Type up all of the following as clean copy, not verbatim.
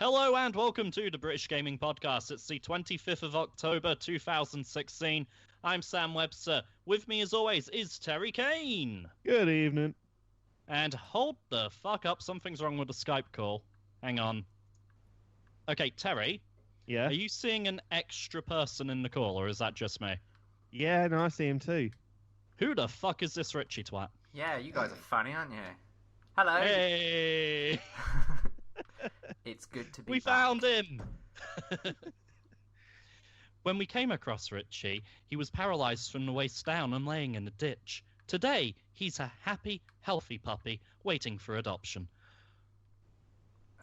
Hello and welcome to the British Gaming Podcast. It's the 25th of October 2016. I'm Sam Webster. With me as always is Terry Kane. Good evening. And hold the fuck up, something's wrong with the Skype call. Hang on. Okay, Terry. Yeah? Are you seeing an extra person in the call, or is that just me? Yeah, no, I see him too. Who the fuck is this Richie twat? Yeah, you guys are funny, aren't you? Hello. Hey! It's good to be We back. found him! When we came across Richie, he was paralysed from the waist down and laying in a ditch. Today, he's a happy, healthy puppy waiting for adoption.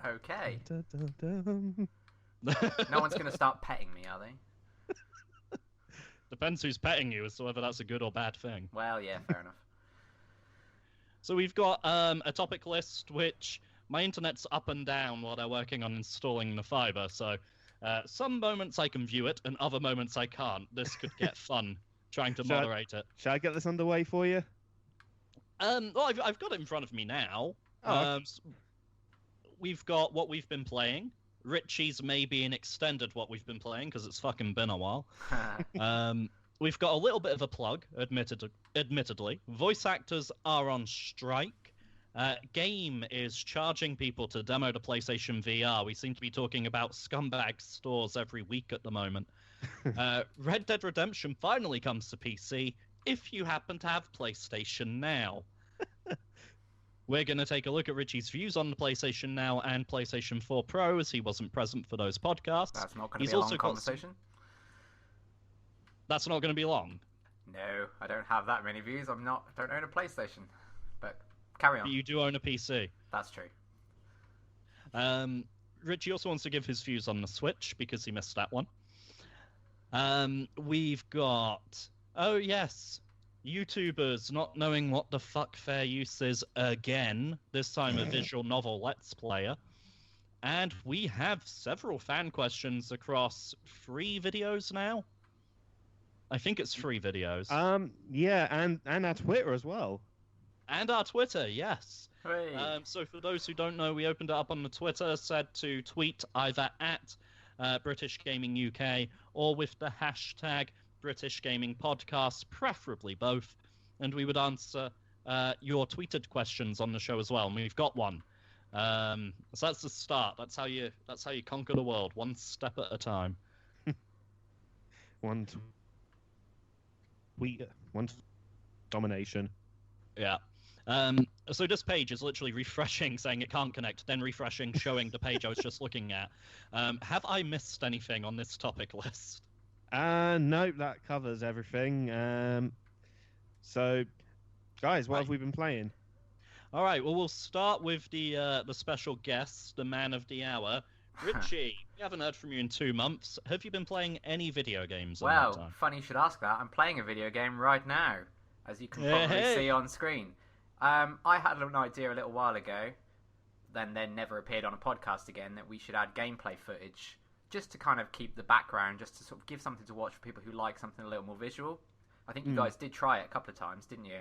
Okay. Dun, dun, dun. No one's going to start petting me, are they? Depends who's petting you as to whether that's a good or bad thing. Well, yeah, fair enough. So we've got a topic list which my internet's up and down while they're working on installing the fibre, so some moments I can view it and other moments I can't. This could get fun trying to moderate it. Shall I get this underway for you? Well, I've got it in front of me now. Oh, We've got what we've been playing. Richie's maybe an extended what we've been playing because it's fucking been a while. We've got a little bit of a plug, admittedly. Voice actors are on strike. Game is charging people to demo the PlayStation VR. We seem to be talking about scumbag stores every week at the moment. Red Dead Redemption finally comes to PC if you happen to have PlayStation Now. We're going to take a look at Richie's views on the PlayStation Now and PlayStation 4 Pro, as he wasn't present for those podcasts. That's not going to be a long conversation. That's not going to be long. No, I don't have that many views. I don't own a PlayStation. But carry on. But you do own a PC. That's true. Richie also wants to give his views on the Switch, because he missed that one. We've got... Oh, yes. YouTubers not knowing what the fuck fair use is again. This time a visual novel Let's Player. And we have several fan questions across 3 videos now. I think it's 3 videos. Yeah, and our Twitter as well. And our Twitter, yes. Hey. So for those who don't know, we opened it up on the Twitter, said to tweet either at British Gaming UK or with the hashtag British Gaming Podcast, preferably both, and we would answer your tweeted questions on the show as well. And we've got one. So that's the start. That's how you conquer the world, one step at a time. One domination. Yeah. So this page is literally refreshing, saying it can't connect, then refreshing, showing the page I was just looking at. Have I missed anything on this topic list? No, that covers everything. So, guys, what have we been playing? All right, well, we'll start with the special guest, the man of the hour. Richie, we haven't heard from you in 2 months. Have you been playing any video games in that time? Funny you should ask that. I'm playing a video game right now, as you can probably see on screen. I had an idea a little while ago, then never appeared on a podcast again, that we should add gameplay footage just to kind of keep the background, just to sort of give something to watch for people who like something a little more visual. I think you guys did try it a couple of times, didn't you?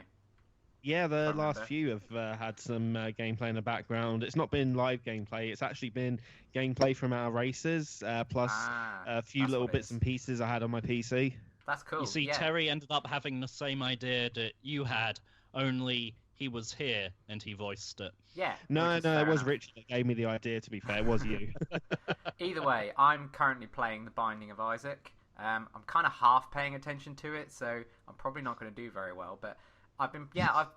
Yeah, the last few have had some gameplay in the background. It's not been live gameplay. It's actually been gameplay from our races, plus a few little bits and pieces I had on my PC. That's cool. You see, yeah. Terry ended up having the same idea that you had, only he was here and he voiced it. Yeah. No, it was Richard that gave me the idea, to be fair. It was you. Either way, I'm currently playing The Binding of Isaac. I'm kind of half paying attention to it, so I'm probably not going to do very well, but I've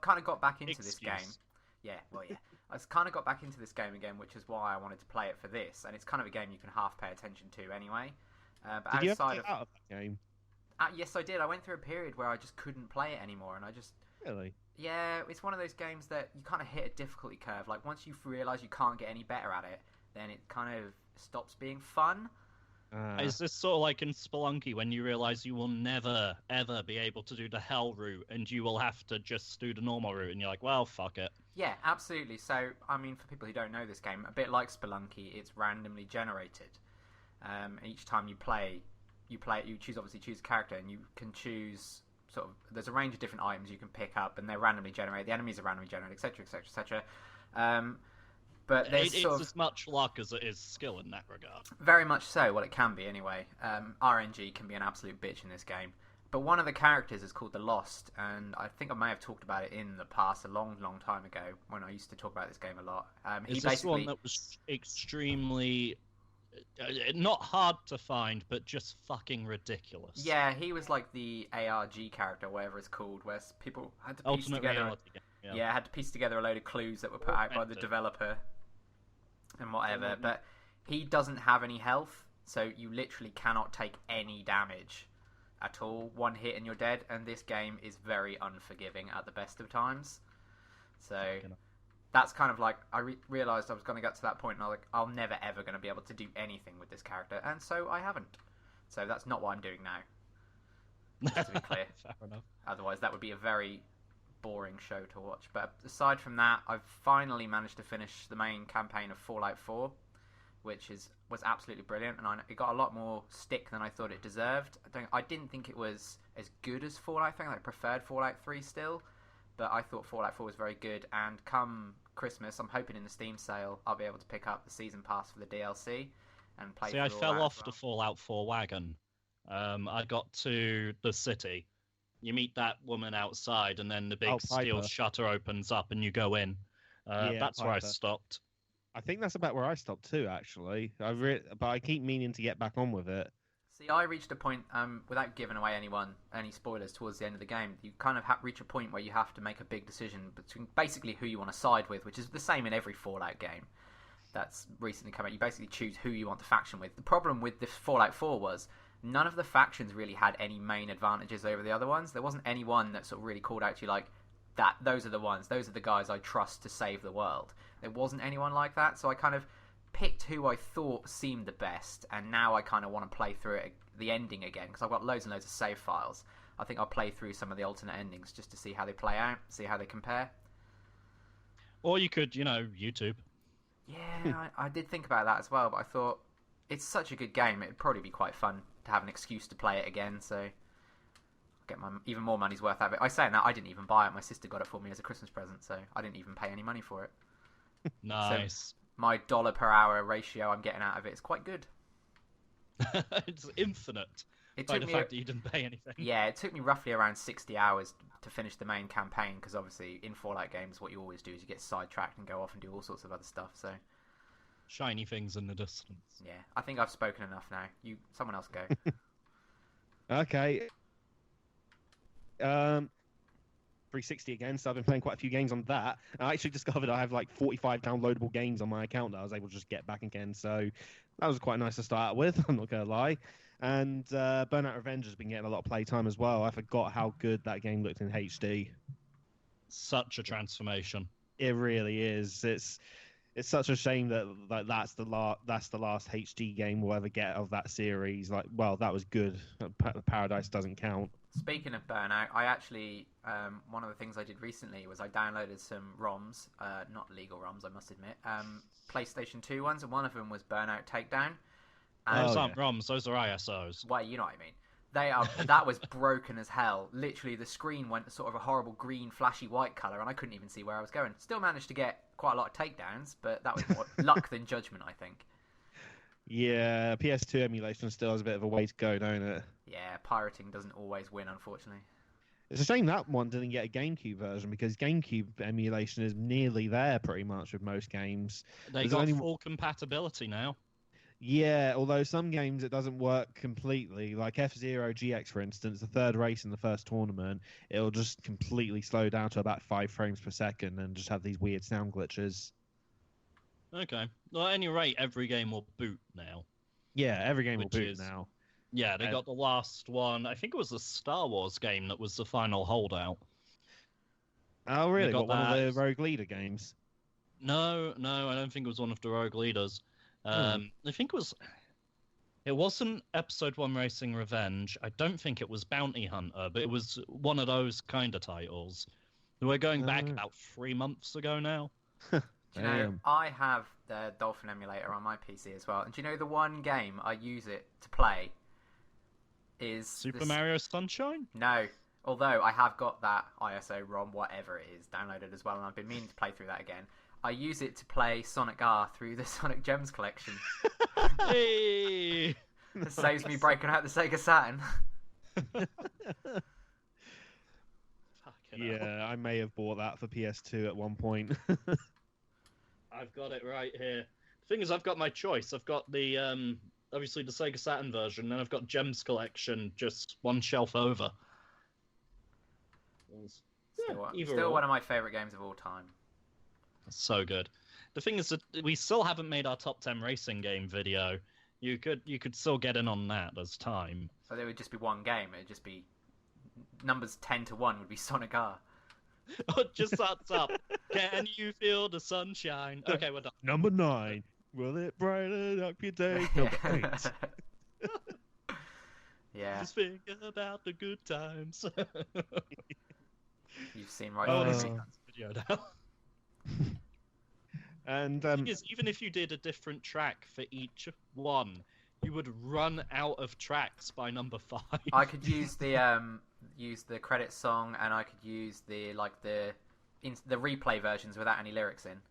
kind of got back into this game. Yeah, well, yeah. I've kind of got back into this game again, which is why I wanted to play it for this, and it's kind of a game you can half pay attention to anyway. But Did outside you ever get out of that game? Yes, I did. I went through a period where I just couldn't play it anymore, and I just... Really? Yeah, it's one of those games that you kind of hit a difficulty curve. Like, once you realise you can't get any better at it, then it kind of stops being fun. Is this sort of like in Spelunky, when you realise you will never, ever be able to do the hell route, and you will have to just do the normal route, and you're like, well, fuck it. Yeah, absolutely. So, I mean, for people who don't know this game, a bit like Spelunky, it's randomly generated. Each time you choose a character, and you can choose sort of, there's a range of different items you can pick up, and they're randomly generated. The enemies are randomly generated, etc., etc., etc. But there's it's as much luck as it is skill in that regard. Very much so. Well, it can be anyway. RNG can be an absolute bitch in this game. But one of the characters is called the Lost, and I think I may have talked about it in the past a long, long time ago when I used to talk about this game a lot. Is this one that was extremely not hard to find, but just fucking ridiculous? Yeah, he was like the ARG character, whatever it's called, where people had to piece Ultimate together. Reality game. Yeah, had to piece together a load of clues that were put out by the developer and whatever. But he doesn't have any health, so you literally cannot take any damage at all. One hit and you're dead, and this game is very unforgiving at the best of times. So that's kind of like, I realised I was going to get to that point, and I was like, I'm never ever going to be able to do anything with this character, and so I haven't. So that's not what I'm doing now, just to be clear. Fair enough. Otherwise that would be a very boring show to watch. But aside from that, I've finally managed to finish the main campaign of Fallout 4, which was absolutely brilliant, and it got a lot more stick than I thought it deserved. I didn't think it was as good as Fallout 3. I preferred Fallout 3 still, but I thought Fallout 4 was very good. And come Christmas, I'm hoping in the Steam sale I'll be able to pick up the season pass for the DLC and play. See, I fell off the Fallout 4 wagon. I got to the city. You meet that woman outside, and then the big steel shutter opens up, and you go in. That's Piper. Where I stopped. I think that's about where I stopped too, actually. But I keep meaning to get back on with it. See, I reached a point, without giving away any spoilers towards the end of the game, you kind of reach a point where you have to make a big decision between basically who you want to side with, which is the same in every Fallout game that's recently come out. You basically choose who you want the faction with. The problem with this Fallout 4 was none of the factions really had any main advantages over the other ones. There wasn't anyone that sort of really called out to you like, those are the ones, those are the guys I trust to save the world. There wasn't anyone like that, so I kind of picked who I thought seemed the best, and now I kind of want to play through the ending again, because I've got loads and loads of save files. I think I'll play through some of the alternate endings just to see how they play out, see how they compare. Or you could, YouTube. Yeah, I did think about that as well, but I thought it's such a good game, it'd probably be quite fun to have an excuse to play it again, so I'll get my even more money's worth out of it. I say that, I didn't even buy it, my sister got it for me as a Christmas present, so I didn't even pay any money for it. Nice. So my $ per hour ratio I'm getting out of it is quite good. It's infinite. By the fact that you didn't pay anything. Yeah, it took me roughly around 60 hours to finish the main campaign, because obviously in Fallout games what you always do is you get sidetracked and go off and do all sorts of other stuff. So shiny things in the distance. Yeah, I think I've spoken enough now. Someone else go. Okay. 360 again, so I've been playing quite a few games on that. I actually discovered I have like 45 downloadable games on my account that I was able to just get back again, so that was quite nice to start with, I'm not going to lie. And Burnout Revenge has been getting a lot of playtime as well. I forgot how good that game looked in HD. Such a transformation. It really is. It's such a shame that that's the last HD game we'll ever get of that series. Like, well, that was good. Paradise doesn't count. Speaking of Burnout, I actually one of the things I did recently was I downloaded some ROMs, not legal ROMs, I must admit, PlayStation 2 ones, and one of them was Burnout Takedown. Those aren't ROMs, those are ISOs. Well, you know what I mean. That was broken as hell. Literally, the screen went sort of a horrible green, flashy white colour, and I couldn't even see where I was going. Still managed to get quite a lot of takedowns, but that was more luck than judgment, I think. Yeah, PS2 emulation still has a bit of a way to go, don't it? Yeah, pirating doesn't always win, unfortunately. It's a shame that one didn't get a GameCube version, because GameCube emulation is nearly there pretty much with most games. They got full compatibility now. Yeah, although some games it doesn't work completely. Like F-Zero GX, for instance, the third race in the first tournament, it'll just completely slow down to about 5 frames per second and just have these weird sound glitches. Okay. Well, at any rate, every game will boot now. Yeah, every game will boot now. Yeah, they got the last one. I think it was the Star Wars game that was the final holdout. Oh, really? One of the Rogue Leader games? No, I don't think it was one of the Rogue Leaders. I think it wasn't Episode 1 Racing Revenge. I don't think it was Bounty Hunter, but it was one of those kind of titles. We're going back about 3 months ago now. Do you know, I have the Dolphin emulator on my PC as well. And do you know the one game I use it to play is... Super Mario Sunshine? No. Although I have got that ISO ROM, whatever it is, downloaded as well, and I've been meaning to play through that again. I use it to play Sonic R through the Sonic Gems collection. Hey! It saves me breaking out the Sega Saturn. Yeah, I may have bought that for PS2 at one point. I've got it right here. The thing is, I've got my choice. I've got the obviously the Sega Saturn version, and I've got Gems collection just one shelf over. Still one of my favourite games of all time. So good. The thing is that we still haven't made our top 10 racing game video. You could still get in on that. There's time. So there would just be one game. It'd just be numbers 10 to 1 would be Sonic R. Oh, it just starts up. Can you feel the sunshine? Okay, we're done. Number 9. Will it brighten up your day? Number 8. Yeah. Just think about the good times. You've seen right this video now. And even if you did a different track for each one, you would run out of tracks by number 5. I could use the credit song, and I could use the replay versions without any lyrics in.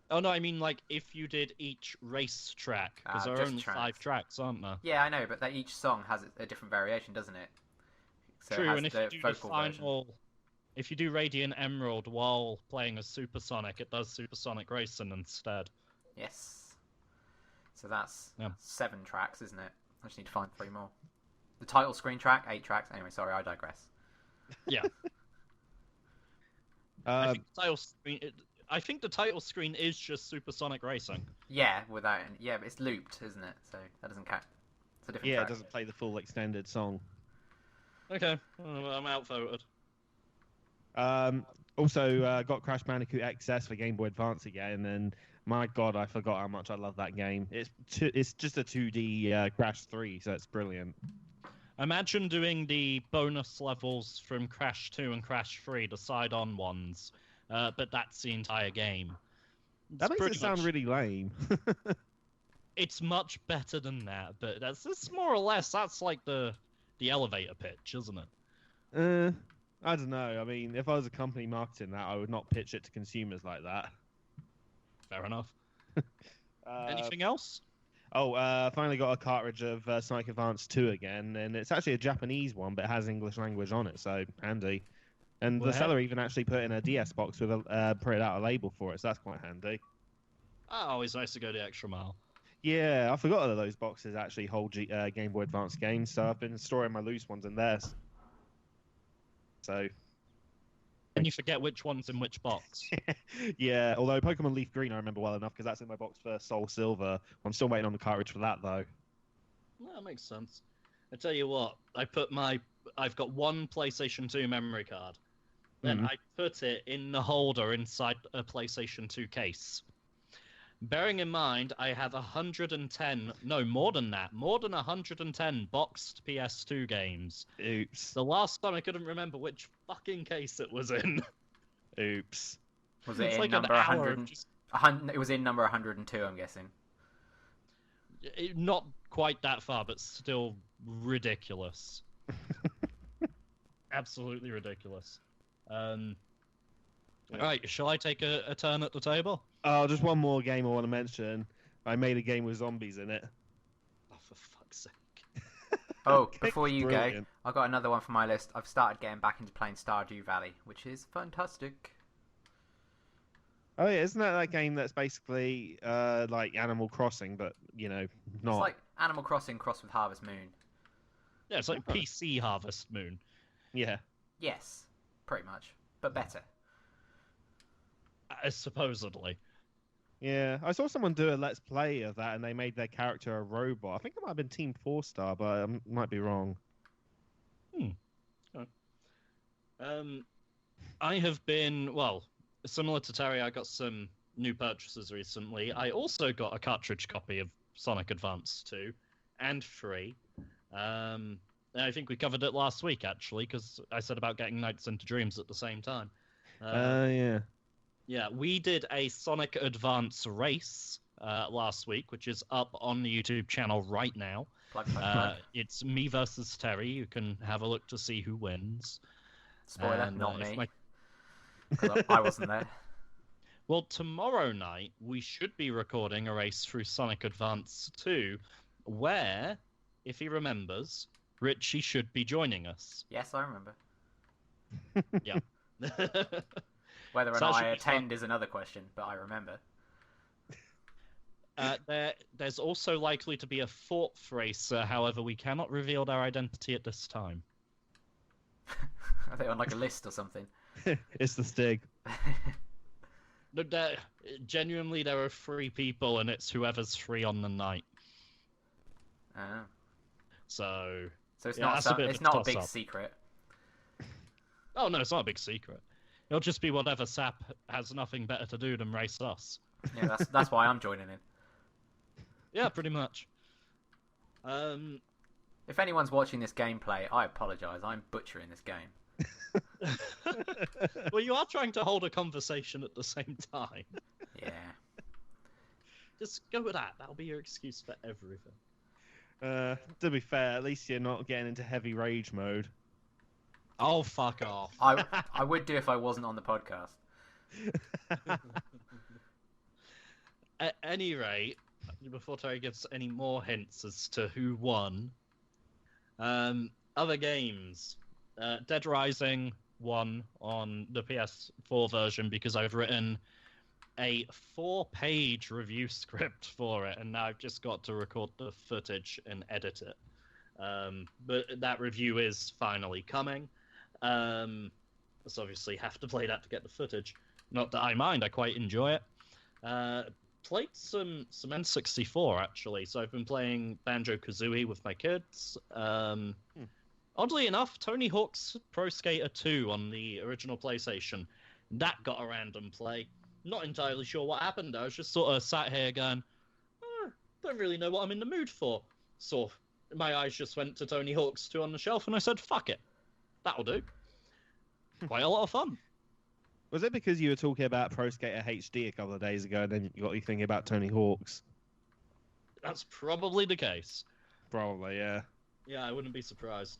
Oh no, I mean like if you did each race track, because there are only 5 tracks, aren't there? Yeah, I know, but each song has a different variation, doesn't it? So True, it has and if the you do vocal version. If you do Radiant Emerald while playing as Supersonic, it does Supersonic Racing instead. Yes. So that's 7 tracks, isn't it? I just need to find 3 more. The title screen track, 8 tracks. Anyway, sorry, I digress. Yeah. I think the title screen is just Supersonic Racing. Yeah, but it's looped, isn't it? So that doesn't count. It's a different track. it doesn't play the full extended song. Okay, well, I'm outvoted. Also, got Crash Bandicoot XS for Game Boy Advance again, and my god, I forgot how much I love that game. It's just a 2D Crash 3, so it's brilliant. Imagine doing the bonus levels from Crash 2 and Crash 3, the side-on ones, but that's the entire game. That makes it sound really lame. It's much better than that, but that's more or less, that's like the elevator pitch, isn't it? I don't know. I mean, if I was a company marketing that, I would not pitch it to consumers like that. Fair enough. Anything else? Finally got a cartridge of Sonic Advance 2 again, and it's actually a Japanese one, but it has English language on it, so handy. And the seller even actually put in a DS box with printed out a label for it, so that's quite handy. Oh, always nice to go the extra mile. Yeah, I forgot that those boxes actually hold Game Boy Advance games, so I've been storing my loose ones in there. So. And you forget which one's in which box. Yeah, although Pokemon Leaf Green I remember well enough because that's in my box for Soul Silver. I'm still waiting on the cartridge for that though. Well, that makes sense. I tell you what, I've got one PlayStation 2 memory card. Then I put it in the holder inside a PlayStation 2 case. Bearing in mind, I have 110, no, more than 110 boxed PS2 games. Oops. The last time I couldn't remember which fucking case it was in. Oops. Was it in number 100? It was in number 102, I'm guessing. Not quite that far, but still ridiculous. Absolutely ridiculous. Right, shall I take a turn at the table? Oh, just one more game I want to mention. I made a game with zombies in it. Oh, for fuck's sake. Oh, before you go, I've got another one for my list. I've started getting back into playing Stardew Valley, which is fantastic. Oh yeah, isn't that game that's basically like Animal Crossing, but, you know, not... It's like Animal Crossing crossed with Harvest Moon. Yeah, it's like PC Harvest Moon. Yeah. Yes, pretty much, but better. Supposedly. Yeah, I saw someone do a Let's Play of that, and they made their character a robot. I think it might have been Team 4-Star, but I might be wrong. I have been, well, similar to Terry, I got some new purchases recently. I also got a cartridge copy of Sonic Advance 2 and 3. I think we covered it last week, actually, because I said about getting Nights into Dreams at the same time. Yeah. Yeah, we did a Sonic Advance race last week, which is up on the YouTube channel right now. Plug. It's me versus Terry. You can have a look to see who wins. Spoiler, And, not me. Because I wasn't there. Well, tomorrow night, we should be recording a race through Sonic Advance 2, where, if he remembers, Richie should be joining us. Yes, I remember. Yeah. Whether or not I attend is another question, but I remember. There's also likely to be a fourth racer, however, we cannot reveal their identity at this time. Are they on like a list or something? It's the Stig. Genuinely, there are 3 people, and it's whoever's free on the night. Oh. So it's yeah, not a big secret. Oh no, it's not a big secret. It'll just be whatever sap has nothing better to do than race us. Yeah, that's why I'm joining in. Yeah, pretty much. If anyone's watching this gameplay, I apologise. I'm butchering this game. Well, you are trying to hold a conversation at the same time. Yeah. Just go with that. That'll be your excuse for everything. To be fair, at least you're not getting into heavy rage mode. Oh, fuck off. I would do if I wasn't on the podcast. At any rate, before Terry gives any more hints as to who won, other games. Dead Rising won on the PS4 version because I've written a 4-page review script for it, and now I've just got to record the footage and edit it. But that review is finally coming. So obviously have to play that to get the footage. Not that I mind, I quite enjoy it. Played some N64 actually, so I've been playing Banjo-Kazooie with my kids. Oddly enough, Tony Hawk's Pro Skater 2 on the original PlayStation, that got a random play. Not entirely sure what happened. I was just sort of sat here going, don't really know what I'm in the mood for. So my eyes just went to Tony Hawk's 2 on the shelf, and I said, fuck it. That'll do. Quite a lot of fun. Was it because you were talking about Pro Skater HD a couple of days ago, and then you got you thinking about Tony Hawk's? That's probably the case. Probably, yeah. Yeah, I wouldn't be surprised.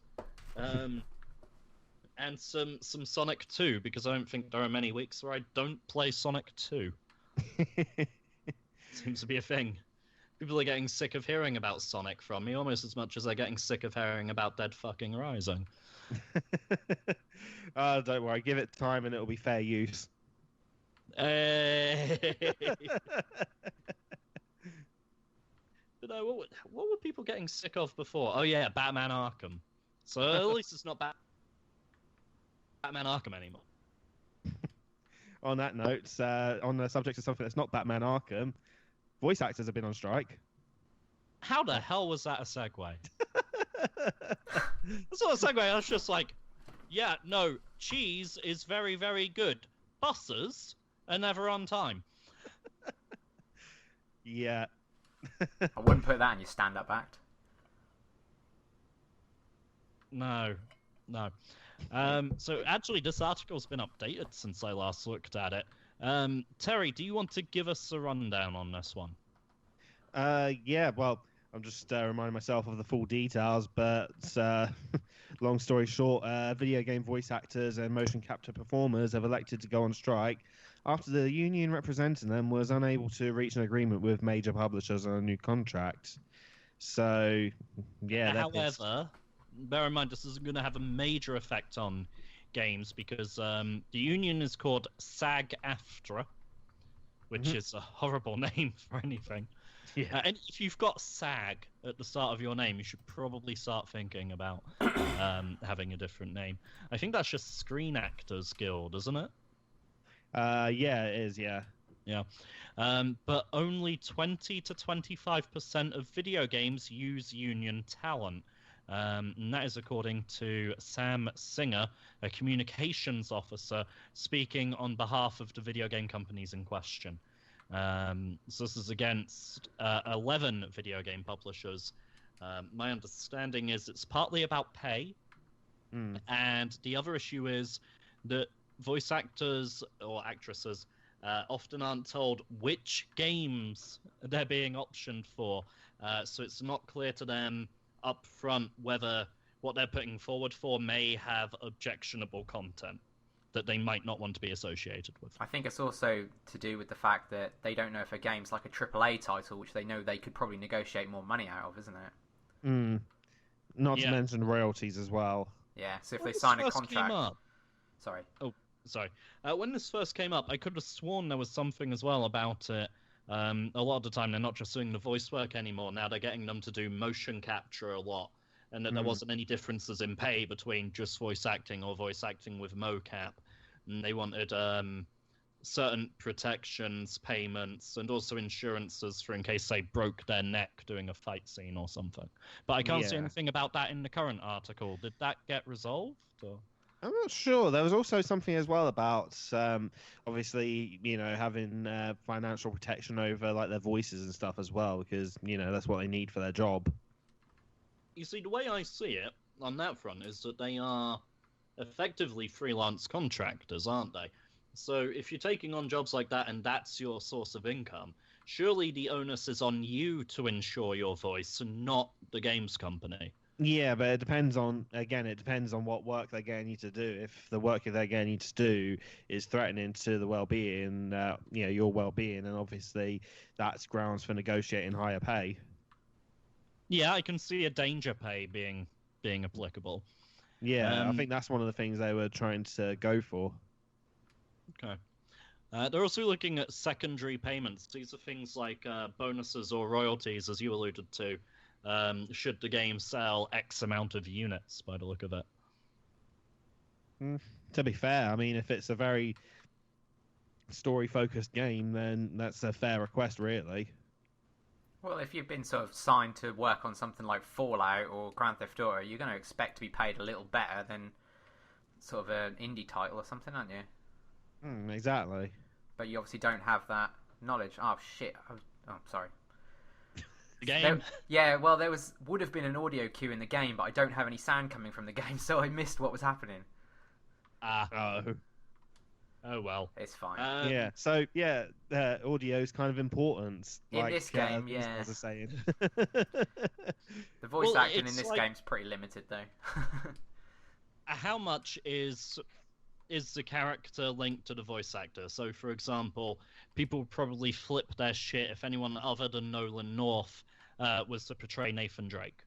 And some Sonic 2, because I don't think there are many weeks where I don't play Sonic 2. Seems to be a thing. People are getting sick of hearing about Sonic from me, almost as much as they're getting sick of hearing about Dead fucking Rising. Don't worry, give it time and it'll be fair use. Hey. But no, what were people getting sick of before? Oh yeah, Batman Arkham. So at least it's not Batman Arkham anymore. On that note, on the subject of something that's not Batman Arkham, voice actors have been on strike. How the hell was that a segue? That's not a segue. I was just like, yeah, no, cheese is very, very good. Buses are never on time. Yeah. I wouldn't put that in your stand-up act. No. So actually, this article's been updated since I last looked at it. Terry, do you want to give us a rundown on this one? Yeah, well, I'm just reminding myself of the full details, but long story short, video game voice actors and motion capture performers have elected to go on strike after the union representing them was unable to reach an agreement with major publishers on a new contract. So, yeah. However, bear in mind this isn't going to have a major effect on games because the union is called SAG-AFTRA, which is a horrible name for anything. Yeah. And if you've got SAG at the start of your name, you should probably start thinking about having a different name. I think that's just Screen Actors Guild, isn't it? Yeah, it is, yeah. Yeah. But only 20 to 25% of video games use union talent. And that is according to Sam Singer, a communications officer, speaking on behalf of the video game companies in question. So this is against 11 video game publishers. My understanding is it's partly about pay, and the other issue is that voice actors or actresses often aren't told which games they're being optioned for, so it's not clear to them up front whether what they're putting forward for may have objectionable content. that they might not want to be associated with. I think it's also to do with the fact that they don't know if a game's like a AAA title, which they know they could probably negotiate more money out of, isn't it? Not to mention royalties as well. Yeah, so if they sign a contract... Sorry. Oh, sorry. When this first came up, I could have sworn there was something as well about it. A lot of the time, they're not just doing the voice work anymore. Now they're getting them to do motion capture a lot. And that there wasn't any differences in pay between just voice acting or voice acting with mocap. And they wanted certain protections, payments, and also insurances for in case they broke their neck doing a fight scene or something. But I can't see anything about that in the current article. Did that get resolved? Or? I'm not sure. There was also something as well about, obviously, having financial protection over like their voices and stuff as well, because that's what they need for their job. You see, the way I see it on that front is that they are effectively freelance contractors, aren't they? So if you're taking on jobs like that and that's your source of income, surely the onus is on you to insure your voice and not the games company. Yeah, but it depends on what work they're getting you to do. If the work they're getting you to do is threatening to the well-being, your well-being, and obviously that's grounds for negotiating higher pay. Yeah, I can see a danger pay being applicable. Yeah, I think that's one of the things they were trying to go for. Okay. They're also looking at secondary payments. These are things like bonuses or royalties, as you alluded to, should the game sell X amount of units, by the look of it. To be fair, I mean, if it's a very story-focused game, then that's a fair request, really. Well, if you've been sort of signed to work on something like Fallout or Grand Theft Auto, you're going to expect to be paid a little better than sort of an indie title or something, aren't you? Exactly. But you obviously don't have that knowledge. Oh, shit. Oh, sorry. The game? Well, there would have been an audio cue in the game, but I don't have any sound coming from the game, so I missed what was happening. Oh well, it's fine. Audio is kind of important in this game. Yeah, I was saying. The voice acting in this game's pretty limited, though. How much is the character linked to the voice actor? So, for example, people would probably flip their shit if anyone other than Nolan North was to portray Nathan Drake.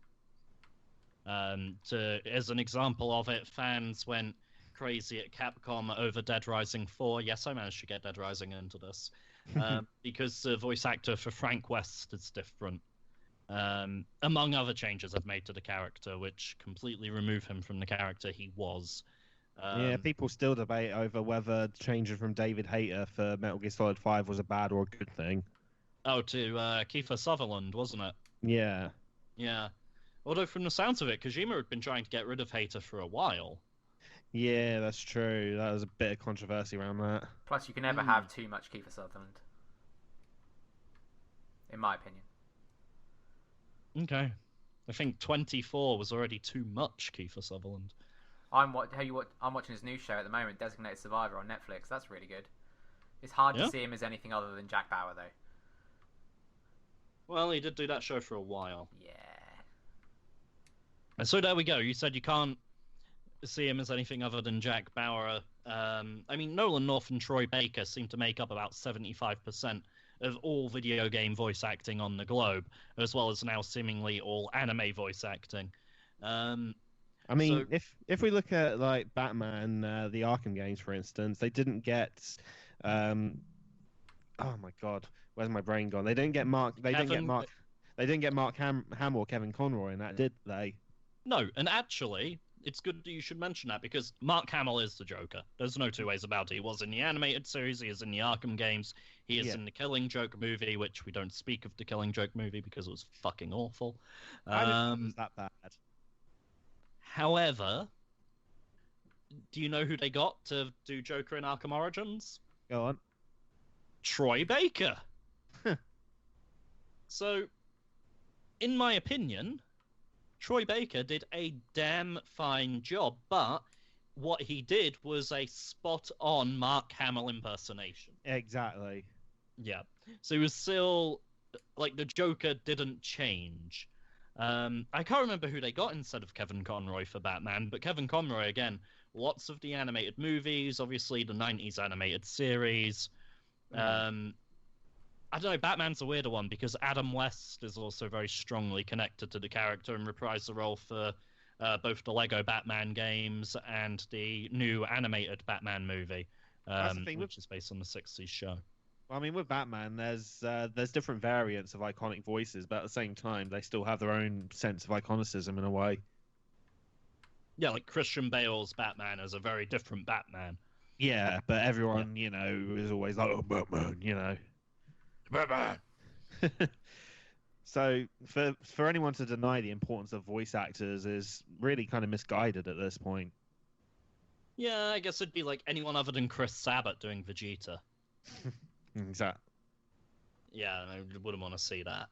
As an example of it, fans went crazy at Capcom over Dead Rising 4. Yes, I managed to get Dead Rising into this. Because the voice actor for Frank West is different. Among other changes I've made to the character, which completely remove him from the character he was. People still debate over whether changing from David Hayter for Metal Gear Solid 5 was a bad or a good thing. Oh, to Kiefer Sutherland, wasn't it? Yeah. Yeah. Although from the sounds of it, Kojima had been trying to get rid of Hayter for a while. Yeah, that's true. That was a bit of controversy around that. Plus, you can never have too much Kiefer Sutherland. In my opinion. Okay. I think 24 was already too much Kiefer Sutherland. I'm watching his new show at the moment, Designated Survivor on Netflix. That's really good. It's hard to see him as anything other than Jack Bauer, though. Well, he did do that show for a while. Yeah. And so there we go. You said you can't see him as anything other than Jack Bauer. I mean, Nolan North and Troy Baker seem to make up about 75% of all video game voice acting on the globe, as well as now seemingly all anime voice acting. I mean, if we look at like Batman, the Arkham games, for instance, they didn't get. Oh my God, where's my brain gone? They didn't get Mark. They didn't get Mark Hamill or Kevin Conroy in that, did they? No, and actually, it's good that you should mention that because Mark Hamill is the Joker. There's no two ways about it. He was in the animated series. He is in the Arkham games. He is in the Killing Joke movie, which we don't speak of the Killing Joke movie because it was fucking awful. I didn't think it was that bad. However, do you know who they got to do Joker in Arkham Origins? Go on. Troy Baker. So, in my opinion, Troy Baker did a damn fine job, but what he did was a spot-on Mark Hamill impersonation. Exactly. Yeah. So he was still, like, the Joker didn't change. I can't remember who they got instead of Kevin Conroy for Batman, but Kevin Conroy, again, lots of the animated movies, obviously the 90s animated series. I don't know, Batman's a weirder one because Adam West is also very strongly connected to the character and reprised the role for both the Lego Batman games and the new animated Batman movie, which is based on the 60s show. Well, I mean, with Batman, there's different variants of iconic voices, but at the same time, they still have their own sense of iconicism in a way. Yeah, like Christian Bale's Batman is a very different Batman. Yeah, but everyone, is always like, oh, Batman, Batman! So, for anyone to deny the importance of voice actors is really kind of misguided at this point. Yeah, I guess it'd be like anyone other than Chris Sabat doing Vegeta. Exactly. Yeah, I wouldn't want to see that.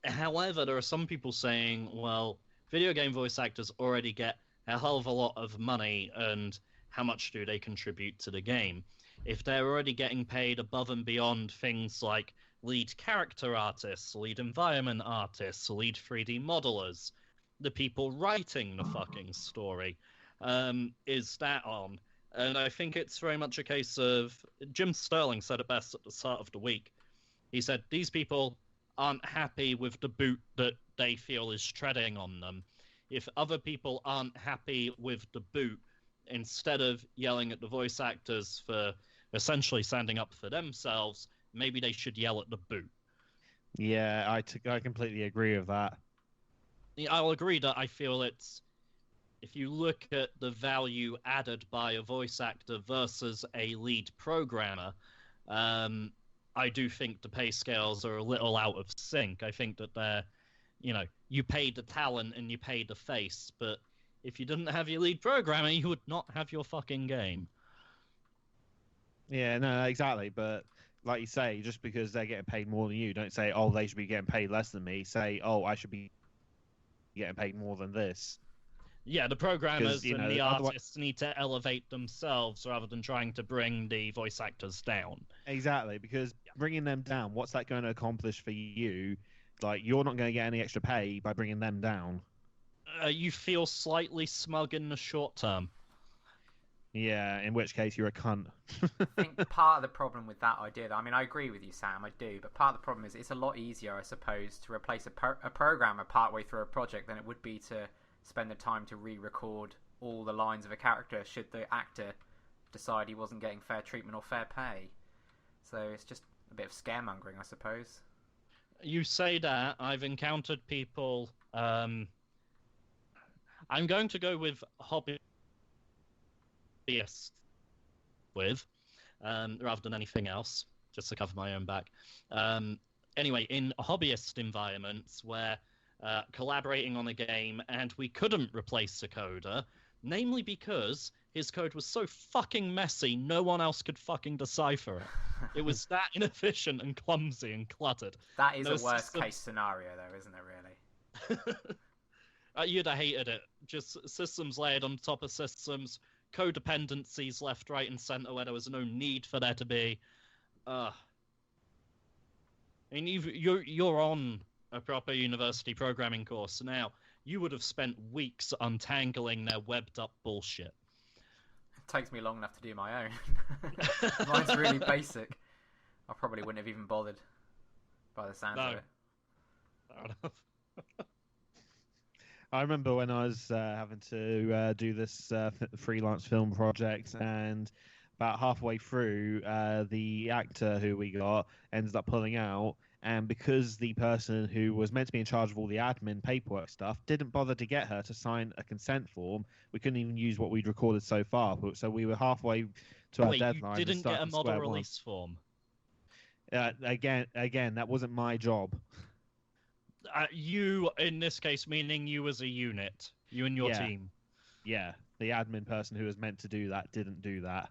However, there are some people saying, well, video game voice actors already get a hell of a lot of money, and how much do they contribute to the game? If they're already getting paid above and beyond things like lead character artists, lead environment artists, lead 3D modelers, the people writing the fucking story, is that on? And I think it's very much a case of, Jim Sterling said it best at the start of the week. He said, these people aren't happy with the boot that they feel is treading on them. If other people aren't happy with the boot, instead of yelling at the voice actors for essentially standing up for themselves, maybe they should yell at the boot. Yeah, I completely agree with that. I'll agree that I feel it's, if you look at the value added by a voice actor versus a lead programmer, I do think the pay scales are a little out of sync. I think that they're, you pay the talent and you pay the face, but if you didn't have your lead programmer, you would not have your fucking game. Yeah, no, exactly. But like you say, just because they're getting paid more than you, don't say, oh, they should be getting paid less than me. Say, oh, I should be getting paid more than this. Yeah, the programmers and the artists need to elevate themselves rather than trying to bring the voice actors down. Exactly, because bringing them down, what's that going to accomplish for you? Like, you're not going to get any extra pay by bringing them down. You feel slightly smug in the short term. Yeah, in which case you're a cunt. I think part of the problem with that idea, I mean, I agree with you, Sam, I do, but part of the problem is it's a lot easier, I suppose, to replace a programmer partway through a project than it would be to spend the time to re-record all the lines of a character should the actor decide he wasn't getting fair treatment or fair pay. So it's just a bit of scaremongering, I suppose. You say that. I've encountered people... I'm going to go with hobbyists rather than anything else, just to cover my own back. Anyway, in hobbyist environments where collaborating on a game and we couldn't replace a coder, namely because his code was so fucking messy, no one else could fucking decipher it. It was that inefficient and clumsy and cluttered. That is a worst case scenario, though, isn't it, really? You'd have hated it. Just systems layered on top of systems, codependencies left, right, and center where there was no need for there to be. I mean, you're on a proper university programming course now. You would have spent weeks untangling their webbed up bullshit. It takes me long enough to do my own. Mine's really basic. I probably wouldn't have even bothered by the sounds of it. Fair enough. I remember when I was having to do this freelance film project, and about halfway through, the actor who we got ended up pulling out, and because the person who was meant to be in charge of all the admin paperwork stuff didn't bother to get her to sign a consent form, we couldn't even use what we'd recorded so far. So we were halfway to our deadline. You didn't get a model release form? Again, that wasn't my job. You, in this case, meaning you as a unit, you and your team. Yeah, the admin person who was meant to do that didn't do that.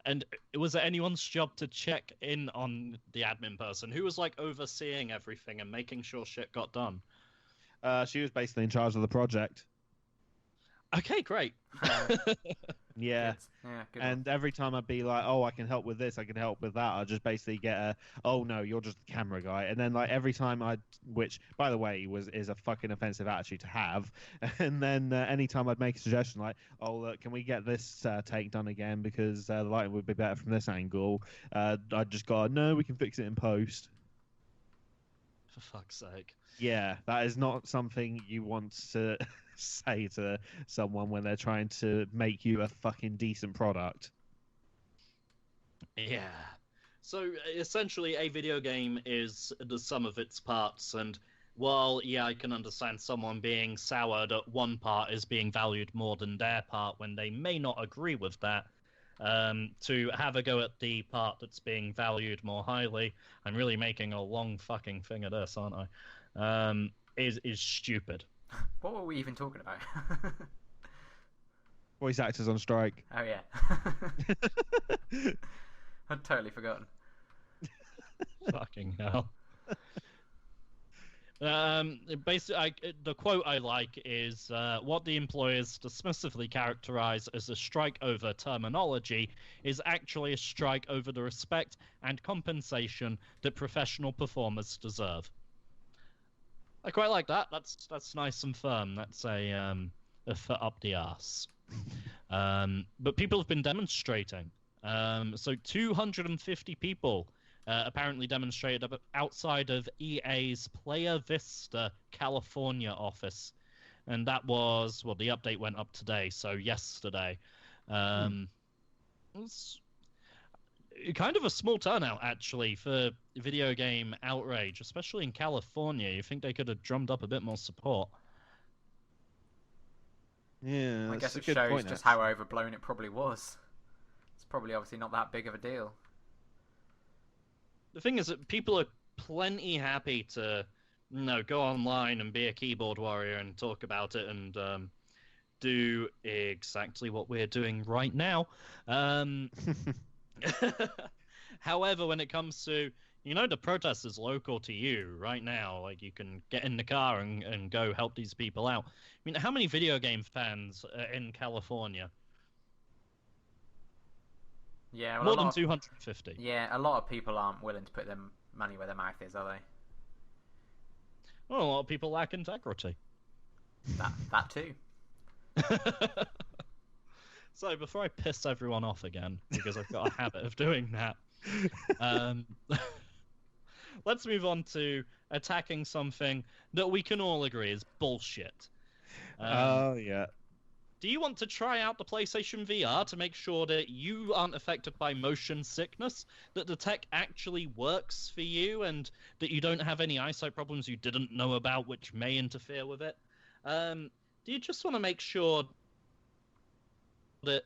And was it anyone's job to check in on the admin person? Who was, like, overseeing everything and making sure shit got done? She was basically in charge of the project. Okay, great. Yeah. Good And every time I'd be like, oh, I can help with this, I can help with that, I'd just basically get a, oh no, you're just the camera guy. And then like every time which by the way is a fucking offensive attitude to have. And then anytime I'd make a suggestion like, oh look, can we get this take done again because the lighting would be better from this angle, I'd just go, no, we can fix it in post. For fuck's sake. Yeah, that is not something you want to say to someone when they're trying to make you a fucking decent product. Yeah. So essentially, a video game is the sum of its parts, and while, yeah, I can understand someone being soured at one part is being valued more than their part when they may not agree with that, to have a go at the part that's being valued more highly, I'm really making a long fucking thing of this, aren't I? Is stupid. What were we even talking about? Voice actors on strike. Oh yeah. I'd totally forgotten. Fucking hell. Basically, the quote I like is, what the employers dismissively characterize as a strike over terminology is actually a strike over the respect and compensation that professional performers deserve. I quite like that. That's nice and firm. That's a foot up the arse. But people have been demonstrating. So 250 people apparently demonstrated outside of EA's Playa Vista, California office. And that was, well, the update went up today, so yesterday. It was kind of a small turnout, actually, for video game outrage, especially in California. You think they could have drummed up a bit more support. Yeah, I guess it shows just how overblown it probably was. It's probably obviously not that big of a deal. The thing is that people are plenty happy to, go online and be a keyboard warrior and talk about it and do exactly what we're doing right now. However, when it comes to, the protest is local to you right now. Like, you can get in the car and go help these people out. I mean, how many video game fans are in California? Yeah, well, more than 250. Yeah, a lot of people aren't willing to put their money where their mouth is, are they? Well, a lot of people lack integrity. That too. So before I piss everyone off again, because I've got a habit of doing that, let's move on to attacking something that we can all agree is bullshit. Oh, yeah. Do you want to try out the PlayStation VR to make sure that you aren't affected by motion sickness, that the tech actually works for you, and that you don't have any eyesight problems you didn't know about which may interfere with it? Do you just want to make sure that,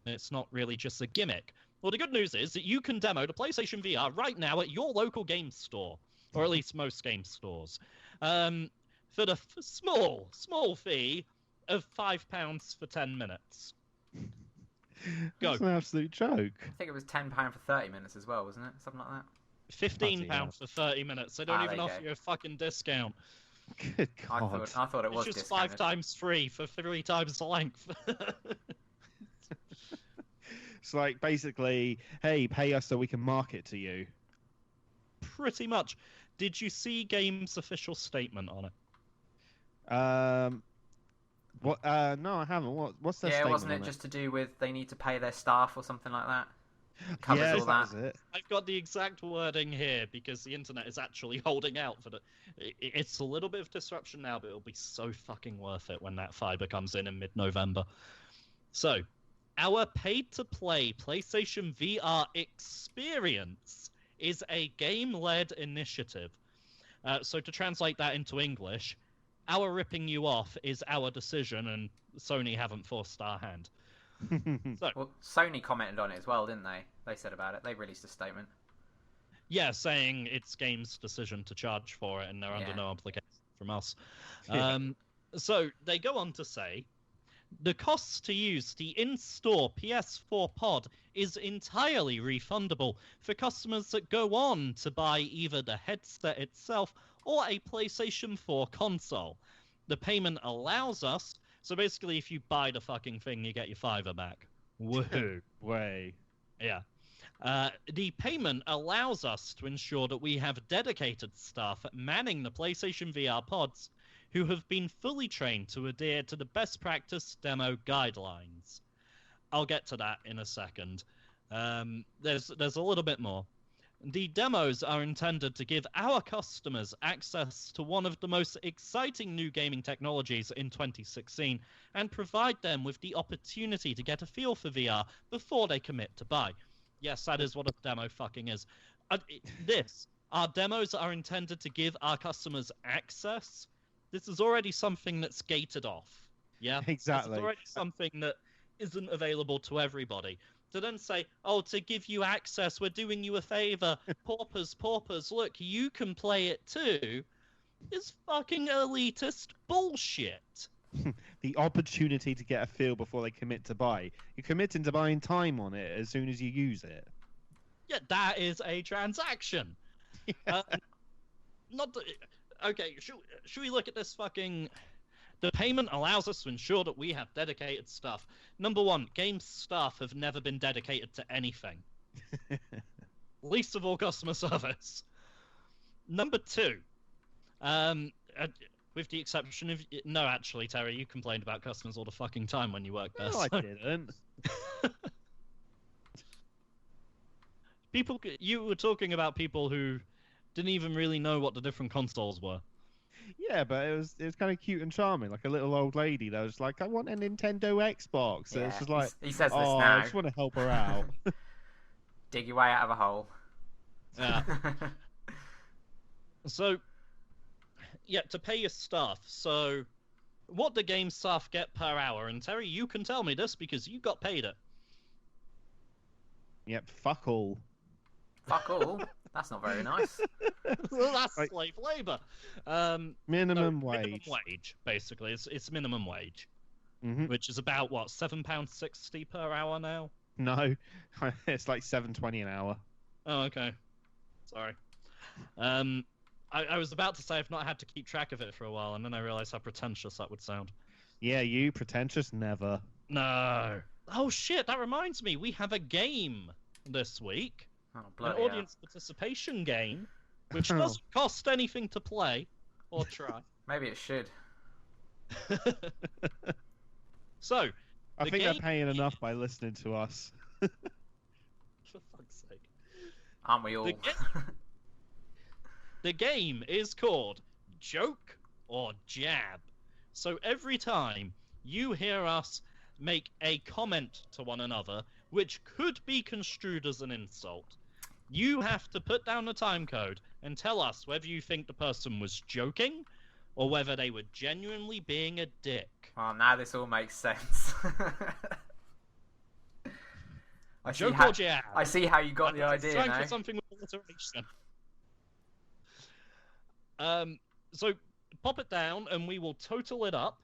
it's not really just a gimmick? Well, the good news is that you can demo the PlayStation VR right now at your local game store, or at least most game stores, for the small fee of £5 for 10 minutes. Go. That's an absolute joke. I think it was £10 for 30 minutes as well, wasn't it? Something like that. £15 for 30 minutes. They don't even offer you a fucking discount. Good God. I thought it was just discounted. 5 times free for 3 times the length. It's like, basically, hey, pay us so we can market to you. Pretty much. Did you see Game's official statement on it? What? No, I haven't. What's their statement? Yeah, wasn't it just to do with they need to pay their staff or something like that? Covers yes, all that. was it. I've got the exact wording here because the internet is actually holding out for the. It's a little bit of disruption now, but it'll be so fucking worth it when that fiber comes in mid-November. So, our paid-to-play PlayStation VR experience is a game-led initiative. So to translate that into English, our ripping you off is our decision, and Sony haven't forced our hand. So, well, Sony commented on it as well, didn't they? They said about it. They released a statement. Yeah, saying it's Game's decision to charge for it, and they're under no obligation from us. So they go on to say, the cost to use the in-store PS4 pod is entirely refundable for customers that go on to buy either the headset itself or a PlayStation 4 console. The payment allows us So basically, if you buy the fucking thing, you get your $5 back. Woohoo! Way. Yeah. The payment allows us to ensure that we have dedicated staff manning the PlayStation VR pods who have been fully trained to adhere to the best practice demo guidelines. I'll get to that in a second. There's a little bit more. The demos are intended to give our customers access to one of the most exciting new gaming technologies in 2016 and provide them with the opportunity to get a feel for VR before they commit to buy. Yes, that is what a demo fucking is. Our demos are intended to give our customers access. This is already something that's gated off. Yeah? Exactly. This is already something that isn't available to everybody. To then say, oh, to give you access, we're doing you a favor. Paupers, look, you can play it too, is fucking elitist bullshit. The opportunity to get a feel before they commit to buy. You're committing to buying time on it as soon as you use it. Yeah, that is a transaction. Yeah. Okay, should we look at this fucking... The payment allows us to ensure that we have dedicated staff. Number one, game staff have never been dedicated to anything. Least of all customer service. Number two, with the exception of... No, actually, Terry, you complained about customers all the fucking time when you worked there. No, I didn't. You were talking about people who didn't even really know what the different consoles were. Yeah, but it was kind of cute and charming, like a little old lady that was like, I want a Nintendo Xbox. So it's just like, he says this now. I just want to help her out. Dig your way out of a hole. Yeah. So, yeah, to pay your staff. So, what do game staff get per hour? And Terry, you can tell me this because you got paid it. Yep, fuck all. Fuck all? That's not very nice. Well, that's slave labor. Minimum wage. Minimum wage, basically. It's minimum wage, mm-hmm. which is about, what, £7.60 per hour now? No, it's like $7.20 an hour. Oh, okay. Sorry. I was about to say I've not had to keep track of it for a while, and then I realised how pretentious that would sound. Yeah, you pretentious never. No. Oh, shit, that reminds me. We have a game this week. Oh, an audience participation game, which doesn't cost anything to play or try. Maybe it should. So, I think they're paying enough by listening to us. For fuck's sake. Aren't we all? The game is called Joke or Jab. So every time you hear us make a comment to one another, which could be construed as an insult, you have to put down the time code and tell us whether you think the person was joking or whether they were genuinely being a dick. Oh, now this all makes sense. Joke or jab. I see how you got the idea now. Time for something with alliteration. So pop it down and we will total it up.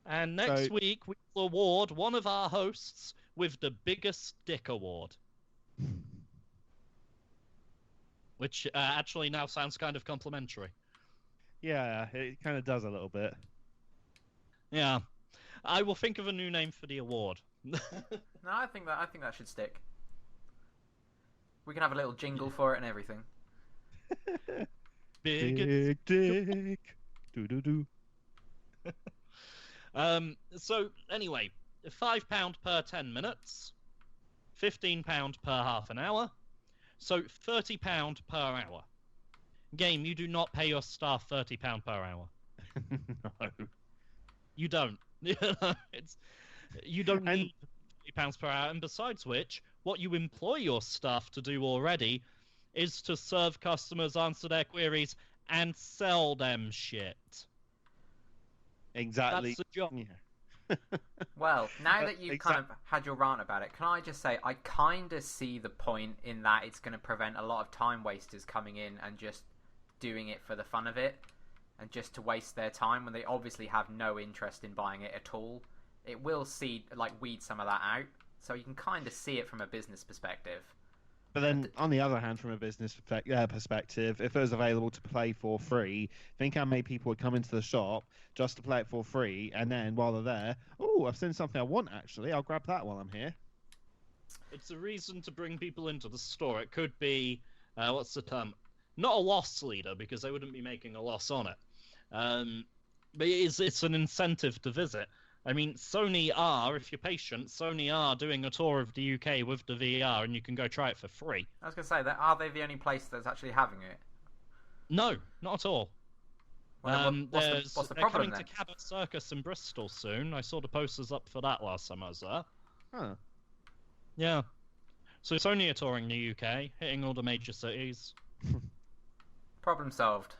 And next week we will award one of our hosts with the biggest dick award. Which actually now sounds kind of complimentary. Yeah, it kind of does a little bit. Yeah. I will think of a new name for the award. No, I think that should stick. We can have a little jingle for it and everything. Big dick. Do. So anyway, £5 per 10 minutes, £15 per half an hour, so £30 per hour. Game, you do not pay your staff £30 per hour. No. You don't. You don't need £30 per hour, and besides which, what you employ your staff to do already is to serve customers, answer their queries, and sell them shit. Exactly. That's the job. Yeah. Well, now that you've kind of had your rant about it, can I just say I kind of see the point in that it's going to prevent a lot of time wasters coming in and just doing it for the fun of it and just to waste their time when they obviously have no interest in buying it at all. It will weed some of that out, so you can kind of see it from a business perspective. But then, on the other hand, from a business perspective, if it was available to play for free, think how many people would come into the shop just to play it for free, and then while they're there, oh, I've seen something I want, actually. I'll grab that while I'm here. It's a reason to bring people into the store. It could be, what's the term? Not a loss leader, because they wouldn't be making a loss on it. But it's an incentive to visit. I mean, Sony are, if you're patient, Sony are doing a tour of the UK with the VR, and you can go try it for free. I was going to say, that are they the only place that's actually having it? No, not at all. Well, what's the they're problem coming then? to Cabot Circus in Bristol soon. I saw the posters up for that last time I was there. Huh. Yeah. So Sony are touring the UK, hitting all the major cities. Problem solved.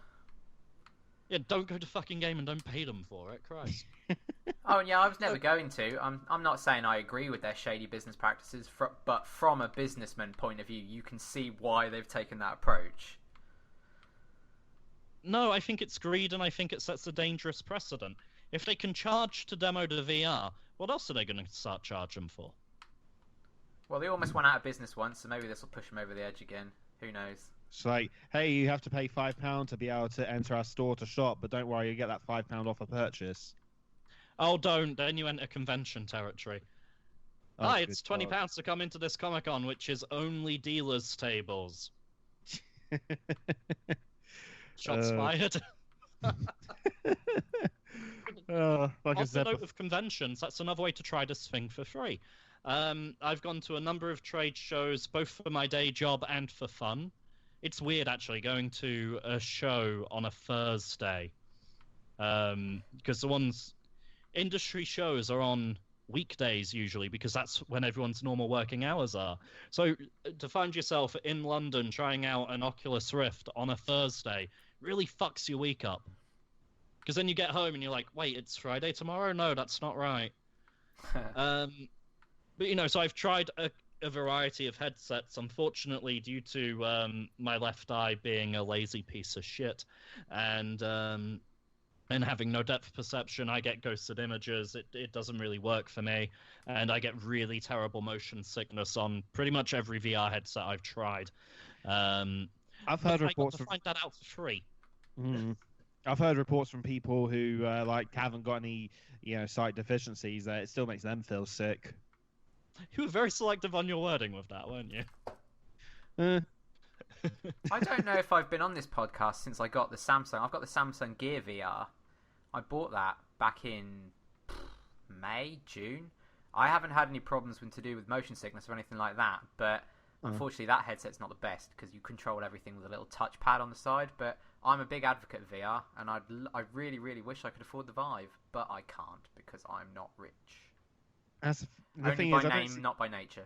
Yeah, don't go to fucking game and don't pay them for it, Christ. Oh yeah, I was never going to. I'm not saying I agree with their shady business practices, but from a businessman point of view, you can see why they've taken that approach. No, I think it's greed, and I think it sets a dangerous precedent. If they can charge to demo the VR, what else are they going to start charging for? Well, they almost went out of business once, so maybe this will push them over the edge again. Who knows? It's like, hey, you have to pay £5 to be able to enter our store to shop, but don't worry, you get that £5 off a purchase. Oh, don't. Then you enter convention territory. Oh, Hi, it's good £20 to come into this Comic-Con, which is only dealers' tables. Shots fired. Like On I the said, note of conventions, that's another way to try this thing for free. I've gone to a number of trade shows, both for my day job and for fun. It's weird, actually, going to a show on a Thursday. Because the ones... Industry shows are on weekdays, usually, because that's when everyone's normal working hours are. So to find yourself in London trying out an Oculus Rift on a Thursday really fucks your week up. Because then you get home and you're like, wait, it's Friday tomorrow? No, that's not right. But, you know, so I've tried a variety of headsets. Unfortunately, due to my left eye being a lazy piece of shit and having no depth perception, I get ghosted images. It doesn't really work for me. And I get really terrible motion sickness on pretty much every VR headset I've tried. I've heard reports I got to find that out for free. I've heard reports from people who like haven't got any, sight deficiencies that it still makes them feel sick. You were very selective on your wording with that, weren't you? I don't know if I've been on this podcast since I got the Samsung. I've got the Samsung Gear VR. I bought that back in May, June. I haven't had any problems to do with motion sickness or anything like that, but unfortunately that headset's not the best because you control everything with a little touchpad on the side. But I'm a big advocate of VR, and I really, really wish I could afford the Vive, but I can't because I'm not rich. Only by name, not by nature.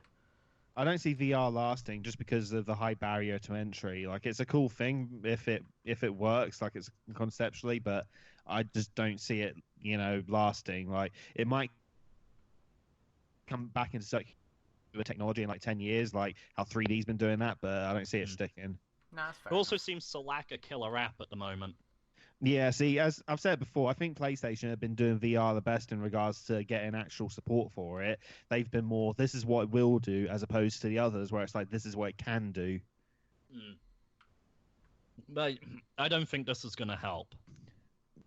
I don't see VR lasting just because of the high barrier to entry. Like, it's a cool thing if it works, like it's conceptually, but I just don't see it, lasting. Like, it might come back into circular technology in like 10 years, like how 3D's been doing that, but I don't see it sticking. No, that's fair It also enough. seems to lack a killer app at the moment. Yeah, see, as I've said before, I think PlayStation have been doing VR the best in regards to getting actual support for it. They've been more, this is what it will do, as opposed to the others, where it's like, this is what it can do. But I don't think this is going to help.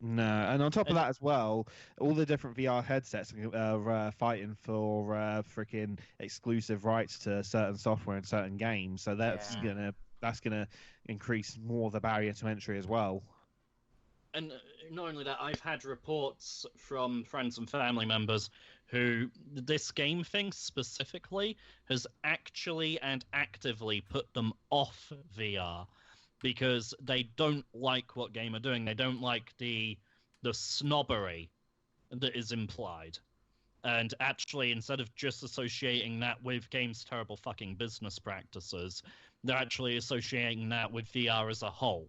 No, and on top of that as well, all the different VR headsets are fighting for freaking exclusive rights to certain software and certain games, so that's gonna increase more the barrier to entry as well. And not only that, I've had reports from friends and family members who this game thing specifically has actually and actively put them off VR because they don't like what game are doing. They don't like the snobbery that is implied. And actually, instead of just associating that with games' terrible fucking business practices, they're actually associating that with VR as a whole.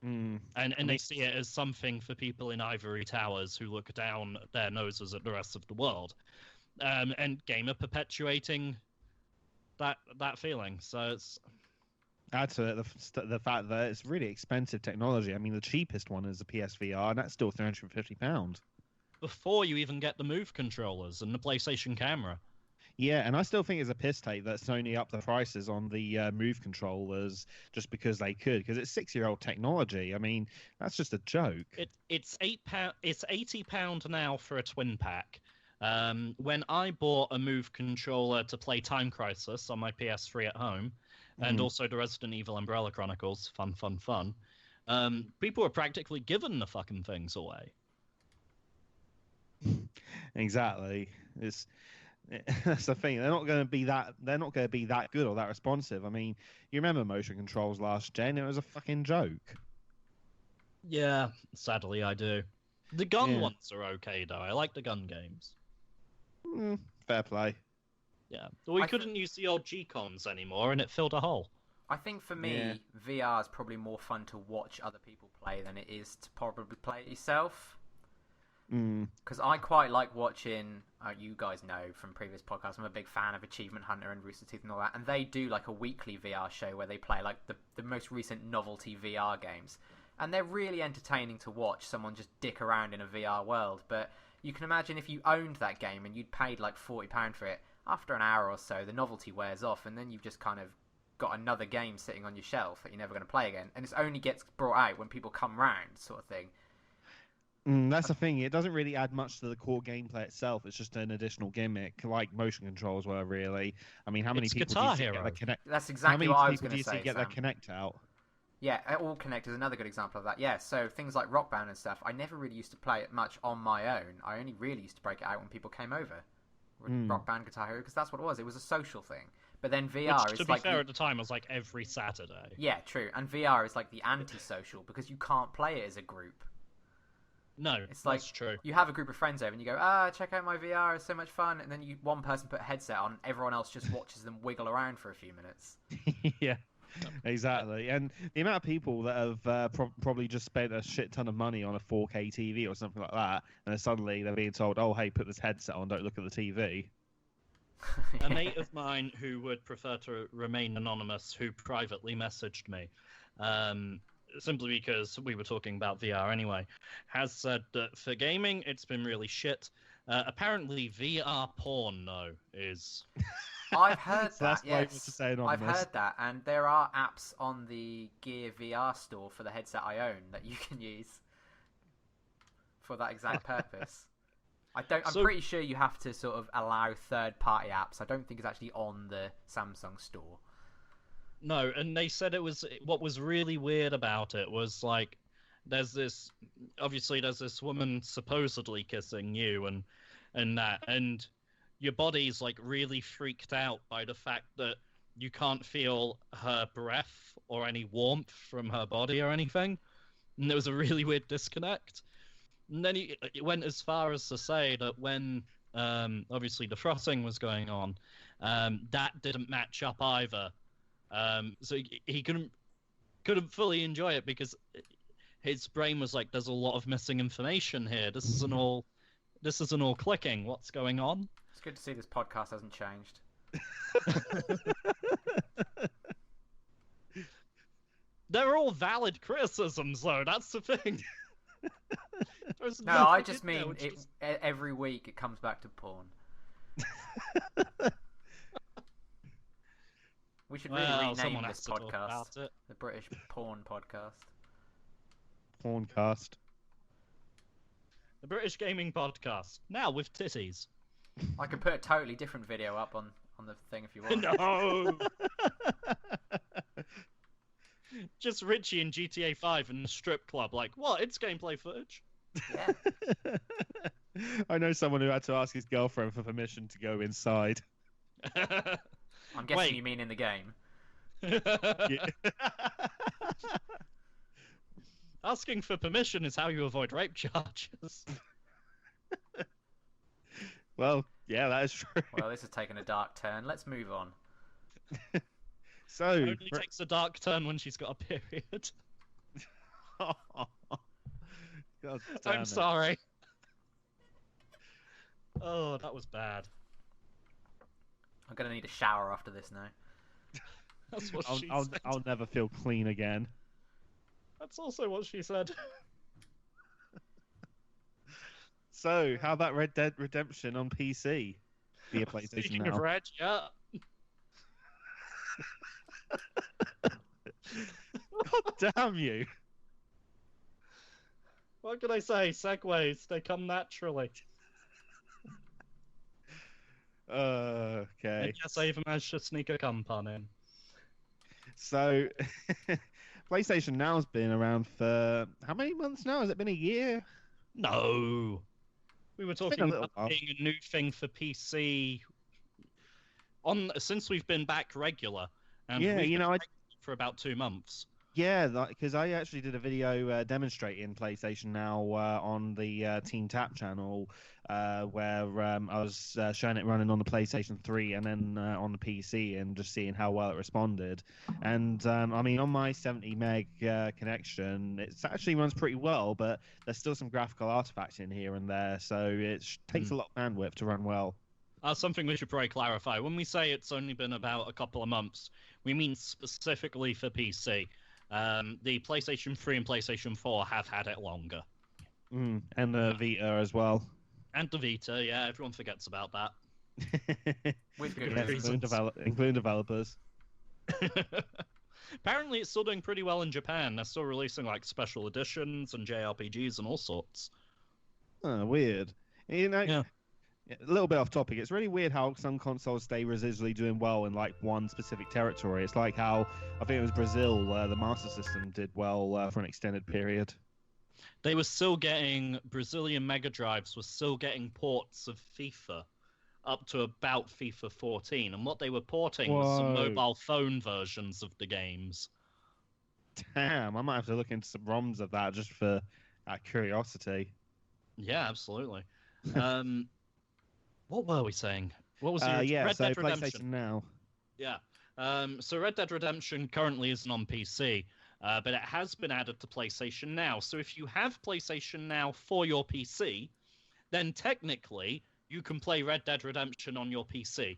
And they see it as something for people in ivory towers who look down their noses at the rest of the world. And gamer perpetuating that feeling. So it's... Add to it the fact that it's really expensive technology. I mean, the cheapest one is the PSVR, and that's still £350. Before you even get the Move controllers and the PlayStation camera. Yeah, and I still think it's a piss take that Sony upped the prices on the Move controllers just because they could, because it's 6-year-old technology. I mean, that's just a joke. It's £8. It's £80 now for a twin pack. When I bought a Move controller to play Time Crisis on my PS3 at home, and also the Resident Evil Umbrella Chronicles, fun, people were practically giving the fucking things away. Exactly. That's the thing. They're not going to be that. They're not going to be that good or that responsive. I mean, you remember motion controls last gen? It was a fucking joke. Yeah, sadly I do. The gun ones are okay though. I like the gun games. Fair play. Yeah, we couldn't use the old G-cons anymore, and it filled a hole. I think for me, VR is probably more fun to watch other people play than it is to probably play it yourself. Because I quite like watching, you guys know from previous podcasts, I'm a big fan of Achievement Hunter and Rooster Teeth and all that, and they do like a weekly VR show where they play like the most recent novelty VR games, and they're really entertaining to watch someone just dick around in a VR world. But you can imagine if you owned that game and you'd paid like £40 for it, after an hour or so the novelty wears off, and then you've just kind of got another game sitting on your shelf that you're never going to play again, and it only gets brought out when people come round, sort of thing. That's the thing. It doesn't really add much to the core gameplay itself. It's just an additional gimmick, like motion controls were. Really, I mean, how many people do you see get their Kinect? That's exactly what I was going to say. How many people do you see get their Kinect out? Yeah, All Connect is another good example of that. Yeah, so things like Rock Band and stuff, I never really used to play it much on my own. I only really used to break it out when people came over. Rock Band, Guitar Hero, because that's what it was. It was a social thing. But then VR Which, is to be fair, at the time was like every Saturday. Yeah, true. And VR is like the anti-social because you can't play it as a group. No, it's like, that's true. You have a group of friends over and you go, check out my VR, it's so much fun. And then one person put a headset on, everyone else just watches them wiggle around for a few minutes. Yeah, exactly. And the amount of people that have probably just spent a shit ton of money on a 4K TV or something like that, and then suddenly they're being told, oh, hey, put this headset on, don't look at the TV. A mate of mine who would prefer to remain anonymous, who privately messaged me, simply because we were talking about VR anyway, has said that for gaming, it's been really shit. Apparently, VR porn, though, is... I've heard that, that's yes. I've heard that, and there are apps on the Gear VR store for the headset I own that you can use for that exact purpose. I'm pretty sure you have to sort of allow third-party apps. I don't think it's actually on the Samsung store. No, and they said what was really weird about it was like, there's this woman supposedly kissing you and that, and your body's like really freaked out by the fact that you can't feel her breath or any warmth from her body or anything, and there was a really weird disconnect. And then he went as far as to say that when obviously the frothing was going on, that didn't match up either. So he couldn't fully enjoy it because his brain was like, "There's a lot of missing information here. This isn't all clicking. What's going on?" It's good to see this podcast hasn't changed. They're all valid criticisms, though. That's the thing. No, I just mean every week it comes back to porn. We should really rename this podcast the British Porn Podcast. Porncast. The British Gaming Podcast. Now with titties. I could put a totally different video up on the thing if you want. No! Just Richie in GTA 5 in the strip club. Like, what? It's gameplay footage? Yeah. I know someone who had to ask his girlfriend for permission to go inside. I'm guessing you mean in the game. Asking for permission is how you avoid rape charges. Well, yeah, that is true. Well, this has taken a dark turn. Let's move on. So it only takes a dark turn when she's got a period. God I'm sorry. Oh, that was bad. I'm gonna need a shower after this now. That's what she said. I'll never feel clean again. That's also what she said. So, how about Red Dead Redemption on PC? via PlayStation Speaking Now. of Reg, yeah. God damn you! What can I say? Segways, they come naturally. Okay. And yes, I even managed to sneak a cum pun in. So, PlayStation Now's been around for how many months now? Has it been a year? No. We were talking about while. being a new thing for PC since we've been back regular. And Yeah, we've you been know, for about 2 months. Yeah, because I actually did a video demonstrating PlayStation Now on the Team Tap channel, where I was showing it running on the PlayStation 3 and then on the PC and just seeing how well it responded. And I mean, on my 70 meg connection, it actually runs pretty well, but there's still some graphical artifacts in here and there, so it takes a lot of bandwidth to run well. Something we should probably clarify. When we say it's only been about a couple of months, we mean specifically for PC. The PlayStation 3 and PlayStation 4 have had it longer. And the Vita as well. And the Vita, yeah, everyone forgets about that. With good reasons. Including developers. Apparently it's still doing pretty well in Japan. They're still releasing like special editions and JRPGs and all sorts. Oh, weird. You know, yeah. A little bit off topic. It's really weird how some consoles stay residually doing well in like one specific territory. It's like how I think it was Brazil, the Master System did well for an extended period. They were still getting Brazilian Mega Drives were still getting ports of FIFA up to about FIFA 14, and what they were porting was some mobile phone versions of the games. Damn, I might have to look into some ROMs of that just for curiosity. Yeah, absolutely. What were we saying? What was Red Dead Redemption. PlayStation Now. Yeah. So Red Dead Redemption currently isn't on PC, but it has been added to PlayStation Now. So if you have PlayStation Now for your PC, then technically you can play Red Dead Redemption on your PC.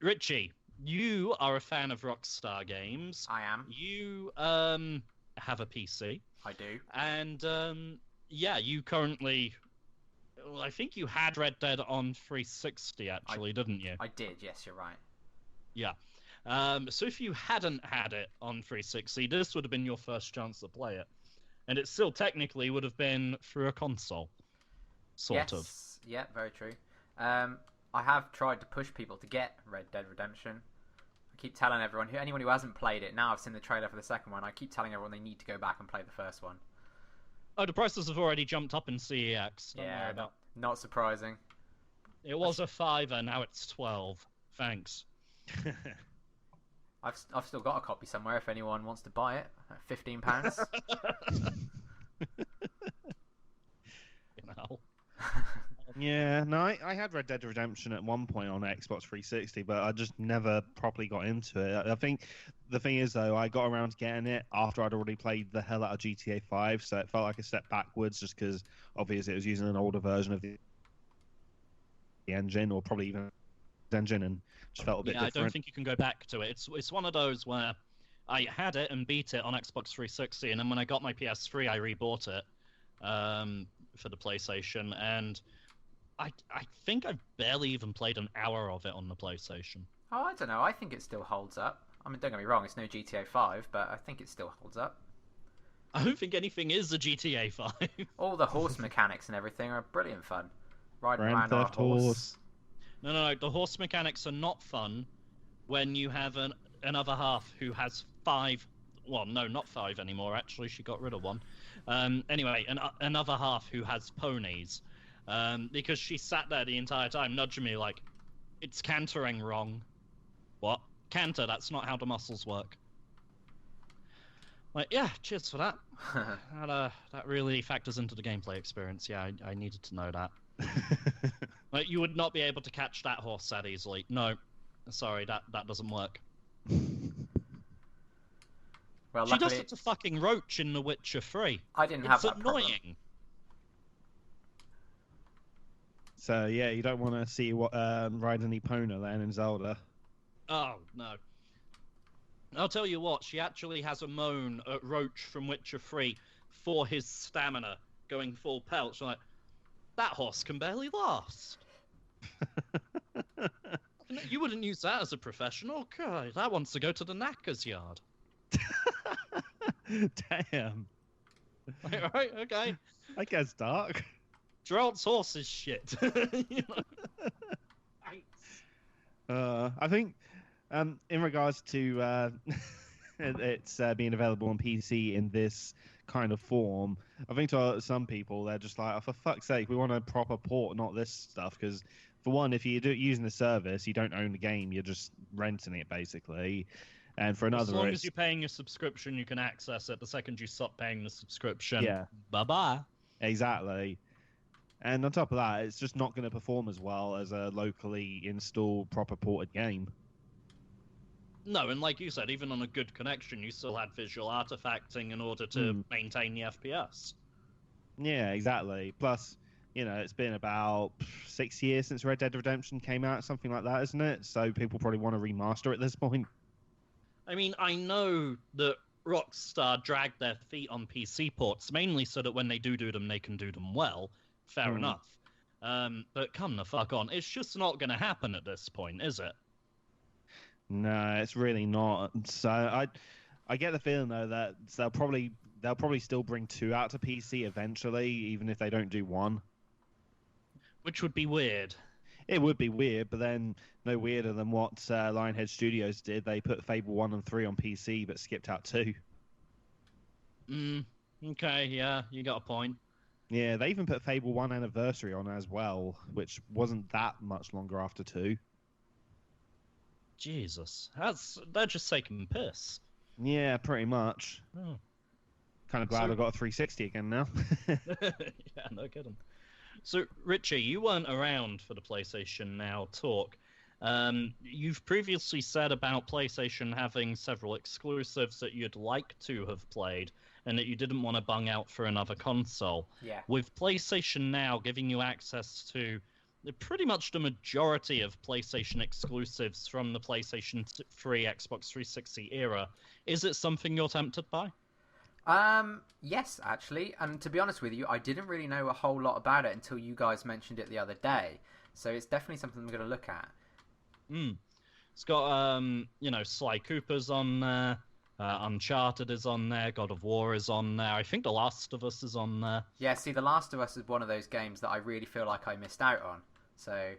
Richie, you are a fan of Rockstar games. I am. You have a PC. I do. And you currently... Well, I think you had Red Dead on 360, actually, didn't you? I did, yes, you're right. Yeah. So if you hadn't had it on 360, this would have been your first chance to play it. And it still technically would have been through a console. Sort of. Yeah, very true. I have tried to push people to get Red Dead Redemption. I keep telling anyone who hasn't played it, now I've seen the trailer for the second one, I keep telling everyone they need to go back and play the first one. Oh, the prices have already jumped up in CEX. Yeah, not surprising. It was a $5, now it's 12. Thanks. I've still got a copy somewhere if anyone wants to buy it at £15. You know. Yeah, no, I had Red Dead Redemption at one point on Xbox 360, but I just never properly got into it. I think the thing is, though, I got around to getting it after I'd already played the hell out of GTA 5, so it felt like a step backwards just because, obviously, it was using an older version of the engine, or probably even the engine, and just felt a bit different. I don't think you can go back to it. It's one of those where I had it and beat it on Xbox 360, and then when I got my PS3, I rebought it for the PlayStation, and I think I've barely even played an hour of it on the PlayStation. Oh, I don't know. I think it still holds up. I mean, don't get me wrong, it's no GTA 5, but I think it still holds up. I don't think anything is a GTA 5. All the horse mechanics and everything are brilliant fun. Riding Grand around on a Theft horse. No. The horse mechanics are not fun when you have another half who has 5... Well, no, not 5 anymore, actually. She got rid of one. Anyway, another half who has ponies. Because she sat there the entire time nudging me like, it's cantering wrong. What? Canter, that's not how the muscles work. Like, yeah, cheers for that. That really factors into the gameplay experience. Yeah, I needed to know that. Like, you would not be able to catch that horse that easily. No, sorry, that doesn't work. Well, she does it to fucking Roach in The Witcher 3. I didn't have that problem. It's annoying. So yeah, you don't want to see what ride any Epona then in Zelda. Oh no. I'll tell you what, she actually has a moan at Roach from Witcher 3 for his stamina going full pelt. She's like, that horse can barely last. You wouldn't use that as a professional. God, that wants to go to the knacker's yard. Damn. Right, okay. I guess dark. Gerald's horse is shit. You know? I think, in regards to it's being available on PC in this kind of form, I think to some people they're just like, oh, for fuck's sake, we want a proper port, not this stuff. Because for one, if you're using the service, you don't own the game; you're just renting it basically. And for another, as long as you're paying your subscription, you can access it. The second you stop paying the subscription, yeah, bye-bye. Exactly. And on top of that, it's just not going to perform as well as a locally installed, proper ported game. No, and like you said, even on a good connection, you still had visual artifacting in order to maintain the FPS. Yeah, exactly. Plus, you know, it's been about 6 years since Red Dead Redemption came out, something like that, isn't it? So people probably want to remaster at this point. I mean, I know that Rockstar dragged their feet on PC ports, mainly so that when they do them, they can do them well. Fair enough. But come the fuck on. It's just not going to happen at this point, is it? No, it's really not. So I get the feeling, though, that they'll probably still bring 2 out to PC eventually, even if they don't do 1. Which would be weird. It would be weird, but then no weirder than what Lionhead Studios did. They put Fable 1 and 3 on PC, but skipped out 2. Okay, yeah, you got a point. Yeah, they even put Fable 1 Anniversary on as well, which wasn't that much longer after 2. Jesus, they're just taking piss. Yeah, pretty much. Oh. Kind of glad I got a 360 again now. Yeah, no kidding. So, Richie, you weren't around for the PlayStation Now talk. You've previously said about PlayStation having several exclusives that you'd like to have played, and that you didn't want to bung out for another console. Yeah. With PlayStation Now giving you access to pretty much the majority of PlayStation exclusives from the PlayStation 3, Xbox 360 era, is it something you're tempted by? Yes, actually. And to be honest with you, I didn't really know a whole lot about it until you guys mentioned it the other day. So it's definitely something I'm going to look at. It's got, Sly Cooper's on there. Uncharted is on there. God of War is on there. I think The Last of Us is on there. Yeah, see, The Last of Us is one of those games that I really feel like I missed out on. So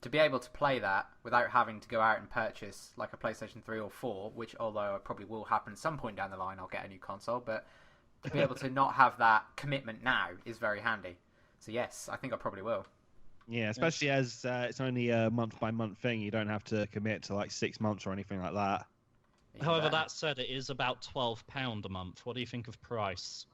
to be able to play that without having to go out and purchase like a PlayStation 3 or 4, which although it probably will happen at some point down the line, I'll get a new console, but to be able to not have that commitment now is very handy. So yes, I think I probably will. Yeah, especially as it's only a month-by-month thing. You don't have to commit to like 6 months or anything like that. However, that said, it is about £12 a month. What do you think of price?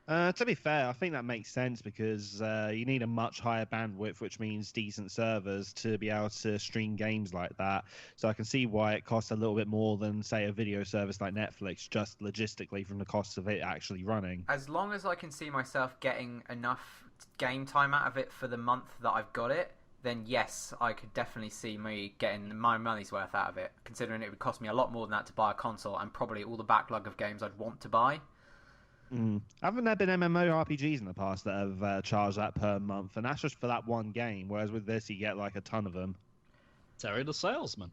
To be fair, I think that makes sense because you need a much higher bandwidth, which means decent servers to be able to stream games like that. So I can see why it costs a little bit more than, say, a video service like Netflix, just logistically from the cost of it actually running. As long as I can see myself getting enough game time out of it for the month that I've got it, then yes, I could definitely see me getting my money's worth out of it, considering it would cost me a lot more than that to buy a console and probably all the backlog of games I'd want to buy. Haven't there been MMORPGs in the past that have charged that per month? And that's just for that one game, whereas with this you get like a ton of them. Terry the Salesman.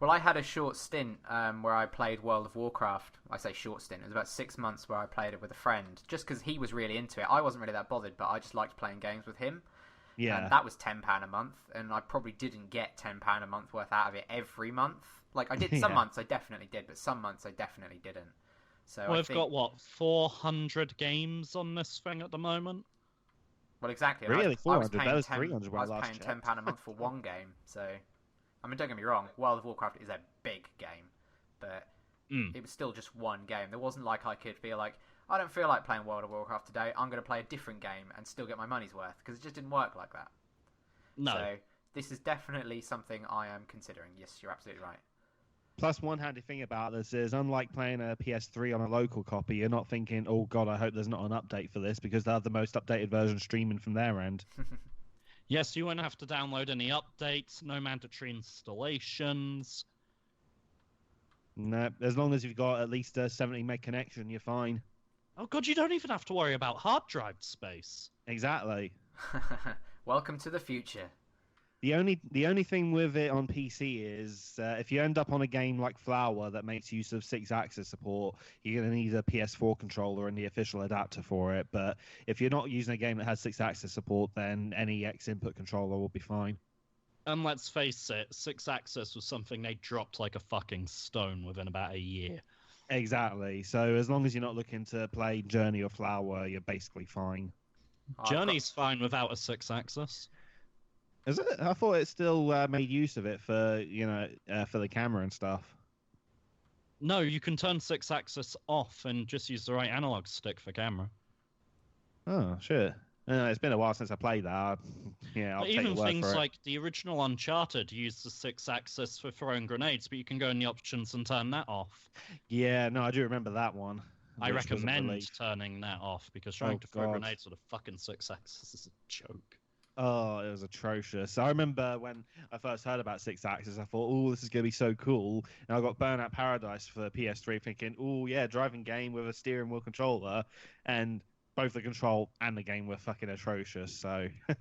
Well, I had a short stint where I played World of Warcraft. I say short stint. It was about 6 months where I played it with a friend, just because he was really into it. I wasn't really that bothered, but I just liked playing games with him. Yeah. And that was £10 a month, and I probably didn't get £10 a month worth out of it every month. Like, I did some months I definitely did, but some months I definitely didn't. So We've got, 400 games on this thing at the moment? Well, exactly. Really? 400? That was 300 when I was last paying checked. £10 a month for one game, so... I mean, don't get me wrong, World of Warcraft is a big game, but it was still just one game. There wasn't like I could feel like, I don't feel like playing World of Warcraft today, I'm going to play a different game and still get my money's worth, because it just didn't work like that. No. So, this is definitely something I am considering. Yes, you're absolutely right. Plus, one handy thing about this is, unlike playing a PS3 on a local copy, you're not thinking, oh god, I hope there's not an update for this, because they have the most updated version streaming from their end. Yes, you won't have to download any updates, no mandatory installations. No, as long as you've got at least a 70 meg connection, you're fine. Oh god, you don't even have to worry about hard drive space. Exactly. Welcome to the future. The only thing with it on PC is if you end up on a game like Flower that makes use of 6-axis support, you're going to need a PS4 controller and the official adapter for it. But if you're not using a game that has 6-axis support, then any X input controller will be fine. And let's face it, 6-axis was something they dropped like a fucking stone within about a year. Exactly. So as long as you're not looking to play Journey or Flower, you're basically fine. Journey's fine without a 6-axis. Is it? I thought it still made use of it for for the camera and stuff. No, you can turn 6-axis off and just use the right analog stick for camera. Oh shit! It's been a while since I played that. I'll take even your word things for it. like the original Uncharted used the 6-axis for throwing grenades, but you can go in the options and turn that off. Yeah, no, I do remember that one. I recommend turning that off because trying to throw grenades with a fucking 6-axis is a joke. Oh, it was atrocious. I remember when I first heard about 6-axis, I thought, oh, this is going to be so cool. And I got Burnout Paradise for PS3 thinking, oh, yeah, driving game with a steering wheel controller. And both the control and the game were fucking atrocious. So, they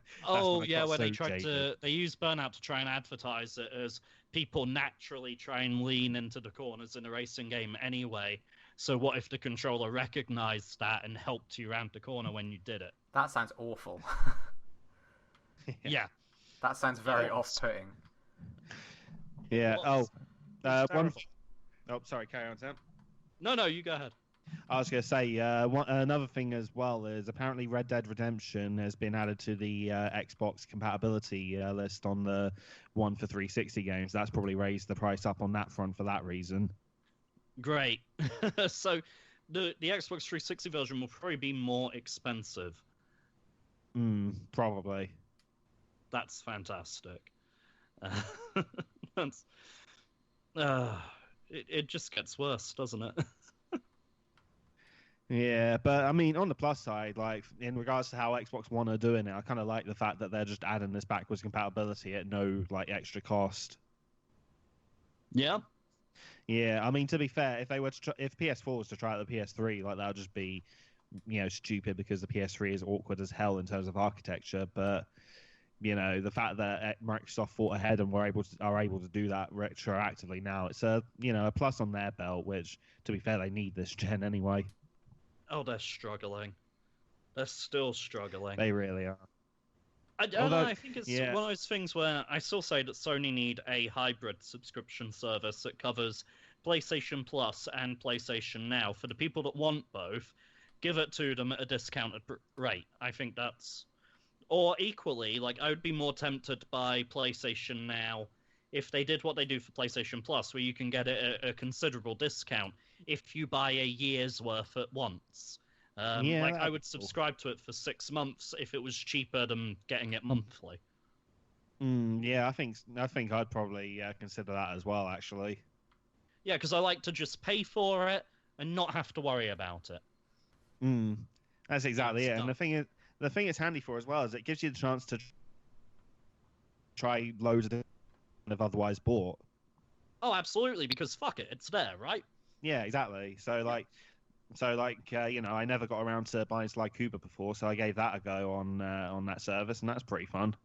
use Burnout to try and advertise it as people naturally try and lean into the corners in a racing game anyway. So what if the controller recognized that and helped you round the corner when you did it? That sounds awful. Yeah. That sounds very off-putting. Yeah. One. Oh, sorry. Carry on, Sam. No, you go ahead. I was going to say another thing as well is apparently Red Dead Redemption has been added to the Xbox compatibility list on the one for 360 games. That's probably raised the price up on that front for that reason. Great. So the Xbox 360 version will probably be more expensive. Probably. That's fantastic. It just gets worse, doesn't it? Yeah, but I mean, on the plus side, like in regards to how Xbox One are doing it, I kind of like the fact that they're just adding this backwards compatibility at no like extra cost. Yeah. Yeah, I mean, to be fair, if they were to if PS4 was to try out the PS3, like that would just be, stupid because the PS3 is awkward as hell in terms of architecture. But the fact that Microsoft thought ahead and are able to do that retroactively now, it's a plus on their belt. Which, to be fair, they need this gen anyway. Oh, they're struggling. They're still struggling. They really are. I don't know. I think it's one of those things where I still say that Sony need a hybrid subscription service that covers PlayStation Plus and PlayStation Now. For the people that want both, give it to them at a discounted rate. I think that's... Or equally, like, I would be more tempted by PlayStation Now if they did what they do for PlayStation Plus, where you can get it at a considerable discount if you buy a year's worth at once. I would subscribe to it for 6 months if it was cheaper than getting it monthly. Yeah, I think I'd probably consider that as well, actually. Yeah, because I like to just pay for it and not have to worry about it. That's exactly it. And the thing it's handy for as well is it gives you the chance to try loads of have otherwise bought. Oh, absolutely, because fuck it, it's there, right? Yeah, exactly. I never got around to buying Sly Cooper before, so I gave that a go on that service, and that's pretty fun.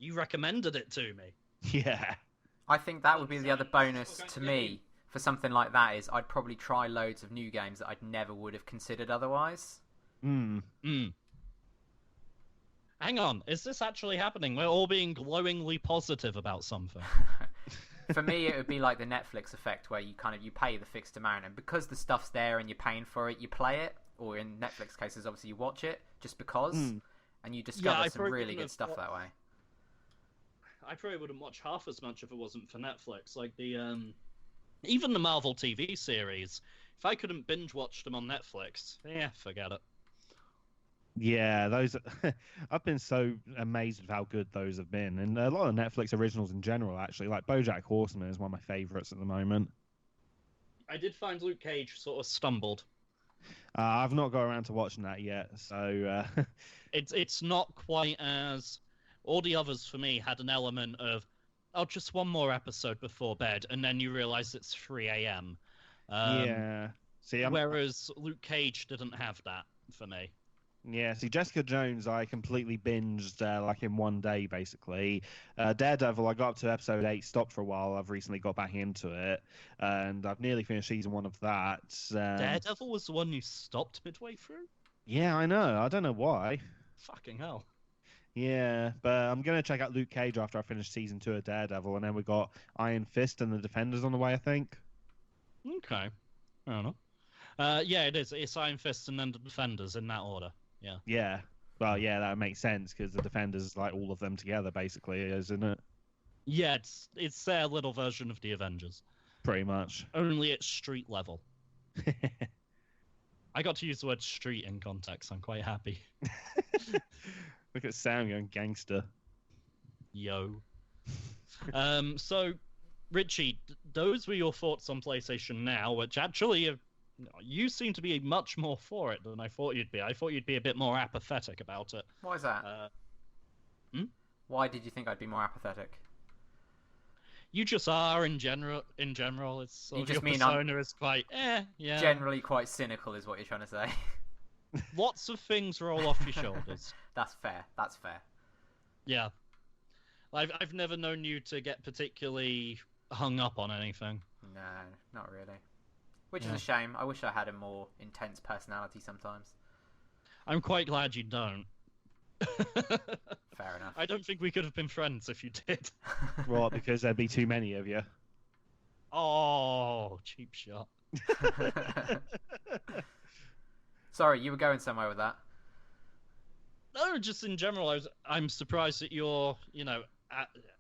You recommended it to me. Yeah. I think that would be the other bonus to me for something like that is I'd probably try loads of new games that I'd never would have considered otherwise. Hang on, is this actually happening? We're all being glowingly positive about something. For me, it would be like the Netflix effect where you pay the fixed amount, and because the stuff's there and you're paying for it, you play it, or in Netflix cases, obviously you watch it just because, and you discover some really good stuff that way. I probably wouldn't watch half as much if it wasn't for Netflix. Like even the Marvel TV series, if I couldn't binge watch them on Netflix, forget it. Yeah, those I've been so amazed at how good those have been, and a lot of Netflix originals in general, actually. Like BoJack Horseman is one of my favorites at the moment. I did find Luke Cage sort of stumbled. I've not got around to watching that yet, so it's not quite as all the others for me had an element of just one more episode before bed, and then you realise it's 3 a.m. Yeah. See, whereas Luke Cage didn't have that for me. Yeah, see, Jessica Jones, I completely binged like in one day, basically. Daredevil, I got up to episode 8, stopped for a while. I've recently got back into it, and I've nearly finished season 1 of that. Daredevil was the one you stopped midway through? Yeah, I know. I don't know why. Fucking hell. Yeah, but I'm going to check out Luke Cage after I finish season 2 of Daredevil, and then we got Iron Fist and the Defenders on the way, I think. Okay. I don't know. Yeah, it is. It's Iron Fist and then the Defenders in that order. Yeah. Yeah. Well, yeah, that makes sense because the Defenders is like all of them together, basically, isn't it? Yeah, it's their little version of the Avengers. Pretty much. Only at street level. I got to use the word street in context. I'm quite happy. Look at Sam going gangster. Yo. So, Richie, those were your thoughts on PlayStation Now, which actually you seem to be much more for it than I thought you'd be. I thought you'd be a bit more apathetic about it. Why is that? Why did you think I'd be more apathetic? You just are in general. It's sort You of just your mean persona is quite yeah. Generally quite cynical is what you're trying to say. Lots of things roll off your shoulders. That's fair. That's fair. Yeah. I've never known you to get particularly hung up on anything. No, not really. Which is a shame. I wish I had a more intense personality sometimes. I'm quite glad you don't. Fair enough. I don't think we could have been friends if you did. What, because there'd be too many of you? Oh, cheap shot. Sorry, you were going somewhere with that. No, just in general, I'm surprised that you're,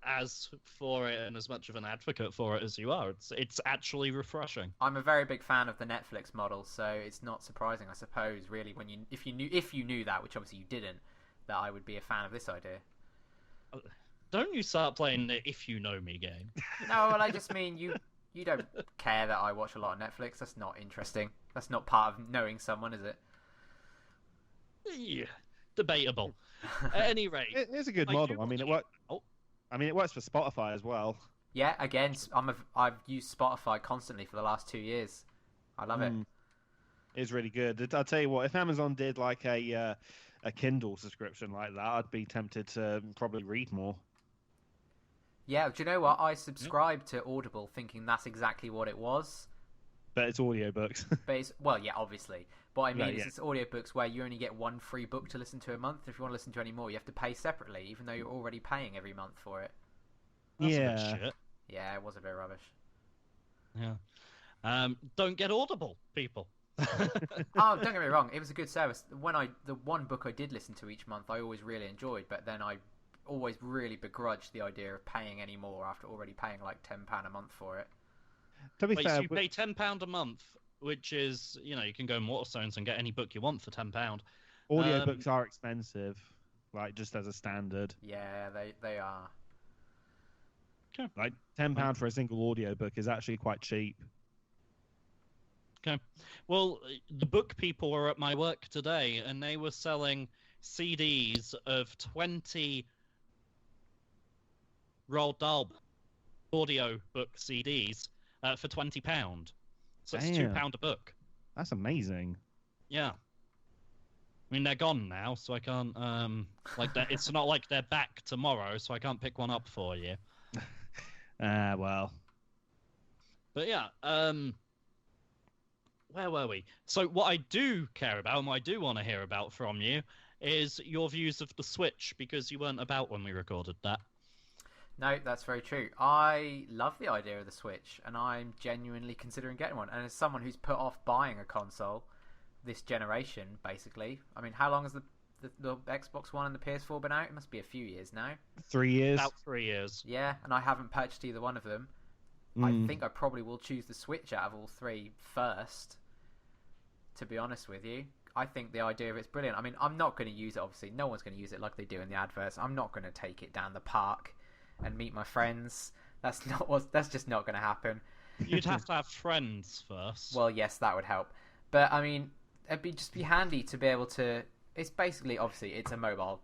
as for it and as much of an advocate for it as you are. It's actually refreshing. I'm a very big fan of the Netflix model, so it's not surprising, I suppose, really, if you knew that, which obviously you didn't, that I would be a fan of this idea. Don't you start playing the If You Know Me game. No, well, I just mean you don't care that I watch a lot of Netflix. That's not interesting. That's not part of knowing someone, is it? Yeah, debatable. At any rate, it's a good model. I mean, it works. Oh. I mean, it works for Spotify as well. Yeah, again, I've used Spotify constantly for the last 2 years. I love it. It's really good. I'll tell you what, if Amazon did like a Kindle subscription like that, I'd be tempted to probably read more. Yeah, do you know what? I subscribed to Audible thinking that's exactly what it was. But it's audiobooks. But it's, well, yeah, obviously. But I mean, it's audiobooks where you only get one free book to listen to a month. If you want to listen to any more, you have to pay separately, even though you're already paying every month for it. That's a bit shit. Yeah, it was a bit rubbish. Yeah. Don't get Audible, people. Oh, don't get me wrong. It was a good service. The one book I did listen to each month, I always really enjoyed. But then I always really begrudged the idea of paying any more after already paying like £10 a month for it. To be fair, so you pay £10 a month, which is, you can go in Waterstones and get any book you want for £10. Audiobooks are expensive, like just as a standard. Yeah, they are. Okay. Like £10 for a single audiobook is actually quite cheap. Okay. Well, the book people were at my work today, and they were selling CDs of 20 Roald Dahl audio book CDs for £20. So it's £2 a book. That's amazing. Yeah. I mean, they're gone now, so I can't. It's not like they're back tomorrow, so I can't pick one up for you. Well. But yeah. Where were we? So what I do care about and what I do want to hear about from you is your views of the Switch, because you weren't about when we recorded that. No, that's very true. I love the idea of the Switch, and I'm genuinely considering getting one. And as someone who's put off buying a console this generation, basically, I mean, how long has the Xbox One and the PS4 been out? It must be a few years now. 3 years. About 3 years. Yeah, and I haven't purchased either one of them. I think I probably will choose the Switch out of all three first, to be honest with you. I think the idea of it's brilliant. I mean, I'm not going to use it, obviously. No one's going to use it like they do in the adverts. I'm not going to take it down the park and meet my friends. That's just not going to happen. You'd have to have friends first. Well, yes, that would help. But, I mean, it'd just be handy to be able to... It's basically, obviously, it's a mobile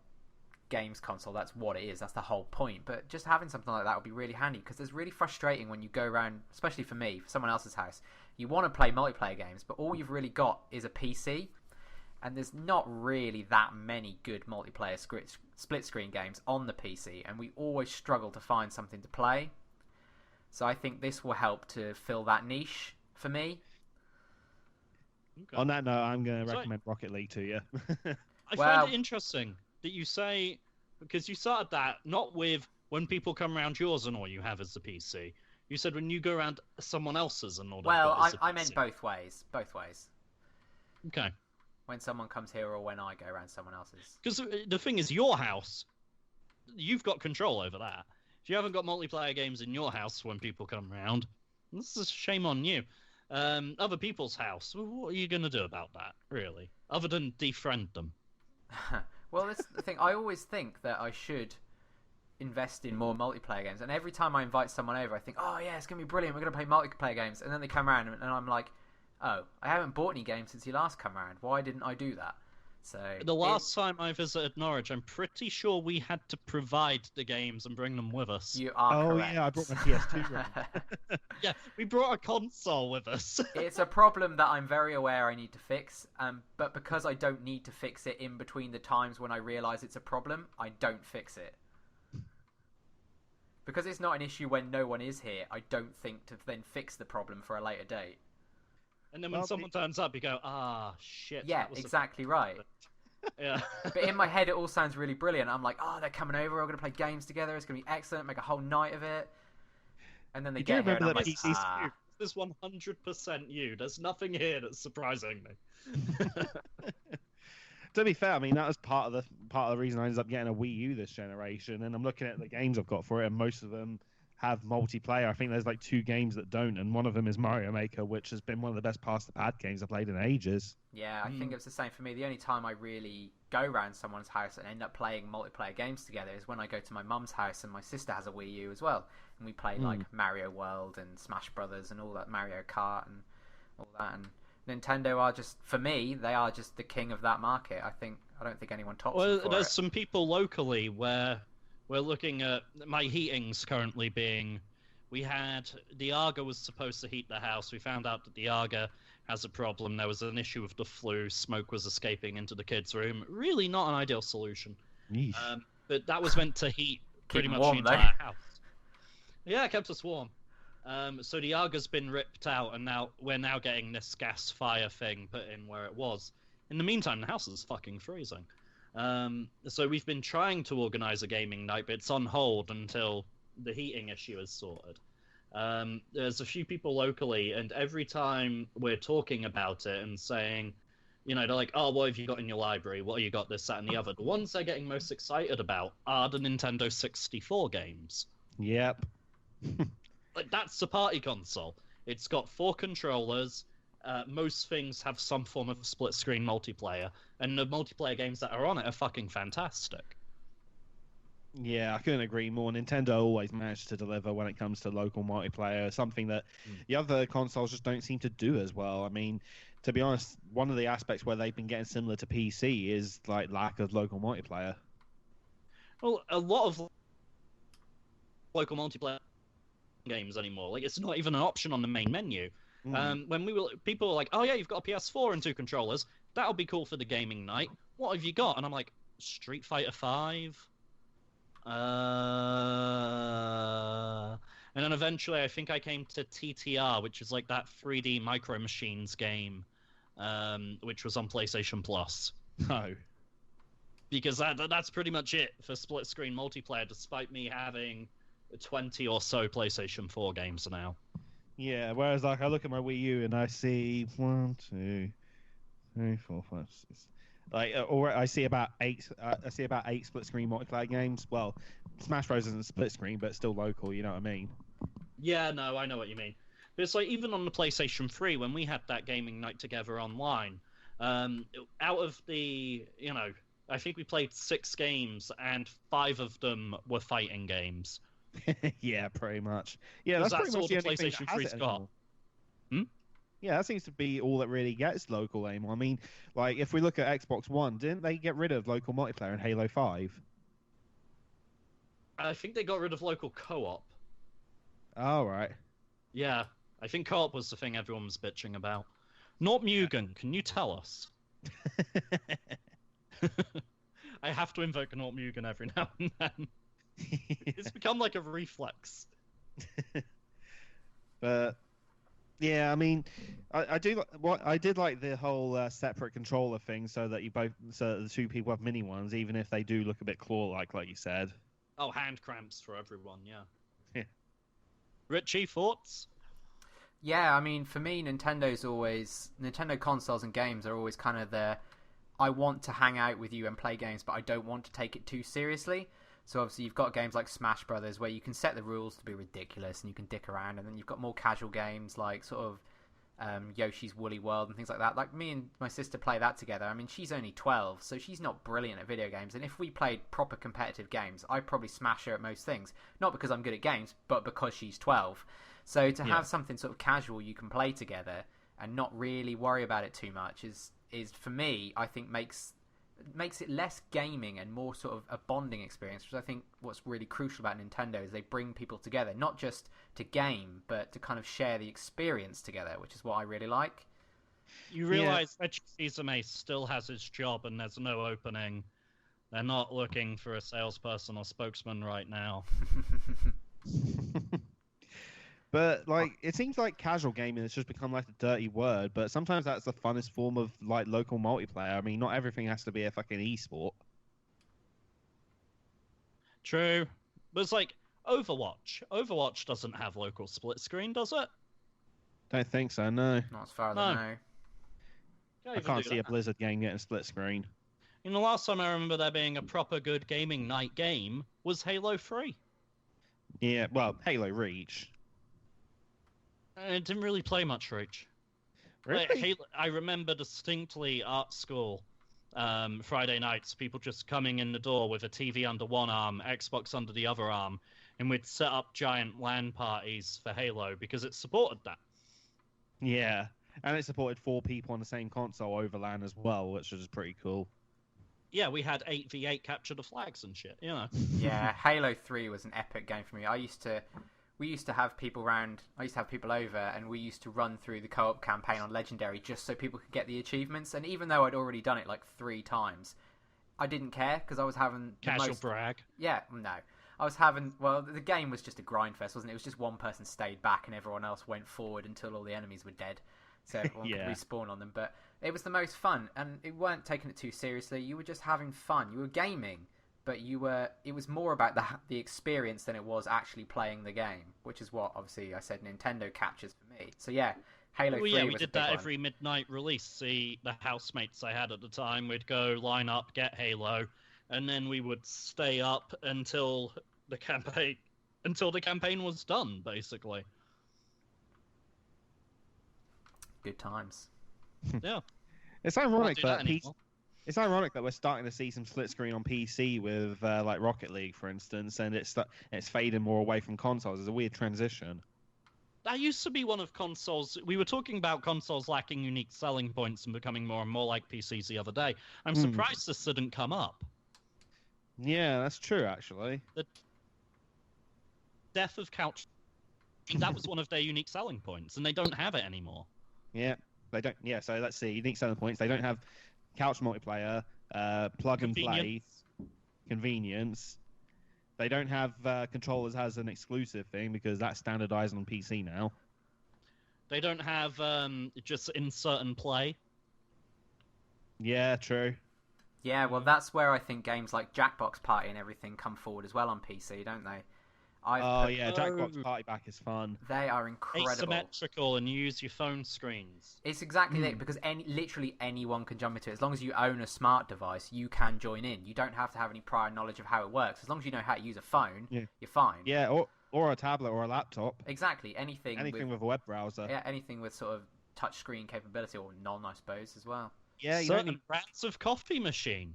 games console. That's what it is. That's the whole point. But just having something like that would be really handy, because it's really frustrating when you go around, especially for me, for someone else's house. You want to play multiplayer games, but all you've really got is a PC. And there's not really that many good multiplayer split-screen games on the PC, and we always struggle to find something to play. So I think this will help to fill that niche for me. Okay. On that note, I'm going to recommend Rocket League to you. I find it interesting that you say, because you started that not with when people come around yours and all you have is the PC. You said when you go around someone else's and all that. Well, I meant both ways. Both ways. Okay. When someone comes here or when I go around someone else's. Because the thing is, your house, you've got control over that. If you haven't got multiplayer games in your house when people come around, this is a shame on you. Other people's house, what are you going to do about that, really? Other than defriend them. Well, that's the thing. I always think that I should invest in more multiplayer games. And every time I invite someone over, I think, oh, yeah, it's going to be brilliant. We're going to play multiplayer games. And then they come around and I'm like, oh, I haven't bought any games since you last come around. Why didn't I do that? So the last time I visited Norwich, I'm pretty sure we had to provide the games and bring them with us. You are correct. Oh yeah, I brought my PS2. Yeah, we brought a console with us. It's a problem that I'm very aware I need to fix, but because I don't need to fix it in between the times when I realise it's a problem, I don't fix it. Because it's not an issue when no one is here, I don't think to then fix the problem for a later date. And then when someone turns up, you go, ah, shit. Yeah, exactly right. Yeah. But in my head, it all sounds really brilliant. I'm like, oh, they're coming over. We're going to play games together. It's going to be excellent. Make a whole night of it. And then they get here, and I'm like, This is 100% you. There's nothing here that's surprising me. To be fair, I mean that was part of the reason I ended up getting a Wii U this generation. And I'm looking at the games I've got for it, and most of them have multiplayer. I think there's like 2 games that don't, and one of them is Mario Maker, which has been one of the best pass the pad games I've played in ages. Yeah, I think it's the same for me. The only time I really go around someone's house and end up playing multiplayer games together is when I go to my mum's house and my sister has a Wii U as well, and we play like Mario World and Smash Brothers and all that, Mario Kart and all that. And Nintendo are just, for me, they are just the king of that market. I don't think anyone tops them for there's it. some people locally where we're looking at my heatings currently being, we had the Arga was supposed to heat the house. We found out that the Arga has a problem. There was an issue with the flue. Smoke was escaping into the kids' room. Really not an ideal solution. But that was meant to heat pretty much the entire house. Yeah, it kept us warm. So the Arga's been ripped out, and now we're getting this gas fire thing put in where it was. In the meantime, the house is fucking freezing. So we've been trying to organise a gaming night, but it's on hold until the heating issue is sorted. There's a few people locally, and every time we're talking about it and saying, they're like, oh, what have you got in your library? What have you got, this, that, and the other? The ones they're getting most excited about are the Nintendo 64 games. Yep. Like, that's the party console. It's got 4 controllers. Most things have some form of split-screen multiplayer, and the multiplayer games that are on it are fucking fantastic. Yeah, I couldn't agree more. Nintendo always managed to deliver when it comes to local multiplayer, something that the other consoles just don't seem to do as well. I mean, to be honest, one of the aspects where they've been getting similar to PC is like lack of local multiplayer. Well, a lot of local multiplayer games anymore, like, it's not even an option on the main menu. When people were like, oh yeah, you've got a PS4 and 2 controllers, that'll be cool for the gaming night. What have you got? And I'm like, Street Fighter 5. And then eventually I think I came to TTR, which is like that 3D Micro Machines game, which was on PlayStation Plus. No. Because that's pretty much it for split screen multiplayer, despite me having 20 or so PlayStation 4 games now. Yeah, whereas like I look at my Wii U and I see 1, 2, 3, 4, 5, 6. Like, or I see about 8. I see about 8 split-screen multiplayer games. Well, Smash Bros isn't split-screen, but still local. You know what I mean? Yeah, no, I know what you mean. But it's like even on the PlayStation 3 when we had that gaming night together online. Out of the, I think we played 6 games and 5 of them were fighting games. Yeah, pretty much. Yeah, that's pretty much all the PlayStation 3's got. Yeah, that seems to be all that really gets local aim. I mean, like, if we look at Xbox One, didn't they get rid of local multiplayer in Halo 5? I think they got rid of local co-op. Oh, right. Yeah, I think co-op was the thing everyone was bitching about. Not Mugen, can you tell us? I have to invoke an Mugen every now and then. It's become like a reflex. But yeah, I mean, I did like the whole separate controller thing, so that the two people have mini ones, even if they do look a bit claw-like you said. Oh, hand cramps for everyone, yeah. Yeah. Richie, thoughts? Yeah, I mean, for me, Nintendo consoles and games are always kind of I want to hang out with you and play games, but I don't want to take it too seriously. So obviously you've got games like Smash Brothers where you can set the rules to be ridiculous and you can dick around, and then you've got more casual games like sort of Yoshi's Woolly World and things like that. Like me and my sister play that together. I mean, she's only 12, so she's not brilliant at video games, and if we played proper competitive games, I'd probably smash her at most things. Not because I'm good at games, but because she's 12. So to have something sort of casual you can play together and not really worry about it too much is for me, I think makes it less gaming and more sort of a bonding experience, which I think what's really crucial about Nintendo is they bring people together, not just to game, but to kind of share the experience together, which is what I really like. You realise Reggie Fils-Aimé still has his job and there's no opening. They're not looking for a salesperson or spokesman right now. But it seems like casual gaming has just become like a dirty word, but sometimes that's the funnest form of local multiplayer. I mean, not everything has to be a fucking esport. True. But it's like Overwatch. Overwatch doesn't have local split screen, does it? Don't think so, no. Not as far as I know. I can't see a Blizzard game getting split screen. The last time I remember there being a proper good gaming night game was Halo 3. Yeah, well, Halo Reach. I didn't really play much Reach. Really? I remember distinctly art school, Friday nights, people just coming in the door with a TV under one arm, Xbox under the other arm, and we'd set up giant LAN parties for Halo because it supported that. Yeah, and it supported 4 people on the same console over LAN as well, which was pretty cool. Yeah, we had 8v8 capture the flags and shit, Yeah, Halo 3 was an epic game for me. We used to have people around. I used to have people over, and we used to run through the co-op campaign on Legendary just so people could get the achievements. And even though I'd already done it like 3 times, I didn't care because I was having casual brag. Yeah, no, I was having. Well, the game was just a grind fest, wasn't it? It was just one person stayed back and everyone else went forward until all the enemies were dead, so everyone could respawn on them. But it was the most fun, and it weren't taking it too seriously. You were just having fun. You were gaming. But it was more about the experience than it was actually playing the game, which is what, obviously, I said Nintendo captures for me. So yeah, Halo 3 we did that every midnight release. See, the housemates I had at the time, we'd go line up, get Halo, and then we would stay up until the campaign was done, basically. Good times. Yeah. It's ironic It's ironic that we're starting to see some split screen on PC with like Rocket League, for instance, and it's fading more away from consoles. It's a weird transition. That used to be one of consoles. We were talking about consoles lacking unique selling points and becoming more and more like PCs the other day. I'm surprised this didn't come up. Yeah, that's true, actually. The death of couch. That was one of their unique selling points, and they don't have it anymore. Yeah, they don't. Yeah, so let's see. Unique selling points. They don't have couch multiplayer, plug and play, convenience. They don't have controllers as an exclusive thing because that's standardized on PC now. They don't have just insert and play. Yeah, true. Yeah, well, that's where I think games like Jackbox Party and everything come forward as well on PC, don't they? Jackbox Party Back is fun. They are incredible. Asymmetrical and you use your phone screens. It's exactly that, because literally anyone can jump into it. As long as you own a smart device, you can join in. You don't have to have any prior knowledge of how it works. As long as you know how to use a phone, you're fine. Yeah, or a tablet or a laptop. Exactly, anything with a web browser. Yeah, anything with sort of touchscreen capability, or none, I suppose, as well. Yeah, certain brands of coffee machine.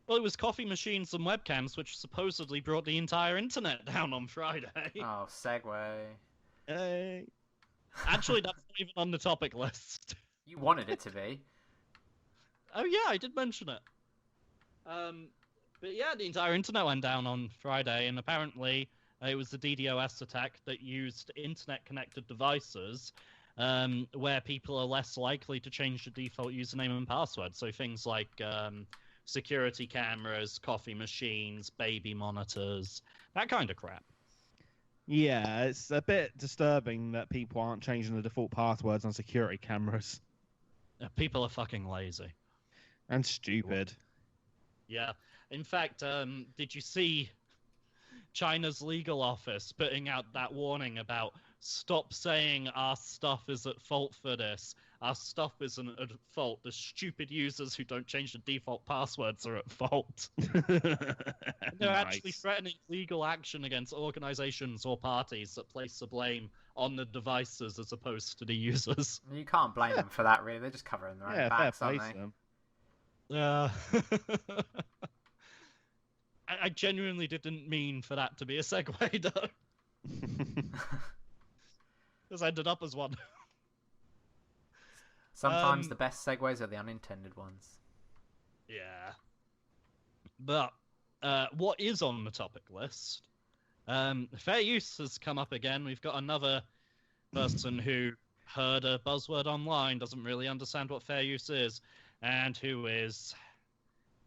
Well, it was coffee machines and webcams, which supposedly brought the entire internet down on Friday. Oh, segue. Hey. Actually, that's not even on the topic list. You wanted it to be. Oh yeah, I did mention it. But yeah, the entire internet went down on Friday, and apparently it was the DDoS attack that used internet-connected devices where people are less likely to change the default username and password. So things like security cameras, coffee machines, baby monitors, that kind of crap. Yeah, it's a bit disturbing that people aren't changing the default passwords on security cameras. People are fucking lazy. And stupid. Yeah. In fact, did you see China's legal office putting out that warning about stop saying our stuff is at fault for this. Our stuff isn't at fault. The stupid users who don't change the default passwords are at fault. They're actually threatening legal action against organizations or parties that place the blame on the devices as opposed to the users. You can't blame them for that, really. They're just covering their own backs, aren't they? Yeah. I genuinely didn't mean for that to be a segue, though. Just ended up as one. Sometimes the best segues are the unintended ones. Yeah. But what is on the topic list? Fair use has come up again. We've got another person who heard a buzzword online, doesn't really understand what fair use is, and who is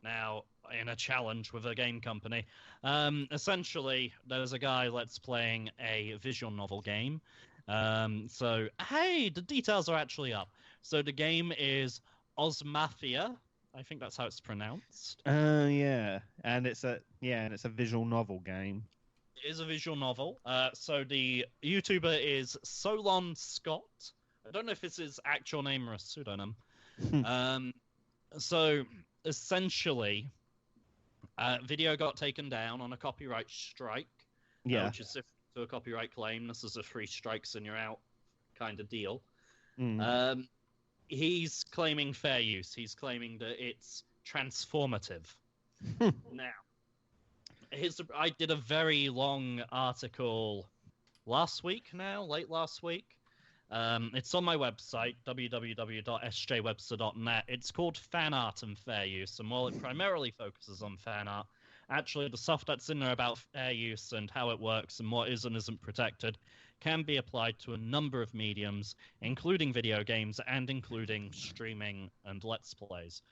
now in a challenge with a game company. Essentially, there's a guy let's playing a visual novel game. So, hey, the details are actually up. So the game is Osmafia. I think that's how it's pronounced. Yeah, and it's a visual novel game. It is a visual novel. So the YouTuber is Solon Scott. I don't know if it's his actual name or a pseudonym. So essentially, video got taken down on a copyright strike. Which is different to a copyright claim. This is a 3 strikes and you're out kind of deal. He's claiming fair use. He's claiming that it's transformative. Now, I did a very long article late last week. It's on my website, www.sjwebster.net. It's called Fan Art and Fair Use, and while it primarily focuses on fan art, actually the stuff that's in there about fair use and how it works and what is and isn't protected can be applied to a number of mediums, including video games and including streaming and Let's Plays.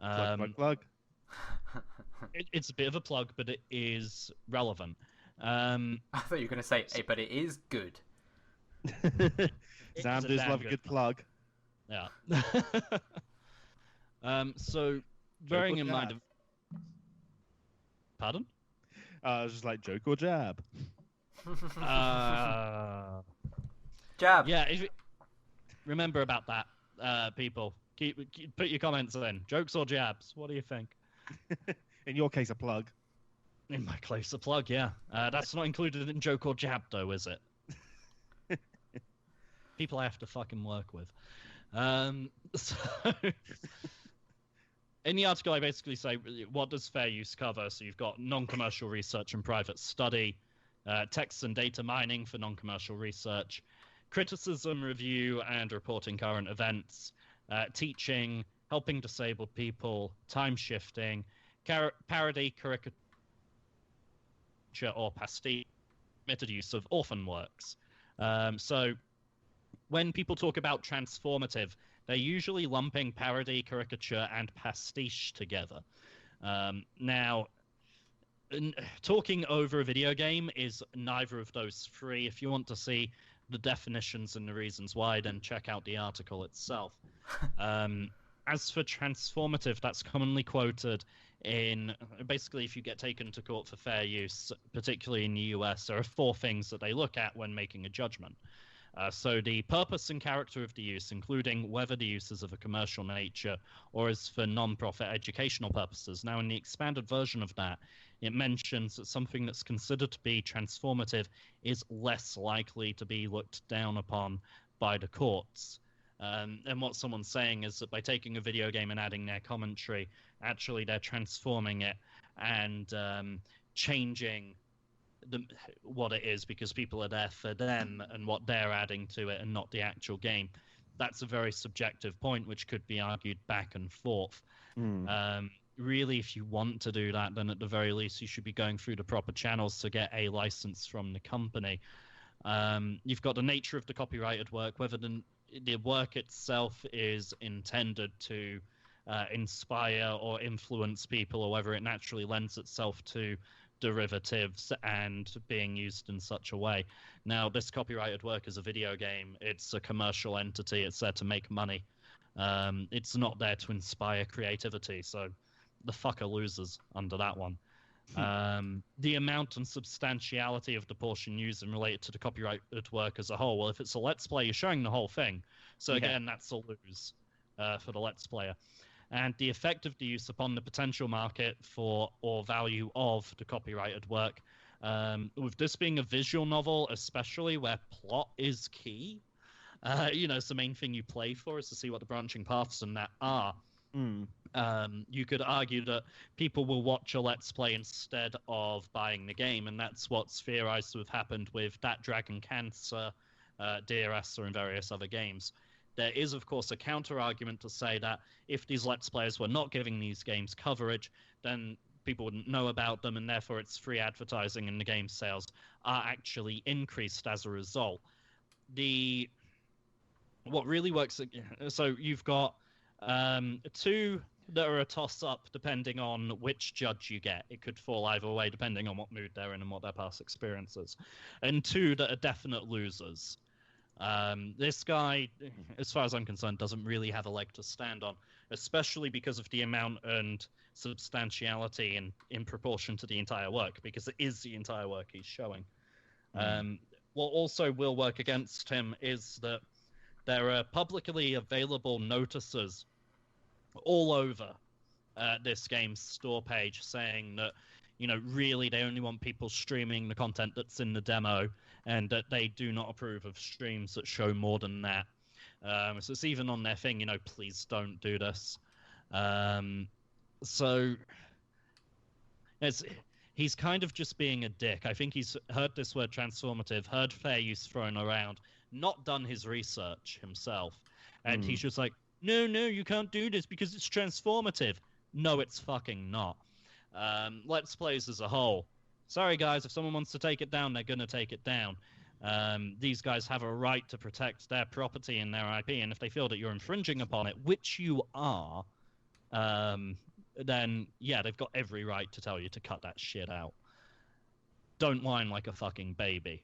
Plug. It's a bit of a plug, but it is relevant. I thought you were going to say, hey, but it is good. Sam does love a good plug. Yeah. So, bearing in mind... Pardon? I was just like, joke or jab? Jab. Yeah, remember about that, people. Put your comments in. Jokes or jabs? What do you think? In your case, a plug. In my case, a plug, yeah. That's not included in joke or jab, though, is it? People I have to fucking work with. So... In the article, I basically say, what does fair use cover? So you've got non-commercial research and private study, text and data mining for non-commercial research, criticism, review, and reporting current events, teaching, helping disabled people, time shifting, parody, caricature, or pastiche, permitted use of orphan works. So when people talk about transformative, they're usually lumping parody, caricature, and pastiche together. Now, talking over a video game is neither of those 3. If you want to see the definitions and the reasons why, then check out the article itself. As for transformative, that's commonly quoted in... Basically, if you get taken to court for fair use, particularly in the US, there are 4 things that they look at when making a judgment. So the purpose and character of the use, including whether the use is of a commercial nature or is for non-profit educational purposes. Now, in the expanded version of that, it mentions that something that's considered to be transformative is less likely to be looked down upon by the courts. And what someone's saying is that by taking a video game and adding their commentary, actually they're transforming it and changing what it is because people are there for them and what they're adding to it and not the actual game. That's a very subjective point which could be argued back and forth. Really, if you want to do that, then at the very least you should be going through the proper channels to get a license from the company. You've got the nature of the copyrighted work, whether the the work itself is intended to inspire or influence people, or whether it naturally lends itself to derivatives and being used in such a way. Now, this copyrighted work is a video game. It's a commercial entity. It's there to make money. It's not there to inspire creativity. So the fucker loses under that one. The amount and substantiality of the portion used and related to the copyrighted work as a whole. Well, if it's a Let's Play, you're showing the whole thing. So again, that's a lose for the Let's Player. And the effect of the use upon the potential market for or value of the copyrighted work. With this being a visual novel, especially where plot is key, it's the main thing you play for is to see what the branching paths and that are. You could argue that people will watch a Let's Play instead of buying the game, and that's what's theorized to have happened with That Dragon Cancer, DRS, and various other games. There is, of course, a counter-argument to say that if these Let's Players were not giving these games coverage, then people wouldn't know about them, and therefore it's free advertising and the game sales are actually increased as a result. What really works... So you've got two that are a toss-up depending on which judge you get. It could fall either way depending on what mood they're in and what their past experience is. And two that are definite losers. This guy, as far as I'm concerned, doesn't really have a leg to stand on, especially because of the amount and substantiality in proportion to the entire work, because it is the entire work he's showing. What also will work against him is that there are publicly available notices all over this game's store page saying that, really they only want people streaming the content that's in the demo, and that they do not approve of streams that show more than that. So it's even on their thing, please don't do this. So he's kind of just being a dick. I think he's heard this word transformative, heard fair use thrown around, not done his research himself. And he's just like, no, you can't do this because it's transformative. No, it's fucking not. Let's Plays as a whole. Sorry, guys, if someone wants to take it down, they're going to take it down. These guys have a right to protect their property and their IP, and if they feel that you're infringing upon it, which you are, then, yeah, they've got every right to tell you to cut that shit out. Don't whine like a fucking baby.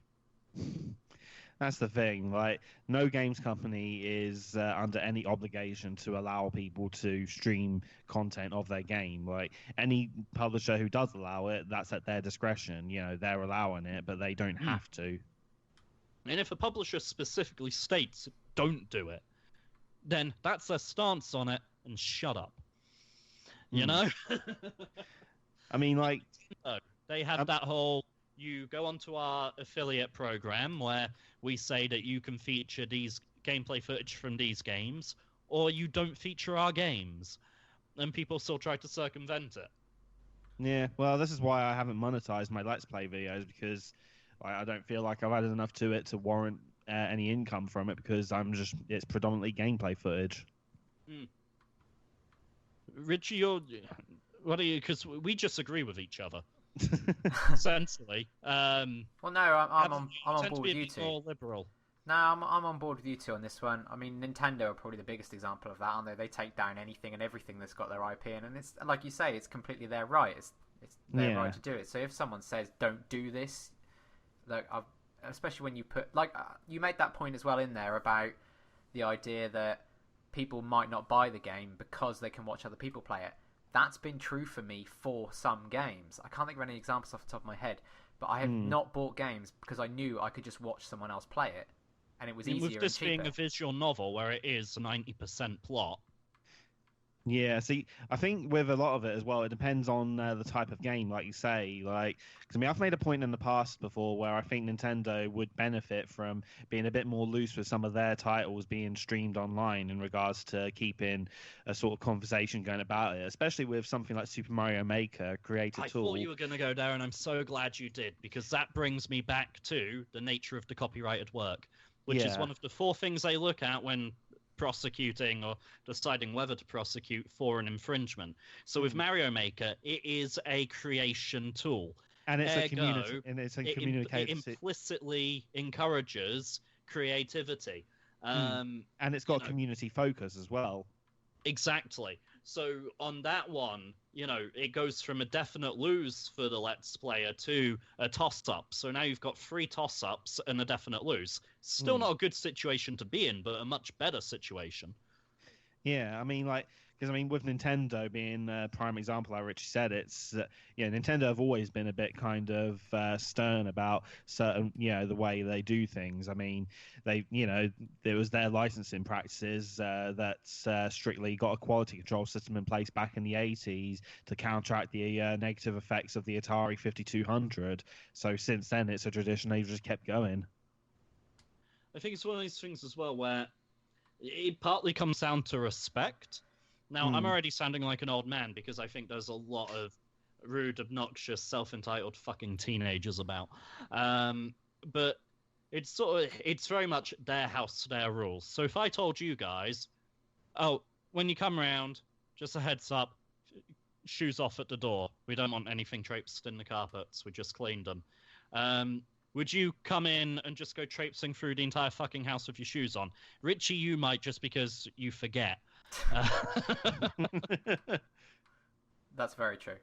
That's the thing. Like, no games company is under any obligation to allow people to stream content of their game. Like, any publisher who does allow it, that's at their discretion. They're allowing it, but they don't have to. And if a publisher specifically states don't do it, then that's their stance on it, and shut up. You know? I mean, like... They have that whole... You go onto our affiliate program where we say that you can feature these gameplay footage from these games, or you don't feature our games. And people still try to circumvent it. Yeah, well, this is why I haven't monetized my Let's Play videos, because I don't feel like I've added enough to it to warrant any income from it, because it's predominantly gameplay footage. Richie, what are you? Because we just agree with each other. Essentially. Well, no, I'm on board with you two. More liberal. No, I'm on board with you two on this one. I mean, Nintendo are probably the biggest example of that, aren't they? They take down anything and everything that's got their IP in, and it's like you say, it's completely their right. It's their right to do it. So if someone says don't do this, like, especially when you put you made that point as well in there about the idea that people might not buy the game because they can watch other people play it. That's been true for me for some games. I can't think of any examples off the top of my head, but I have not bought games because I knew I could just watch someone else play it, and it was easier and cheaper. With this being a visual novel where it is 90% plot. Yeah, see, I think with a lot of it as well, it depends on the type of game, like you say. Because I've made a point in the past before where I think Nintendo would benefit from being a bit more loose with some of their titles being streamed online in regards to keeping a sort of conversation going about it, especially with something like Super Mario Maker, Creator Tool. I thought you were going to go there, and I'm so glad you did, because that brings me back to the nature of the copyrighted work, which is one of the 4 things they look at when prosecuting or deciding whether to prosecute for an infringement. So with Mario Maker, it is a creation tool. And it's a community. And it's a communication. It implicitly encourages creativity. And it's got a community focus as well. Exactly. So on that one, it goes from a definite lose for the Let's Player to a toss-up. So now you've got 3 toss-ups and a definite lose. Still not a good situation to be in, but a much better situation. Yeah, I mean, with Nintendo being a prime example, like Richie said, it's Nintendo have always been a bit kind of stern about certain, the way they do things. I mean, there was their licensing practices that strictly got a quality control system in place back in the 80s to counteract the negative effects of the Atari 5200. So since then, it's a tradition they've just kept going. I think it's one of these things as well where it partly comes down to respect. Now, I'm already sounding like an old man because I think there's a lot of rude, obnoxious, self-entitled fucking teenagers about. But it's very much their house, their rules. So if I told you guys, when you come around, just a heads up, shoes off at the door. We don't want anything traipsed in the carpets. We just cleaned them. Would you come in and just go traipsing through the entire fucking house with your shoes on? Richie, you might just because you forget. That's very true.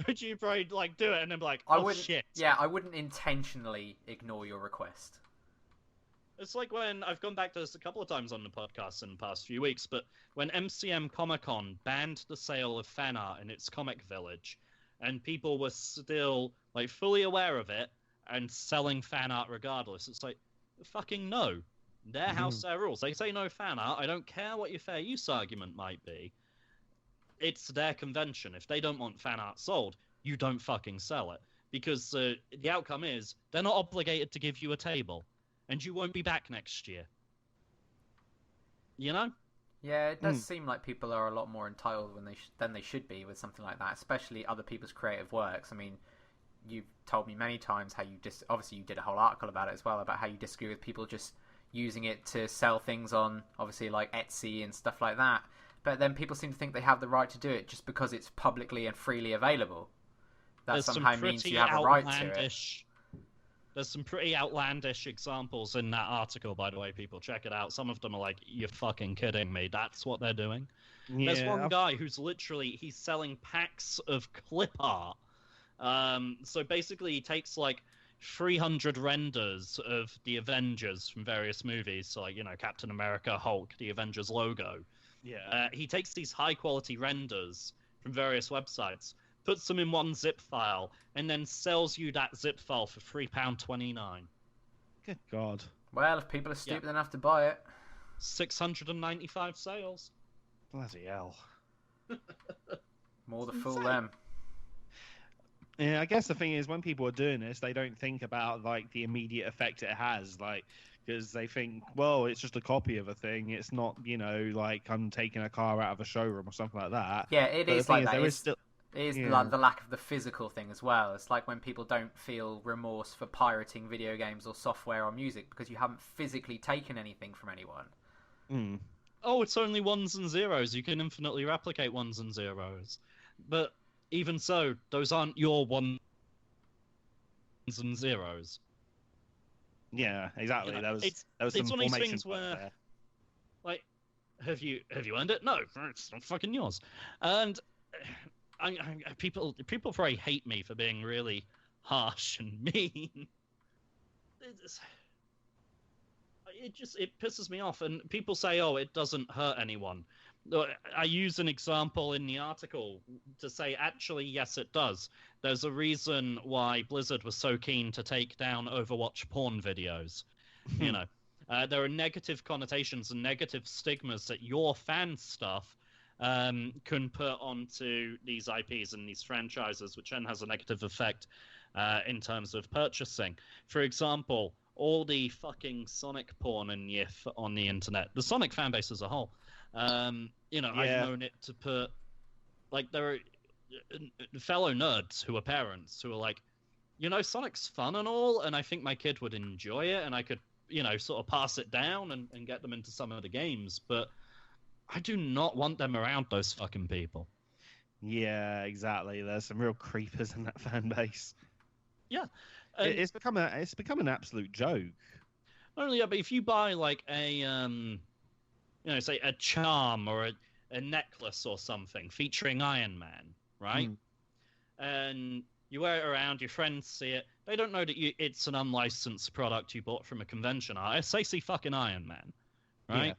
Would you probably do it and then be like, shit? Yeah, I wouldn't intentionally ignore your request. It's like when I've gone back to this a couple of times on the podcast in the past few weeks, but when MCM Comic-Con banned the sale of fan art in its comic village, and people were still fully aware of it and selling fan art regardless, it's like, fucking no. Their house, their rules. They say no fan art. I don't care what your fair use argument might be. It's their convention. If they don't want fan art sold, you don't fucking sell it. Because the outcome is, they're not obligated to give you a table. And you won't be back next year. You know? Yeah, it does seem like people are a lot more entitled than they should be with something like that, especially other people's creative works. I mean, you've told me many times how obviously you did a whole article about it as well, about how you disagree with people just using it to sell things on, obviously, like Etsy and stuff like that. But then people seem to think they have the right to do it just because it's publicly and freely available. That somehow means you have a right to it. There's some pretty outlandish examples in that article, by the way, people. Check it out. Some of them are like, you're fucking kidding me. That's what they're doing. Yeah, there's one guy who's he's selling packs of clip art. So basically he takes 300 renders of the Avengers from various movies. So Captain America, Hulk, the Avengers logo. Yeah. He takes these high quality renders from various websites, puts them in one zip file, and then sells you that zip file for £3.29. Good God. Well, if people are stupid enough to buy it. 695 sales. Bloody hell. More the fool them. Yeah, I guess the thing is, when people are doing this, they don't think about the immediate effect it has, because they think, well, it's just a copy of a thing. It's not, I'm taking a car out of a showroom or something like that. Yeah, it is like that. It is the lack of the physical thing as well. It's like when people don't feel remorse for pirating video games or software or music because you haven't physically taken anything from anyone. Oh, it's only ones and zeros. You can infinitely replicate ones and zeros. But even so, those aren't your ones and zeros. Yeah, exactly. That was it's one of these things where, have you earned it? No, it's not fucking yours. And people probably hate me for being really harsh and mean. It pisses me off, and people say, "Oh, it doesn't hurt anyone." I use an example in the article to say, actually, yes, it does. There's a reason why Blizzard was so keen to take down Overwatch porn videos. There are negative connotations and negative stigmas that your fan stuff can put onto these IPs and these franchises, which then has a negative effect in terms of purchasing. For example, all the fucking Sonic porn and YIF on the internet, the Sonic fan base as a whole, I've known it to put, there are fellow nerds who are parents who are like, Sonic's fun and all, and I think my kid would enjoy it, and I could, sort of pass it down and get them into some of the games, but I do not want them around those fucking people. Yeah, exactly. There's some real creepers in that fan base. Yeah. It's become an absolute joke. Only, but if you buy like a say a charm or a necklace or something featuring Iron Man, right? And you wear it around, your friends see it. They don't know that it's an unlicensed product you bought from a convention artist. They see fucking Iron Man, right? Yeah.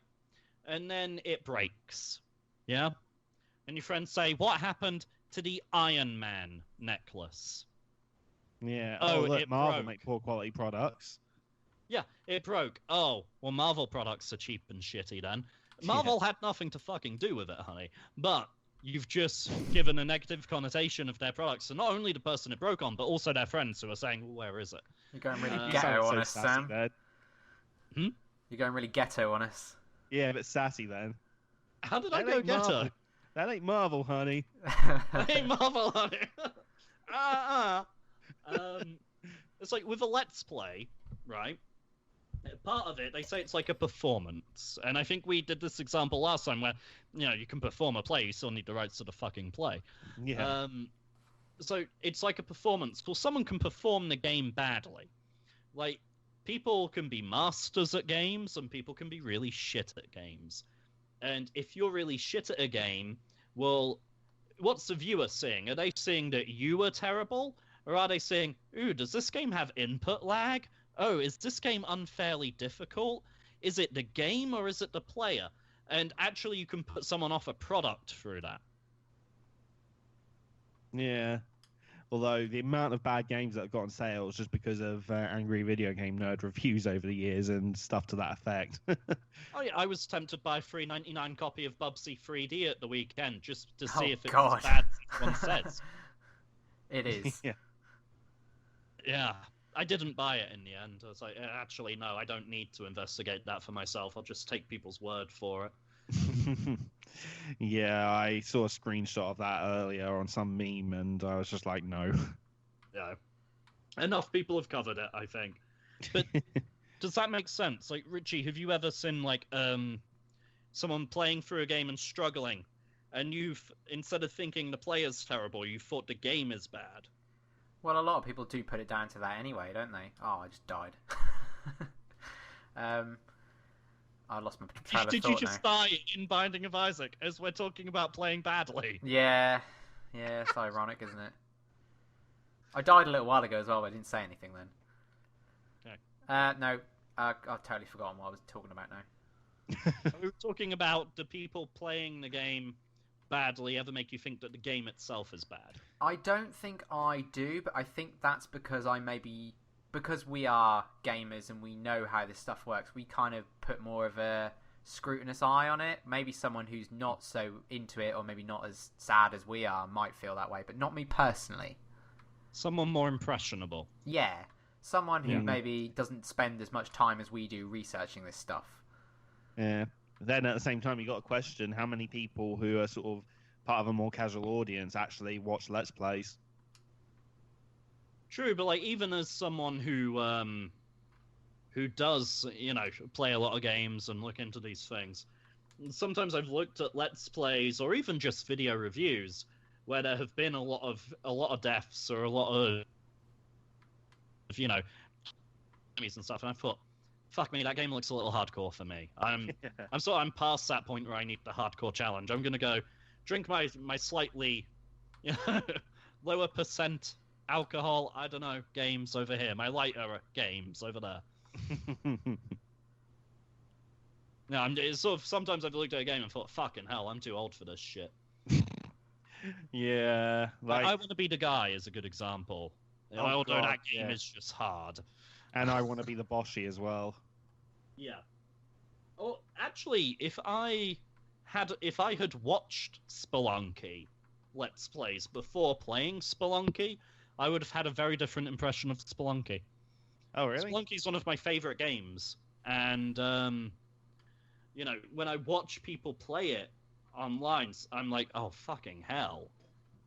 And then it breaks, yeah? And your friends say, what happened to the Iron Man necklace? Yeah. Oh, look, Marvel make poor quality products. Yeah, it broke. Oh, well, Marvel products are cheap and shitty then. Marvel had nothing to fucking do with it, honey. But you've just given a negative connotation of their products to not only the person it broke on, but also their friends who are saying, well, where is it? You're going really ghetto on us, Sam. Hmm? You're going really ghetto on us. Yeah, but sassy then. How did I go ghetto? That ain't Marvel, honey. That ain't Marvel, honey. It's like with a Let's Play, right? Part of it, they say it's like a performance. And I think we did this example last time where, you can perform a play, you still need the rights to the fucking play. Yeah. So it's like a performance. Well, someone can perform the game badly. Like, people can be masters at games, and people can be really shit at games. And if you're really shit at a game, well, what's the viewer seeing? Are they seeing that you are terrible? Or are they saying, ooh, does this game have input lag? Oh, is this game unfairly difficult? Is it the game or is it the player? And actually, you can put someone off a product through that. Yeah. Although the amount of bad games that have got on sales just because of angry video game nerd reviews over the years and stuff to that effect. Oh yeah, I was tempted to buy a $3.99 copy of Bubsy 3D at the weekend just to see if it was as bad as one says. It is. Yeah. I didn't buy it in the end. I was like, actually, no, I don't need to investigate that for myself. I'll just take people's word for it. Yeah, I saw a screenshot of that earlier on some meme, and I was just like, no. Yeah. Enough people have covered it, I think. But does that make sense? Like, Richie, have you ever seen, like, someone playing through a game and struggling, and instead of thinking the player's terrible, you thought the game is bad? Well, a lot of people do put it down to that anyway, don't they? Oh, I just died. I lost my trail of thought. Did you just die in Binding of Isaac as we're talking about playing badly? Yeah, it's ironic, isn't it? I died a little while ago as well, but I didn't say anything then. Okay. No, I've totally forgotten what I was talking about now. We were talking about the people playing the game badly ever make you think that the game itself is bad? I don't think I do, but I think that's because because we are gamers and we know how this stuff works, we kind of put more of a scrutinous eye on it. Maybe someone who's not so into it or maybe not as sad as we are might feel that way, but not me personally. Someone more impressionable. Yeah. Someone who maybe doesn't spend as much time as we do researching this stuff. Yeah. Then at the same time, you got to question how many people who are sort of part of a more casual audience actually watch Let's Plays. True, but like even as someone who does, play a lot of games and look into these things, sometimes I've looked at Let's Plays or even just video reviews where there have been a lot of deaths or a lot of enemies and stuff, and I thought, fuck me, that game looks a little hardcore for me. I'm past that point where I need the hardcore challenge. I'm gonna go drink my slightly lower percent alcohol, I don't know, games over here. My lighter games over there. No, it's sort of sometimes I've looked at a game and thought, fucking hell, I'm too old for this shit. Yeah, like I Want to Be the Guy is a good example. Although that game is just hard. And I Want to Be the Boshi as well. Yeah. Oh, actually, if I had watched Spelunky Let's Plays before playing Spelunky, I would have had a very different impression of Spelunky. Oh, really? Spelunky's one of my favorite games, and when I watch people play it online, I'm like, oh fucking hell,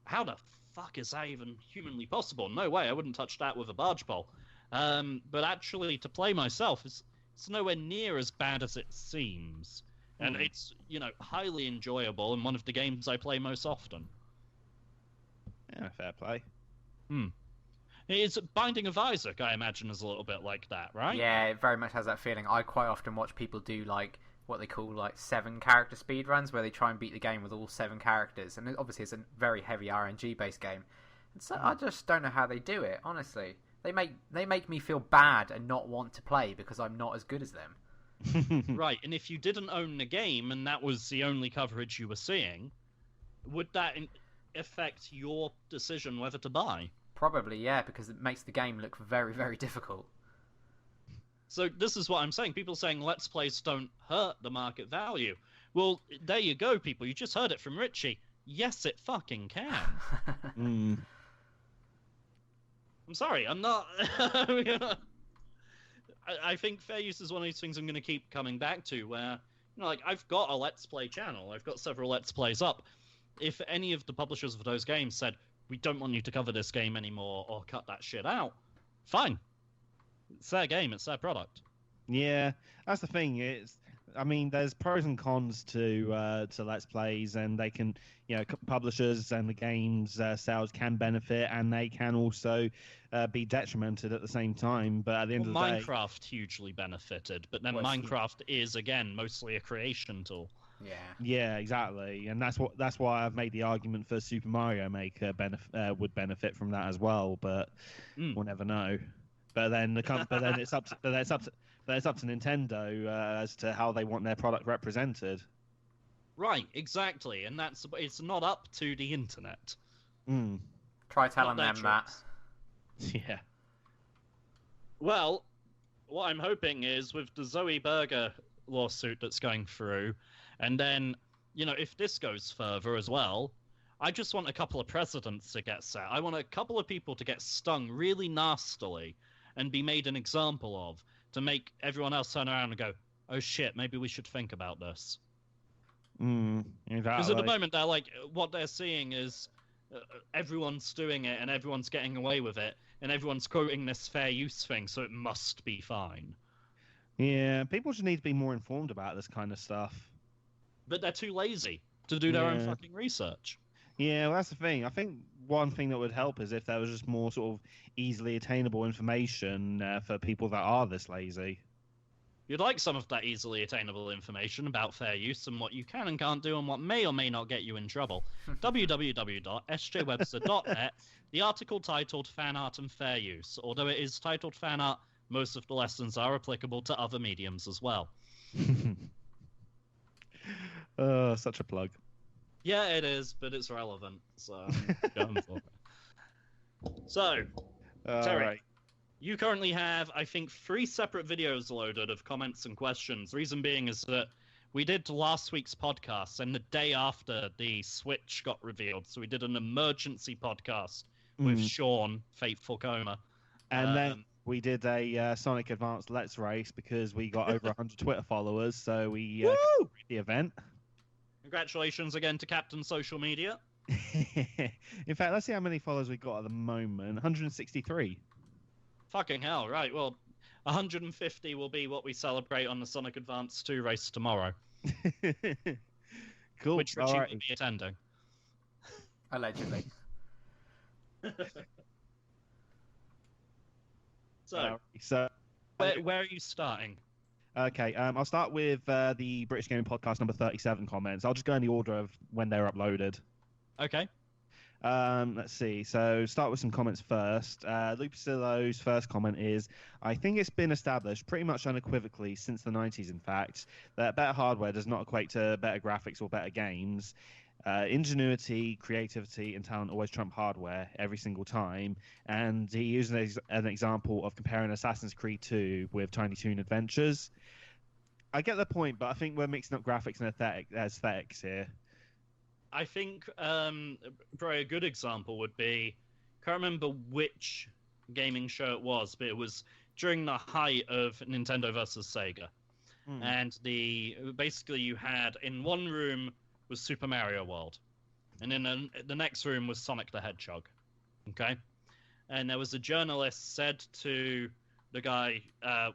how the fuck is that even humanly possible? No way, I wouldn't touch that with a barge pole. But actually, to play myself, it's nowhere near as bad as it seems, and it's highly enjoyable and one of the games I play most often. Yeah, fair play. It's Binding of Isaac, I imagine, is a little bit like that, right? Yeah, it very much has that feeling. I quite often watch people do like what they call like 7-character speedruns, where they try and beat the game with all 7 characters, and obviously it's a very heavy RNG based game. And so I just don't know how they do it. Honestly, they make me feel bad and not want to play because I'm not as good as them. Right, and if you didn't own the game and that was the only coverage you were seeing, would that affect your decision whether to buy? Probably, yeah, because it makes the game look very, very difficult. So this is what I'm saying. People saying Let's Plays don't hurt the market value. Well, there you go, people. You just heard it from Richie. Yes, it fucking can. I'm sorry, I'm not... I think fair use is one of these things I'm going to keep coming back to, where, you know, like, I've got a Let's Play channel. I've got several Let's Plays up. If any of the publishers of those games said, we don't want you to cover this game anymore or cut that shit out, fine. It's their game, it's their product. Yeah, that's the thing. I mean, there's pros and cons to Let's Plays, and they can, you know, publishers and the games sales can benefit, and they can also be detrimented at the same time. But at the end of the day, Minecraft hugely benefited, but then Well, Minecraft is again mostly a creation tool. Yeah, exactly, and that's why I've made the argument for Super Mario Maker would benefit from that as well. But we'll never know. But then it's up to Nintendo as to how they want their product represented. Right, exactly, and it's not up to the internet. Try telling them that. Yeah. Well, what I'm hoping is with the Zoe Berger lawsuit that's going through, and then, you know, if this goes further as well, I just want a couple of precedents to get set. I want a couple of people to get stung really nastily and be made an example of, to make everyone else turn around and go, oh shit, maybe we should think about this. Exactly. Because at the moment, they're like, what they're seeing is everyone's doing it and everyone's getting away with it, and everyone's quoting this fair use thing, so it must be fine. Yeah, people just need to be more informed about this kind of stuff. But they're too lazy to do their own fucking research. Yeah, well, that's the thing. I think one thing that would help is if there was just more sort of easily attainable information for people that are this lazy. You'd like some of that easily attainable information about fair use and what you can and can't do and what may or may not get you in trouble. www.sjwebster.net, the article titled Fan Art and Fair Use. Although it is titled Fan Art, most of the lessons are applicable to other mediums as well. Such a plug. Yeah, it is, but it's relevant, so I'm going for it. So, Terry, right. You currently have, I think, 3 separate videos loaded of comments and questions. Reason being is that we did last week's podcast, and the day after the Switch got revealed, so we did an emergency podcast with Sean, Fateful Coma. And then we did a Sonic Advance Let's Race because we got over 100 Twitter followers, so we the event. Congratulations again to Captain Social Media. In fact, let's see how many followers we got at the moment. 163. Fucking hell, right. Well, 150 will be what we celebrate on the Sonic Advance 2 race tomorrow. Cool. Which Richie will be attending. Allegedly. So where are you starting? Okay, I'll start with the British Gaming Podcast number 37 comments. I'll just go in the order of when they're uploaded. Okay. Let's see. So start with some comments first. Lupicillo's first comment is, I think it's been established pretty much unequivocally since the 90s, in fact, that better hardware does not equate to better graphics or better games. Ingenuity, creativity, and talent always trump hardware every single time. And he used an example of comparing Assassin's Creed 2 with Tiny Toon Adventures. I get the point, but I think we're mixing up graphics and aesthetics here. I think probably a good example would be, can't remember which gaming show it was, but it was during the height of Nintendo versus Sega. And basically you had, in one room was Super Mario World, and in the next room was Sonic the Hedgehog. Okay? And there was a journalist said to the guy,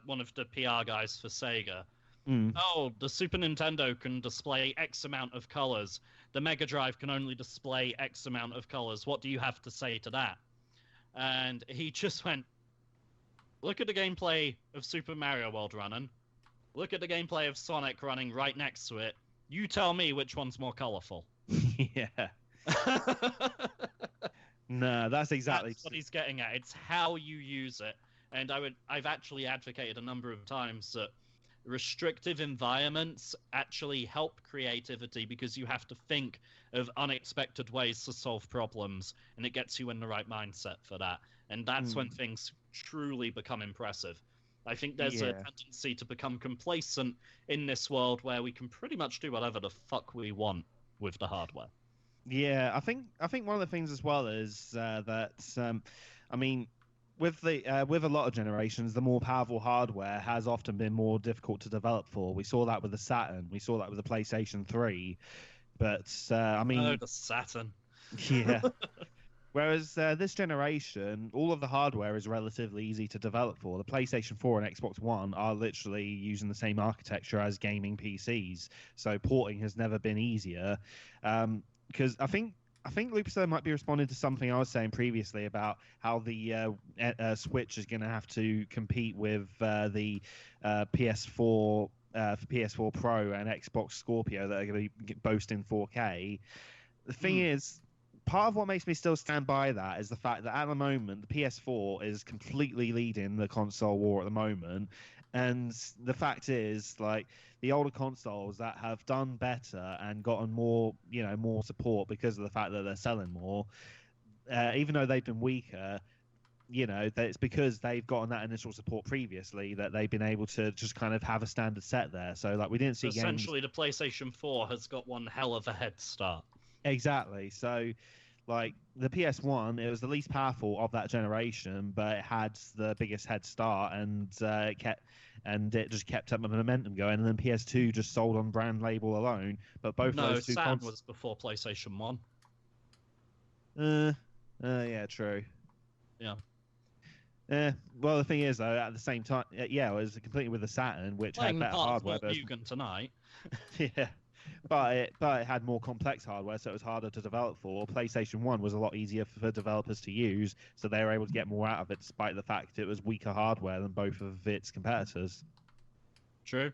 one of the PR guys for Sega, oh, the Super Nintendo can display X amount of colors. The Mega Drive can only display X amount of colors. What do you have to say to that? and he just went, look at the gameplay of Super Mario World running. Look at the gameplay of Sonic running right next to it. You tell me which one's more colorful. Yeah. No, that's exactly what he's getting at. It's how you use it. And I've actually advocated a number of times that restrictive environments actually help creativity because you have to think of unexpected ways to solve problems, and it gets you in the right mindset for that. And that's when things truly become impressive. I think there's a tendency to become complacent in this world where we can pretty much do whatever the fuck we want with the hardware. Yeah, I think one of the things as well is that I mean, with a lot of generations, the more powerful hardware has often been more difficult to develop for. We saw that with the Saturn. We saw that with the PlayStation 3. But I mean, the Saturn. Yeah. Whereas this generation, all of the hardware is relatively easy to develop for. The PlayStation 4 and Xbox One are literally using the same architecture as gaming PCs, so porting has never been easier. Because I think Lupiso might be responding to something I was saying previously about how the Switch is going to have to compete with the PS4 Pro and Xbox Scorpio that are going to be boasting 4K. The thing is, part of what makes me still stand by that is the fact that at the moment the PS4 is completely leading the console war at the moment, and the fact is, like, the older consoles that have done better and gotten more support because of the fact that they're selling more, even though they've been weaker, it's because they've gotten that initial support previously that they've been able to just kind of have a standard set there. So, like, we didn't see essentially the PlayStation 4 has got one hell of a head start. Exactly. So, like, the PS1, it was the least powerful of that generation, but it had the biggest head start, and it just kept up the momentum going. And then PS2 just sold on brand label alone. But both those two Saturn was before PlayStation 1. Yeah, true. Yeah. Well, the thing is, though, at the same time, it was completely with the Saturn, which had better hardware. Tonight. Yeah. But it had more complex hardware, so it was harder to develop for. PlayStation 1 was a lot easier for developers to use, so they were able to get more out of it, despite the fact it was weaker hardware than both of its competitors. True.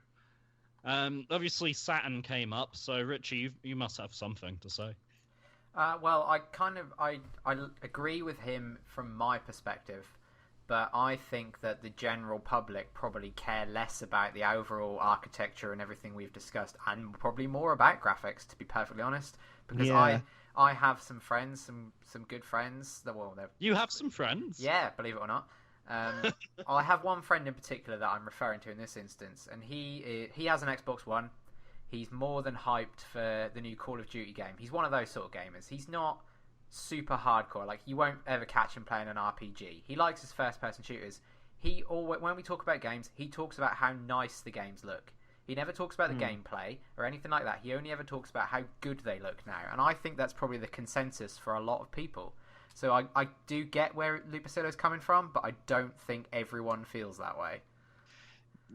Obviously, Saturn came up, so Richie, you must have something to say. Well, I agree with him from my perspective, but I think that the general public probably care less about the overall architecture and everything we've discussed, and probably more about graphics, to be perfectly honest. Because I have some friends, some good friends. You have some friends? Yeah, believe it or not. I have one friend in particular that I'm referring to in this instance, and he has an Xbox One. He's more than hyped for the new Call of Duty game. He's one of those sort of gamers. He's not super hardcore. Like, you won't ever catch him playing an RPG. He likes his first-person shooters. When we talk about games, he talks about how nice the games look. He never talks about the gameplay or anything like that. He only ever talks about how good they look now. And I think that's probably the consensus for a lot of people. So I do get where Lupisillo's coming from, but I don't think everyone feels that way.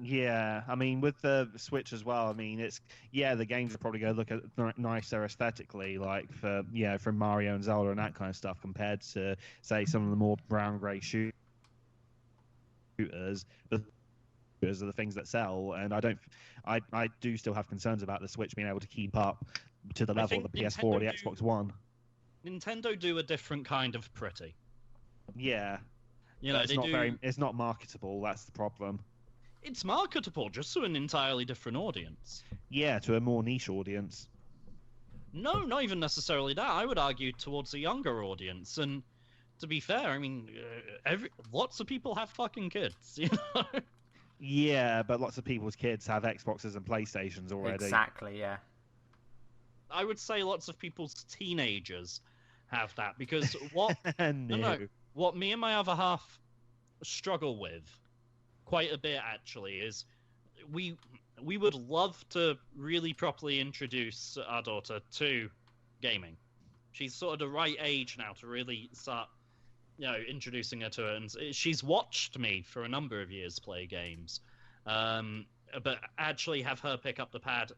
Yeah, I mean, with the Switch as well, I mean, the games are probably going to look nicer aesthetically, like from Mario and Zelda and that kind of stuff, compared to, say, some of the more brown-grey shooters. The shooters are the things that sell, and I do still have concerns about the Switch being able to keep up to the level of the PS4 or the Xbox One. Nintendo do a different kind of pretty. Yeah. It's not marketable, that's the problem. It's marketable, just to an entirely different audience. Yeah, to a more niche audience. No, not even necessarily that. I would argue towards a younger audience. And to be fair, I mean, lots of people have fucking kids, you know? Yeah, but lots of people's kids have Xboxes and PlayStations already. Exactly, yeah. I would say lots of people's teenagers have that, because what what me and my other half struggle with quite a bit, actually, is we would love to really properly introduce our daughter to gaming. She's sort of the right age now to really start, introducing her to it. And she's watched me for a number of years play games, but actually have her pick up the pad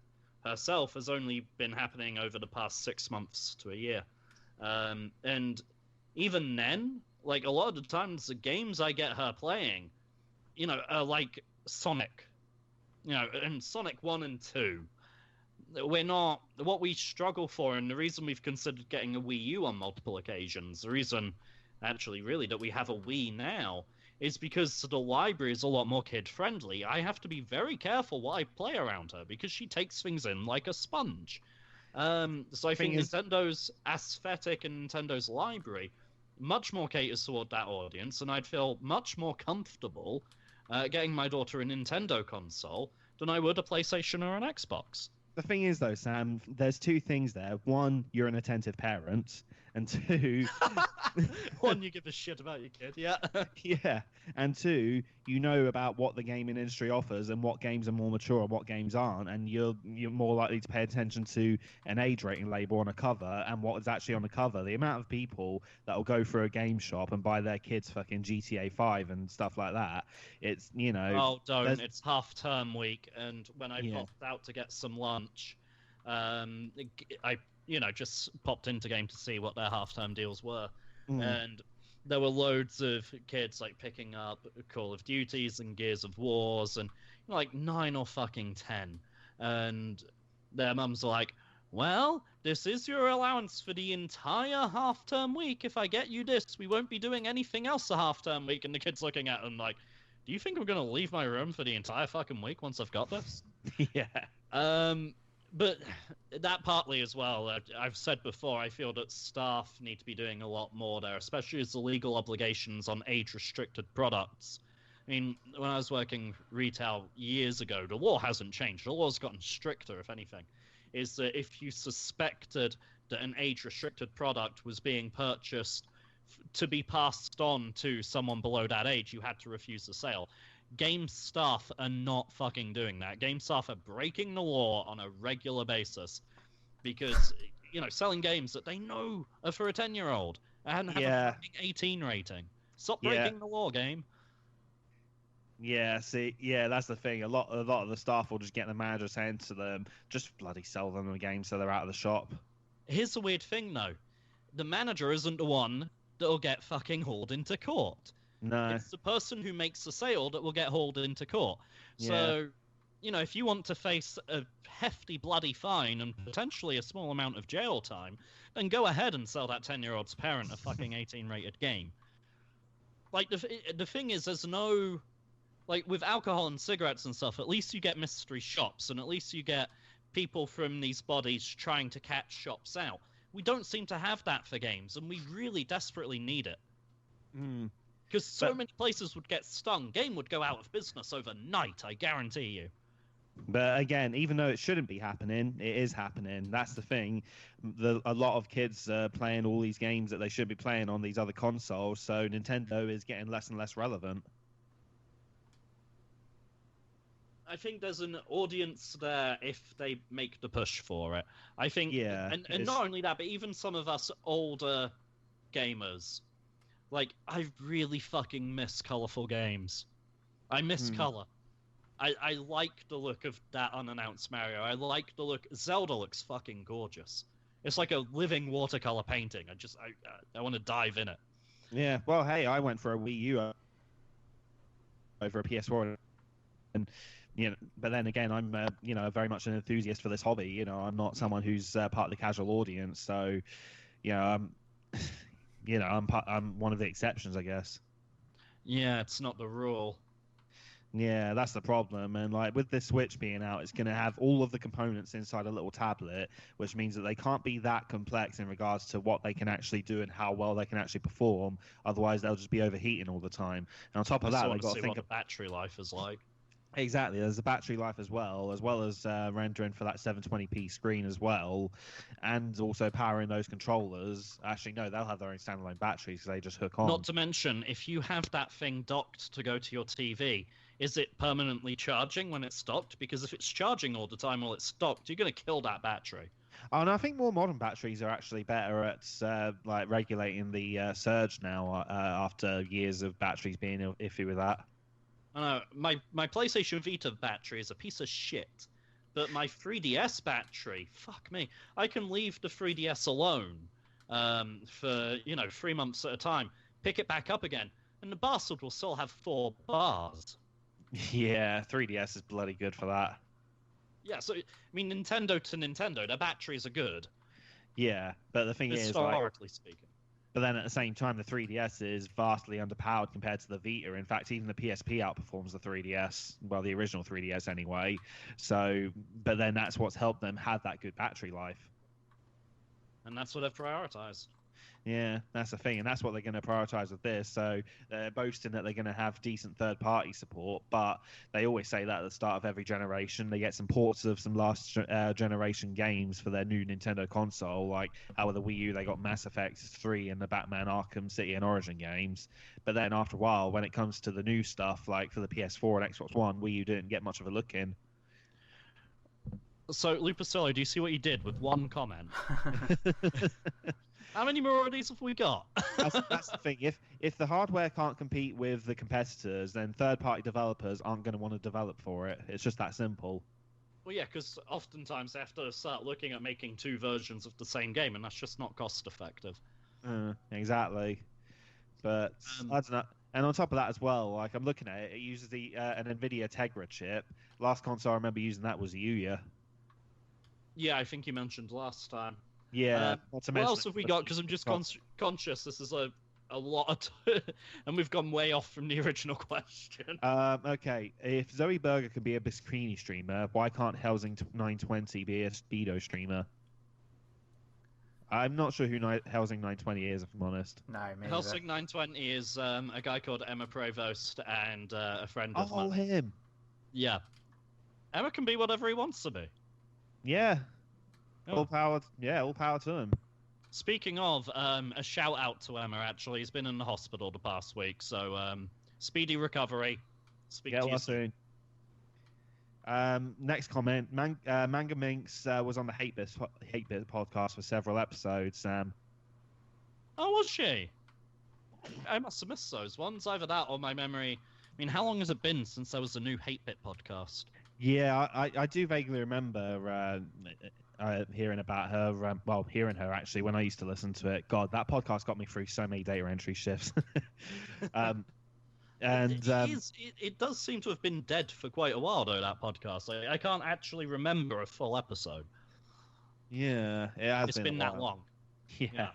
herself has only been happening over the past 6 months to a year. And even then, like a lot of the times the games I get her playing, are like Sonic, and Sonic 1 and 2. We're not what we struggle for, and the reason we've considered getting a Wii U on multiple occasions, the reason actually really that we have a Wii now, is because the library is a lot more kid friendly. I have to be very careful what I play around her because she takes things in like a sponge. So I think Nintendo's aesthetic and Nintendo's library much more caters toward that audience, and I'd feel much more comfortable getting my daughter a Nintendo console than I would a PlayStation or an Xbox. The thing is, though, Sam, there's two things there. One, you're an attentive parent, and two... One, you give a shit about your kid, yeah. Yeah, and two, you know about what the gaming industry offers and what games are more mature and what games aren't, and you're more likely to pay attention to an age rating label on a cover and what is actually on the cover. The amount of people that will go through a game shop and buy their kids fucking GTA 5 and stuff like that, it's, Oh, don't. It's half-term week, and when I popped out to get some lunch, I just popped into game to see what their half-term deals were. And there were loads of kids like picking up Call of Duties and Gears of Wars and like 9 or fucking 10. And their mums are like, well, this is your allowance for the entire half-term week. If I get you this, we won't be doing anything else a half-term week. And the kid's looking at them like, do you think I'm going to leave my room for the entire fucking week once I've got this? Yeah. But that partly as well, I've said before, I feel that staff need to be doing a lot more there, especially as the legal obligations on age-restricted products. I mean, when I was working retail years ago, the law hasn't changed. The law's gotten stricter, if anything. Is that if you suspected that an age-restricted product was being purchased to be passed on to someone below that age, you had to refuse the sale. Game staff are not fucking doing that. Game staff are breaking the law on a regular basis because, selling games that they know are for a 10-year-old and have a fucking 18 rating. Stop breaking the law, game. Yeah, see, that's the thing. A lot of the staff will just get the manager saying to them, just bloody sell them the game so they're out of the shop. Here's the weird thing, though. The manager isn't the one that'll get fucking hauled into court. No. It's the person who makes the sale that will get hauled into court. So, if you want to face a hefty bloody fine and potentially a small amount of jail time, then go ahead and sell that 10-year-old's parent a fucking 18-rated game. Like, the thing is, there's no... Like, with alcohol and cigarettes and stuff, at least you get mystery shops, and at least you get people from these bodies trying to catch shops out. We don't seem to have that for games, and we really desperately need it. Because so many places would get stung. Game would go out of business overnight, I guarantee you. But again, even though it shouldn't be happening, it is happening. That's the thing. A lot of kids are playing all these games that they should be playing on these other consoles, so Nintendo is getting less and less relevant. I think there's an audience there if they make the push for it. I think, and not only that, but even some of us older gamers, like, I really fucking miss colorful games. I miss color. I like the look of that unannounced Mario. I like the look. Zelda looks fucking gorgeous. It's like a living watercolor painting. I want to dive in it. Yeah. Well, hey, I went for a Wii U over a PS4, and but then again, I'm very much an enthusiast for this hobby. I'm not someone who's part of the casual audience, so I'm one of the exceptions, I guess. Yeah, it's not the rule. Yeah, that's the problem. And like with this Switch being out, it's going to have all of the components inside a little tablet, which means that they can't be that complex in regards to what they can actually do and how well they can actually perform. Otherwise, they'll just be overheating all the time. And on top of that, they've got to think what the battery life is like. Exactly. There's the battery life as well as rendering for that 720p screen as well, and also powering those controllers. Actually, no, they'll have their own standalone batteries, so they just hook on. Not to mention, if you have that thing docked to go to your TV, is it permanently charging when it's docked? Because if it's charging all the time while it's docked, you're going to kill that battery. Oh, and I think more modern batteries are actually better at like regulating the surge now after years of batteries being iffy with that. I know, my PlayStation Vita battery is a piece of shit, but my 3DS battery, fuck me, I can leave the 3DS alone for 3 months at a time. pick it back up again, and the bastard will still have 4 bars. Yeah, 3DS is bloody good for that. Yeah, so, I mean, Nintendo to Nintendo, their batteries are good. Yeah, but the thing is, historically speaking. But then at the same time, the 3DS is vastly underpowered compared to the Vita. In fact, even the PSP outperforms the 3DS. Well, the original 3DS anyway. So, but then that's what's helped them have that good battery life. And that's what they've prioritized. Yeah, that's the thing, and that's what they're going to prioritize with this. So they're boasting that they're going to have decent third-party support, but they always say that at the start of every generation. They get some ports of some last generation games for their new Nintendo console, like how with the Wii U they got Mass Effect 3 and the Batman Arkham City and Origin games. But then after a while, when it comes to the new stuff, like for the PS4 and Xbox One, Wii U didn't get much of a look in. So, Lupasillo, do you see what you did with one comment? How many more of these have we got? That's the thing. If the hardware can't compete with the competitors, then third-party developers aren't going to want to develop for it. It's just that simple. Well, yeah, because oftentimes they have to start looking at making 2 versions of the same game, and that's just not cost-effective. Exactly. But I don't know. And on top of that as well, like I'm looking at it, it uses an NVIDIA Tegra chip. Last console I remember using that was the Ouya. Yeah, I think you mentioned last time. Yeah. What else have we got? Because I'm just conscious this is a lot, and we've gone way off from the original question. Okay, if Zoe Berger can be a Biscrini streamer, why can't Helsing 920 be a Speedo streamer? I'm not sure who Helsing 920 is, if I'm honest. No, me either. Helsing 920 is a guy called Emma Prevost and a friend of mine. Oh, him. Yeah. Emma can be whatever he wants to be. Yeah. Oh. All power to him. Speaking of, a shout out to Emma, actually. He's been in the hospital the past week, so speedy recovery. Speak to you soon. Next comment. Manga Minx was on the Hate Bit podcast for several episodes, Sam. Oh, was she? I must have missed those ones. Either that or my memory. I mean, how long has it been since there was a new Hate Bit podcast? Yeah, I do vaguely remember hearing about her. Hearing her actually when I used to listen to it. God, that podcast got me through so many data entry shifts. It does seem to have been dead for quite a while, though, that podcast. I can't actually remember a full episode. Yeah, it's been that long. Yeah.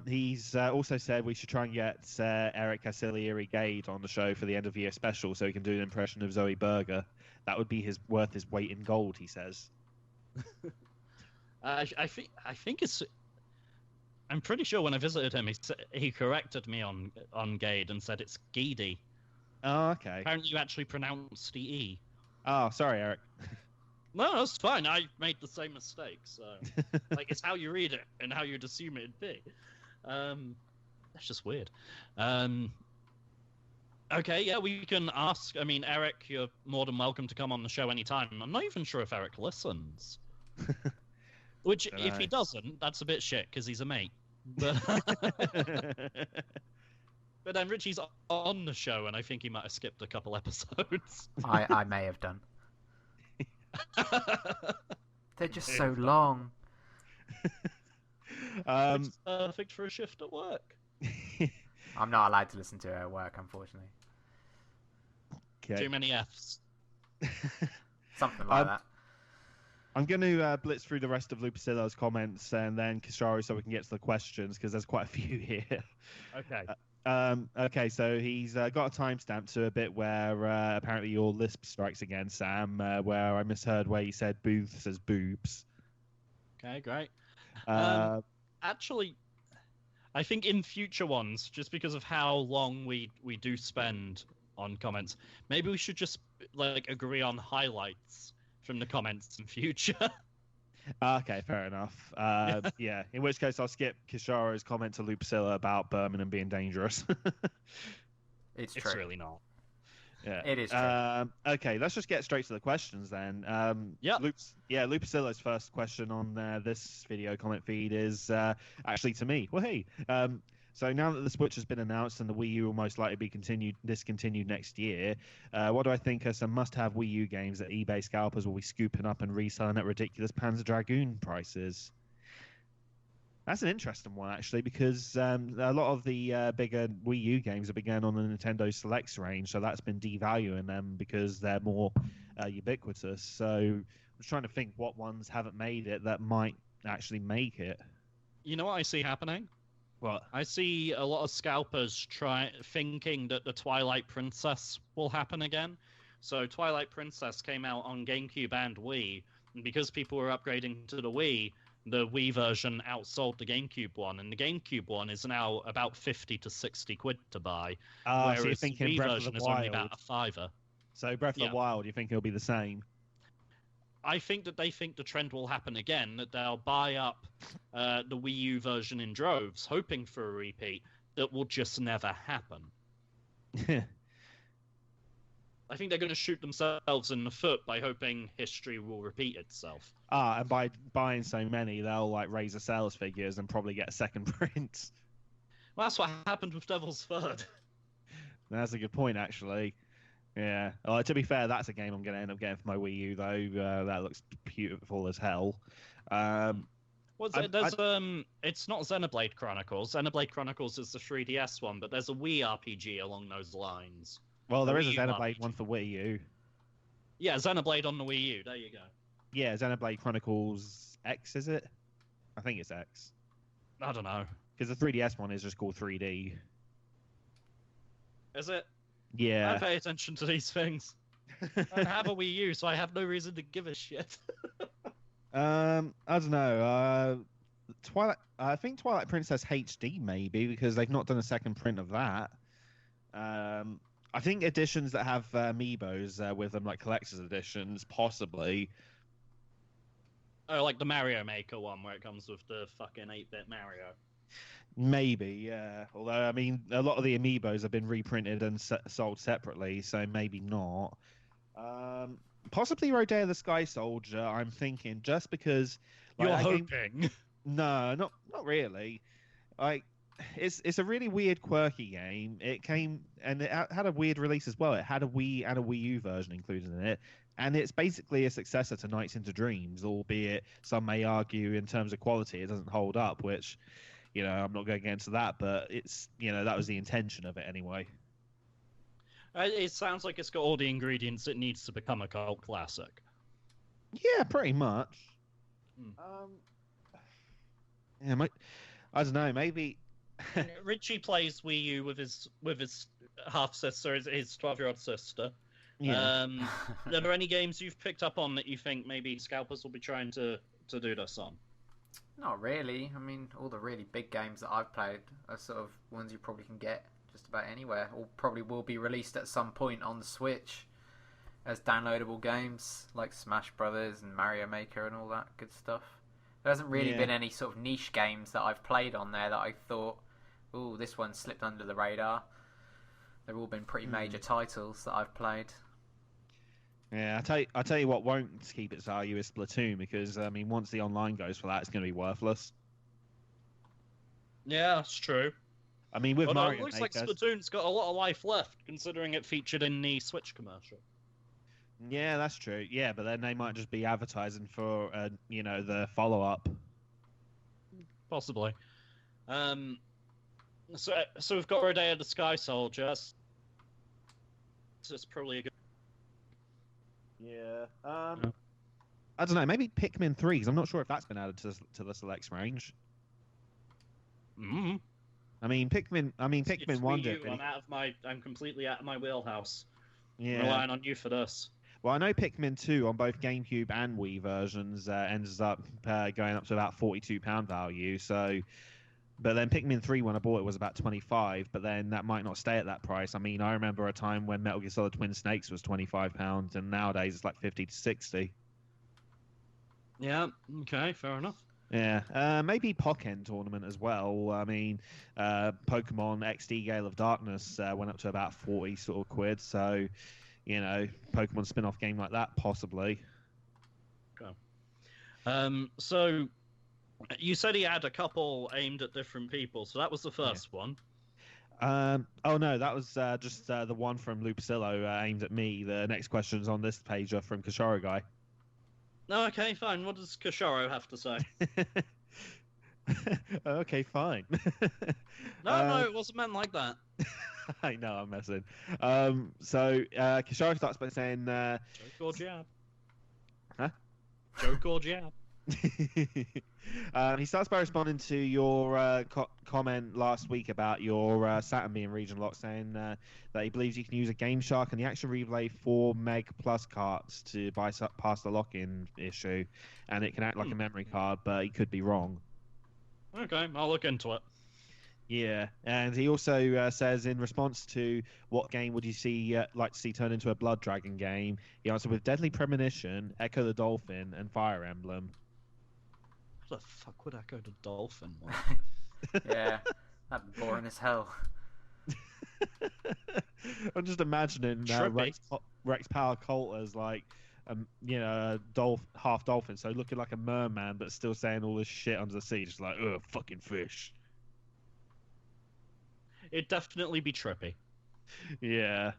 He's also said we should try and get Eric Casilieri-Gade on the show for the end of year special so he can do an impression of Zoe Berger. That would be worth his weight in gold, he says. I think it's... I'm pretty sure when I visited him, he corrected me on Gade and said it's Geedy. Oh, okay. Apparently you actually pronounced the E. Oh, sorry, Eric. No, that's fine. I made the same mistake, so... it's how you read it and how you'd assume it'd be. That's just weird. Okay, yeah, we can ask... I mean, Eric, you're more than welcome to come on the show anytime. I'm not even sure if Eric listens. Which, if he doesn't, that's a bit shit, because he's a mate. But... but then Richie's on the show, and I think he might have skipped a couple episodes. I may have done. They're just so long. It's perfect for a shift at work. I'm not allowed to listen to it at work, unfortunately. Okay. Too many Fs. Something like that. I'm going to blitz through the rest of Lupasillo's comments and then Kisharu so we can get to the questions because there's quite a few here. Okay. Okay, so he's got a timestamp to a bit where apparently your lisp strikes again, Sam, where I misheard where you said booths as boobs. Okay, great. Actually, I think in future ones, just because of how long we do spend on comments, maybe we should just agree on highlights from the comments in future. Okay, fair enough. Yeah, in which case I'll skip Kisharo's comment to Lupasillo about Birmingham being dangerous. It's true. It's really not. Yeah, it is true. Okay, let's just get straight to the questions then. Lupasillo's first question on this video comment feed is actually to me. Well, hey, so now that the Switch has been announced and the Wii U will most likely be discontinued next year, what do I think are some must-have Wii U games that eBay scalpers will be scooping up and reselling at ridiculous Panzer Dragoon prices? That's an interesting one, actually, because a lot of the bigger Wii U games have been going on the Nintendo Selects range, so that's been devaluing them because they're more ubiquitous. So I'm trying to think what ones haven't made it that might actually make it. You know what I see happening? What? I see a lot of scalpers thinking that the Twilight Princess will happen again. So Twilight Princess came out on GameCube and Wii, and because people were upgrading to the Wii version outsold the GameCube one, and the GameCube one is now about 50 to 60 quid to buy, So you're whereas the thinking Wii Breath version of the is Wild. only about a fiver. So Breath of the Wild, you think it'll be the same? I think that they think the trend will happen again, that they'll buy up the Wii U version in droves, hoping for a repeat that will just never happen. I think they're going to shoot themselves in the foot by hoping history will repeat itself. And by buying so many, they'll like raise the sales figures and probably get a second print. Well, that's what happened with Devil's Third. That's a good point, actually. Yeah. To be fair, that's a game I'm going to end up getting for my Wii U, though. That looks beautiful as hell. It's not Xenoblade Chronicles. Xenoblade Chronicles is the 3DS one, but there's a Wii RPG along those lines. Well, there is a Xenoblade one for Wii U. Yeah, Xenoblade on the Wii U. There you go. Yeah, Xenoblade Chronicles X, is it? I think it's X. I don't know. Because the 3DS one is just called 3D. Is it? Yeah. I pay attention to these things. I don't have a Wii U, so I have no reason to give a shit. I don't know. Twilight. I think Twilight Princess HD maybe, because they've not done a second print of that. I think editions that have amiibos with them, like collector's editions, possibly. Oh, like the Mario Maker one, where it comes with the fucking 8-bit Mario. Maybe, yeah. Although, I mean, a lot of the amiibos have been reprinted and sold separately, so maybe not. Possibly Rodea the Sky Soldier, I'm thinking, just because... Like, you're hoping? No, not really. Like, it's a really weird, quirky game. It came... And it had a weird release as well. It had a Wii and a Wii U version included in it. And it's basically a successor to Nights into Dreams, albeit some may argue in terms of quality it doesn't hold up, which... I'm not going to get into that, but it's, that was the intention of it anyway. It sounds like it's got all the ingredients it needs to become a cult classic. Yeah, pretty much. I don't know, maybe... Richie plays Wii U with his half-sister, his 12-year-old sister. Yeah. Are there any games you've picked up on that you think maybe scalpers will be trying to do this on? Not really. I mean, all the really big games that I've played are sort of ones you probably can get just about anywhere, or probably will be released at some point on the Switch as downloadable games, like Smash Brothers and Mario Maker and all that good stuff. There hasn't really been any sort of niche games that I've played on there that I thought, ooh, this one slipped under the radar. They've all been pretty major titles that I've played. Yeah, I tell you what won't keep its value is Splatoon, because I mean, once the online goes for that, it's going to be worthless. Yeah, that's true. I mean, with Mario it looks Maker, like Splatoon's got a lot of life left, considering it featured in the Switch commercial. Yeah, that's true. Yeah, but then they might just be advertising for, the follow-up. Possibly. So we've got Rodea the Sky Soldier. So it's probably a good. Yeah. I don't know. Maybe Pikmin 3, because I'm not sure if that's been added to the Selects range. Mm-hmm. I mean, Pikmin 1 did. I'm completely out of my wheelhouse. Yeah. I'm relying on you for this. Well, I know Pikmin 2 on both GameCube and Wii versions ends up going up to about £42 value. So, but then Pikmin 3, when I bought it, was about 25. But then that might not stay at that price. I mean, I remember a time when Metal Gear Solid Twin Snakes was £25, and nowadays it's like 50 to 60. Yeah. Okay. Fair enough. Yeah, maybe Pokken Tournament as well. I mean, Pokemon XD Gale of Darkness went up to about 40 sort of quid. So, Pokemon spin-off game like that, possibly. Okay. So, you said he had a couple aimed at different people. So that was the first one. Oh no, that was just the one from Lupicillo aimed at me. The next questions on this page are from Kashoro Guy. Okay, fine. What does Kashoro have to say? Okay, fine. No, it wasn't meant like that. I know, I'm messing. Kishara starts by saying, Joke or jab. Huh? Joke or jab. He starts by responding to your comment last week about your Saturn being region locked, saying that he believes you can use a Game Shark and the Action Replay 4 Meg Plus cards to bypass the lock-in issue, and it can act like a memory card, but he could be wrong. Okay, I'll look into it. Yeah, and he also says in response to what game would you like to see turn into a Blood Dragon game, he answered with Deadly Premonition, Echo the Dolphin, and Fire Emblem. What the fuck would Echo the Dolphin want? Yeah, that'd be boring as hell. I'm just imagining Rex Power Colt as like, half dolphin, so looking like a merman, but still saying all this shit under the sea, just like, ugh, fucking fish. It'd definitely be trippy. Yeah.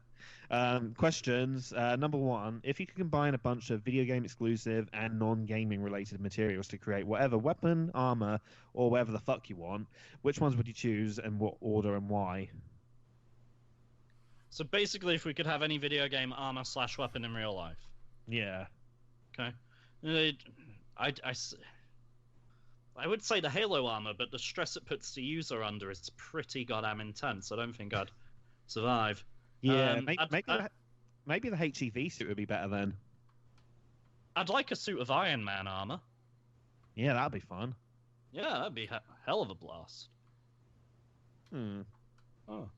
Questions. Number 1, if you could combine a bunch of video game exclusive and non-gaming related materials to create whatever weapon, armor, or whatever the fuck you want, which ones would you choose and what order and why? So basically, if we could have any video game armor/weapon in real life. Yeah. Okay. I would say the Halo armor, but the stress it puts the user under is pretty goddamn intense. I don't think I'd survive. Yeah, maybe the HEV suit would be better then. I'd like a suit of Iron Man armor. Yeah, that'd be fun. Yeah, that'd be a hell of a blast. Oh.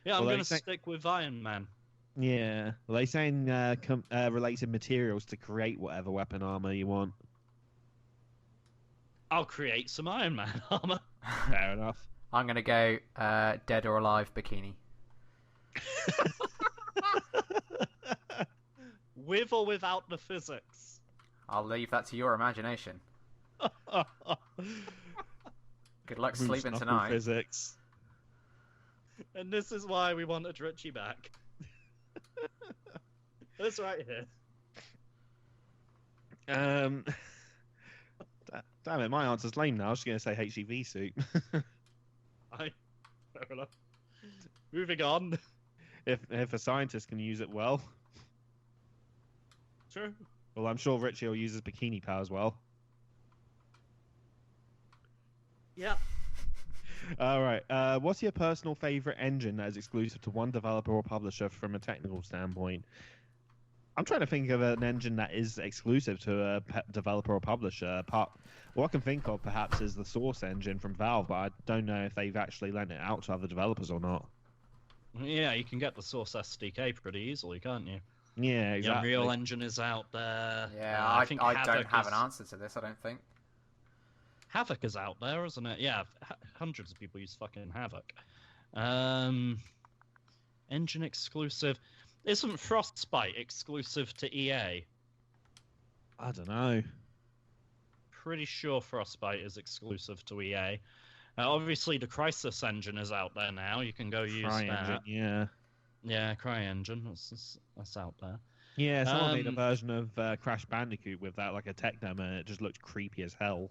Yeah, I'm going to stick with Iron Man. Yeah. Well, they're saying related materials to create whatever weapon armor you want. I'll create some Iron Man armor. Fair enough. I'm going to go Dead or Alive bikini. With or without the physics? I'll leave that to your imagination. Good luck sleeping tonight. Physics. And this is why we wanted Richie back. That's right here. Damn it, my answer's lame now. I was just going to say HEV suit. Fair enough. Moving on. If a scientist can use it well. True. Well, I'm sure Richie will use his bikini powers well. Yeah. All right. What's your personal favorite engine that is exclusive to one developer or publisher from a technical standpoint? I'm trying to think of an engine that is exclusive to a developer or publisher. What I can think of, perhaps, is the Source engine from Valve, but I don't know if they've actually lent it out to other developers or not. Yeah, you can get the Source SDK pretty easily, can't you? Yeah, exactly. The Unreal Engine is out there. Yeah, I don't have an answer to this, I don't think. Havoc is out there, isn't it? Yeah, hundreds of people use fucking Havoc. Engine exclusive. Isn't Frostbite exclusive to EA? I don't know. Pretty sure Frostbite is exclusive to EA. Obviously, the Crysis engine is out there now. You can go use that. Yeah. Yeah, CryEngine. That's out there. Yeah, someone made a version of Crash Bandicoot with that, like a tech demo, and it just looked creepy as hell.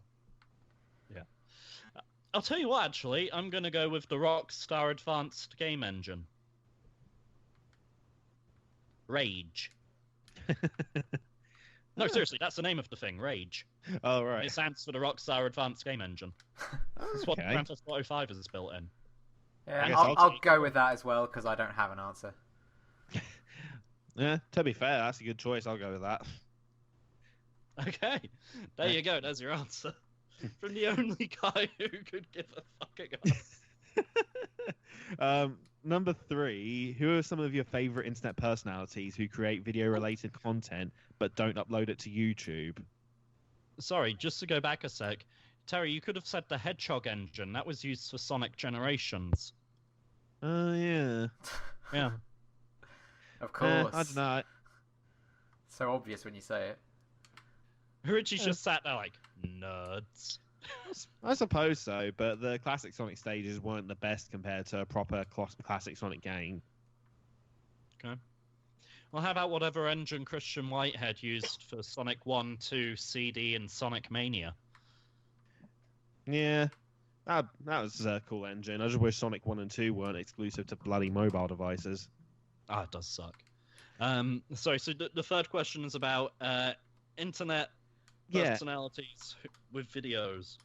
Yeah. I'll tell you what, actually. I'm going to go with the Rockstar Advanced Game Engine. Rage. No, seriously, that's the name of the thing, Rage. Oh, right. It stands for the Rockstar Advanced Game Engine. That's what Grand Theft Auto 5 is built in. Yeah, I'll go with that as well, because I don't have an answer. Yeah, to be fair, that's a good choice. I'll go with that. Okay, there you go. There's your answer. From the only guy who could give a fucking answer. Number 3, who are some of your favorite internet personalities who create video-related content but don't upload it to YouTube? Sorry, just to go back a sec. Terry, you could have said the Hedgehog engine. That was used for Sonic Generations. Oh, yeah. Yeah. Of course. I don't know. So obvious when you say it. Richie's just sat there like, nerds. I suppose so, but the classic Sonic stages weren't the best compared to a proper classic Sonic game. Okay. Well, how about whatever engine Christian Whitehead used for Sonic 1, 2, CD, and Sonic Mania? Yeah, that was a cool engine. I just wish Sonic 1 and 2 weren't exclusive to bloody mobile devices. Ah, it does suck. Sorry, so the third question is about internet personalities with videos.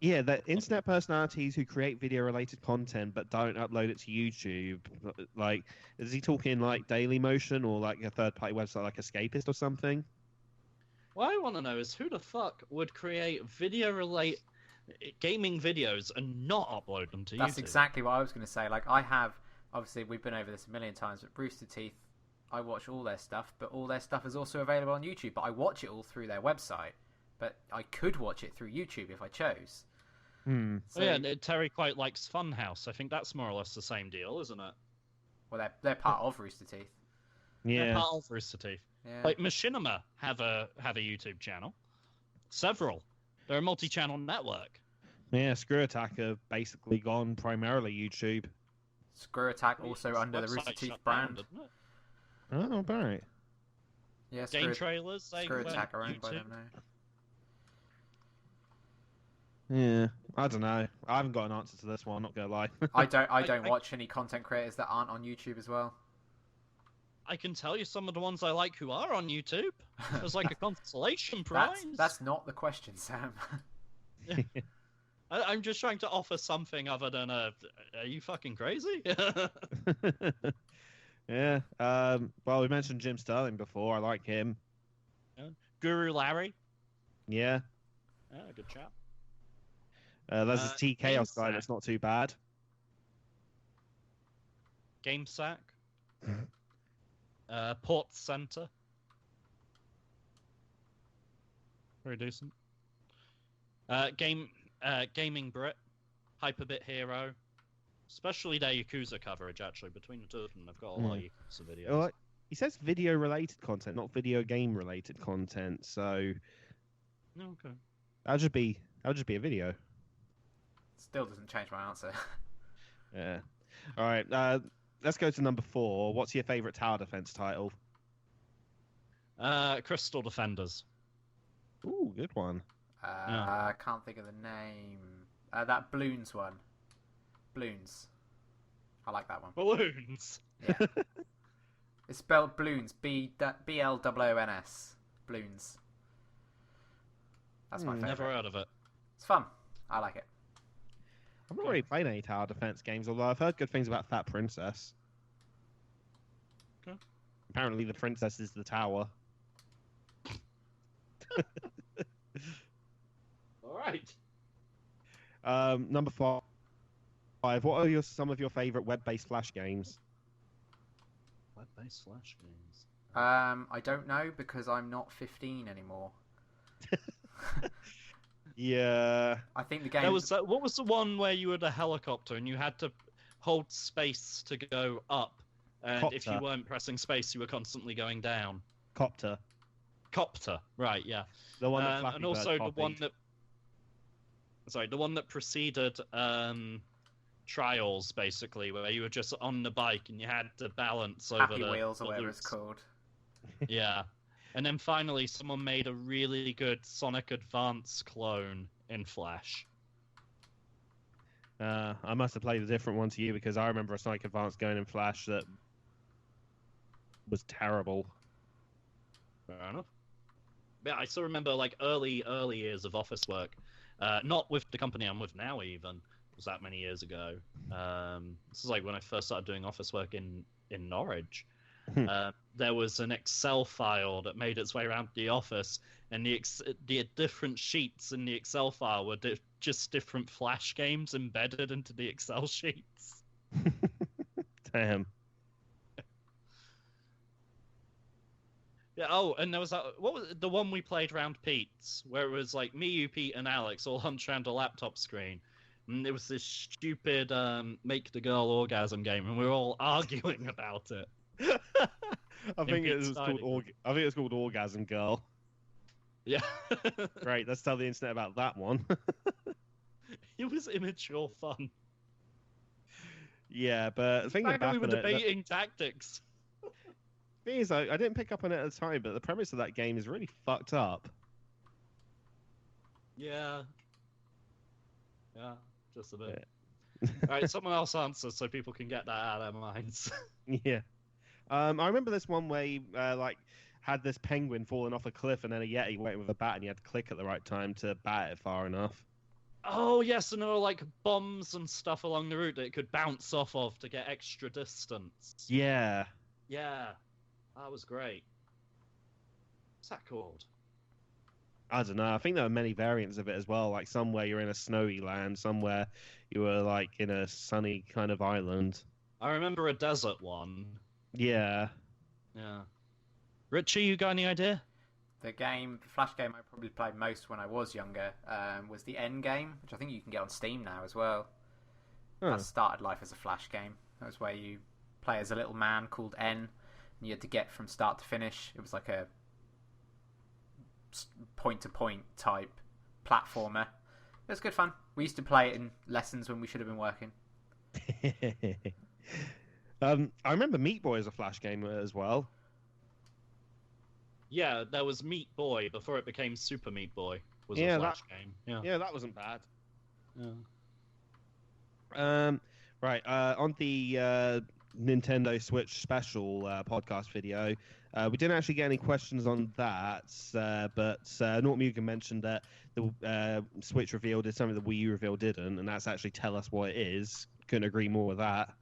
Yeah, the internet personalities who create video-related content but don't upload it to YouTube. Like, is he talking like Dailymotion or like a third-party website like Escapist or something? What I want to know is who the fuck would create gaming videos and not upload them to YouTube? That's exactly what I was going to say. Like, I have, obviously, we've been over this a million times, but Rooster Teeth, I watch all their stuff, but all their stuff is also available on YouTube. But I watch it all through their website. But I could watch it through YouTube if I chose. So, yeah, Terry quite likes Funhouse. I think that's more or less the same deal, isn't it? Well, they're part of Rooster Teeth. Yeah, they're part of Rooster Teeth. Yeah. Like Machinima have a YouTube channel. Several. They're a multi-channel network. Yeah, Screw Attack have basically gone primarily YouTube. Screw Attack also under the Rooster Teeth brand. Oh, right. Yeah, Game trailers. Screw Attack are owned by them now. Yeah, I don't know. I haven't got an answer to this one. I'm not gonna lie. I don't watch any content creators that aren't on YouTube as well. I can tell you some of the ones I like who are on YouTube. There's like a consolation prize. That's not the question, Sam. I'm just trying to offer something other than are you fucking crazy? Yeah. Well, we mentioned Jim Sterling before. I like him. Yeah. Guru Larry. Yeah. Yeah, good chap. There's this T Chaos guy that's not too bad. GameSack. Port Center. Very decent. Gaming Brit. Hyperbit Hero. Especially their Yakuza coverage, actually. Between the two of them, they've got a lot of Yakuza videos. Well, he says video-related content, not video game-related content. So, okay. That'll just be a video. Still doesn't change my answer. Yeah. All right. Let's go to number 4. What's your favorite tower defense title? Crystal Defenders. Ooh, good one. I can't think of the name. That Bloons one. Bloons. I like that one. Balloons. Yeah. It's spelled Bloons. B-L-O-O-N-S. Bloons. That's my favorite. Never heard of it. It's fun. I like it. I've not really played any tower defense games, although I've heard good things about Fat Princess. Okay. Apparently the princess is the tower. Alright. Number 5. What are some of your favourite web-based Flash games? Web-based Flash games? I don't know because I'm not 15 anymore. Yeah. I think the game... What was the one where you were the helicopter and you had to hold space to go up, and Copter. if you weren't pressing space, you were constantly going down? Copter. Copter, right? Yeah. The one that Flappy and also Bird the one copied. the one that preceded Trials, basically, where you were just on the bike and you had to balance over Happy the Wheels or whatever loops. it's called. Yeah. And then finally, someone made a really good Sonic Advance clone in Flash. I must have played a different one to you because I remember a Sonic Advance going in Flash that was terrible. Fair enough. Yeah, I still remember like early years of office work. Not with the company I'm with now, even. It was that many years ago. This is like when I first started doing office work in Norwich. There was an Excel file that made its way around the office, and the different sheets in the Excel file were just different Flash games embedded into the Excel sheets. Damn. Yeah. Oh, and there was that. What was the one we played around Pete's, where it was like me, you, Pete, and Alex all hunched around a laptop screen, and it was this stupid make the girl orgasm game, and we were all arguing about it. I think it was called Orgasm Girl. Yeah. Great, let's tell the internet about that one. It was immature fun. Yeah, but thinking back we were on debating tactics. Thing is, I didn't pick up on it at the time, but the premise of that game is really fucked up. Yeah. Yeah, just a bit. All right, someone else answer so people can get that out of their minds. Yeah. I remember this one where you, had this penguin falling off a cliff and then a Yeti waiting with a bat and you had to click at the right time to bat it far enough. Oh, yes, and there were like bombs and stuff along the route that it could bounce off of to get extra distance. Yeah. Yeah, that was great. What's that called? I don't know. I think there are many variants of it as well. Like somewhere you're in a snowy land, somewhere you were like in a sunny kind of island. I remember a desert one. Yeah. Yeah. Richie, you got any idea? The Flash game I probably played most when I was younger was the N game, which I think you can get on Steam now as well. That started life as a Flash game. That was where you play as a little man called N, and you had to get from start to finish. It was like a point-to-point type platformer. It was good fun. We used to play it in lessons when we should have been working. I remember Meat Boy as a Flash game as well. Yeah, there was Meat Boy before it became Super Meat Boy. Was a Flash game. Yeah, that wasn't bad. Yeah. Right. On the Nintendo Switch special podcast video, we didn't actually get any questions on that, but Norton Mugen mentioned that the Switch reveal did something the Wii U reveal didn't, and that's actually tell us what it is. Couldn't agree more with that.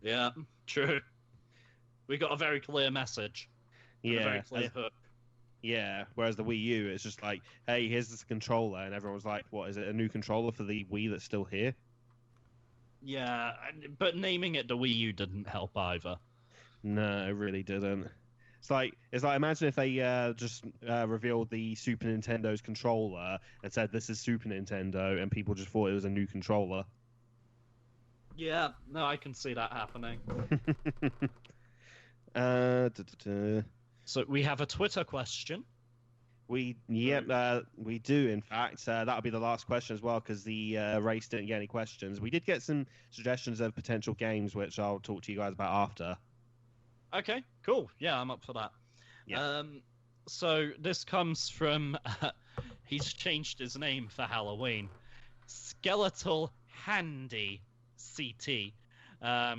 Yeah, true. We got a very clear message. Yeah, a very clear hook. Yeah, whereas the Wii U, it's just like, hey, here's this controller, and everyone was like, what, is it a new controller for the Wii that's still here? Yeah, but naming it the Wii U didn't help either. No, it really didn't. It's like imagine if they just revealed the Super Nintendo's controller and said this is Super Nintendo, and people just thought it was a new controller. Yeah, no, I can see that happening. So we have a Twitter question. We do, in fact. That'll be the last question as well, because the race didn't get any questions. We did get some suggestions of potential games, which I'll talk to you guys about after. Okay, cool. Yeah, I'm up for that. Yeah. So this comes from... he's changed his name for Halloween. Skeletal Handy CT.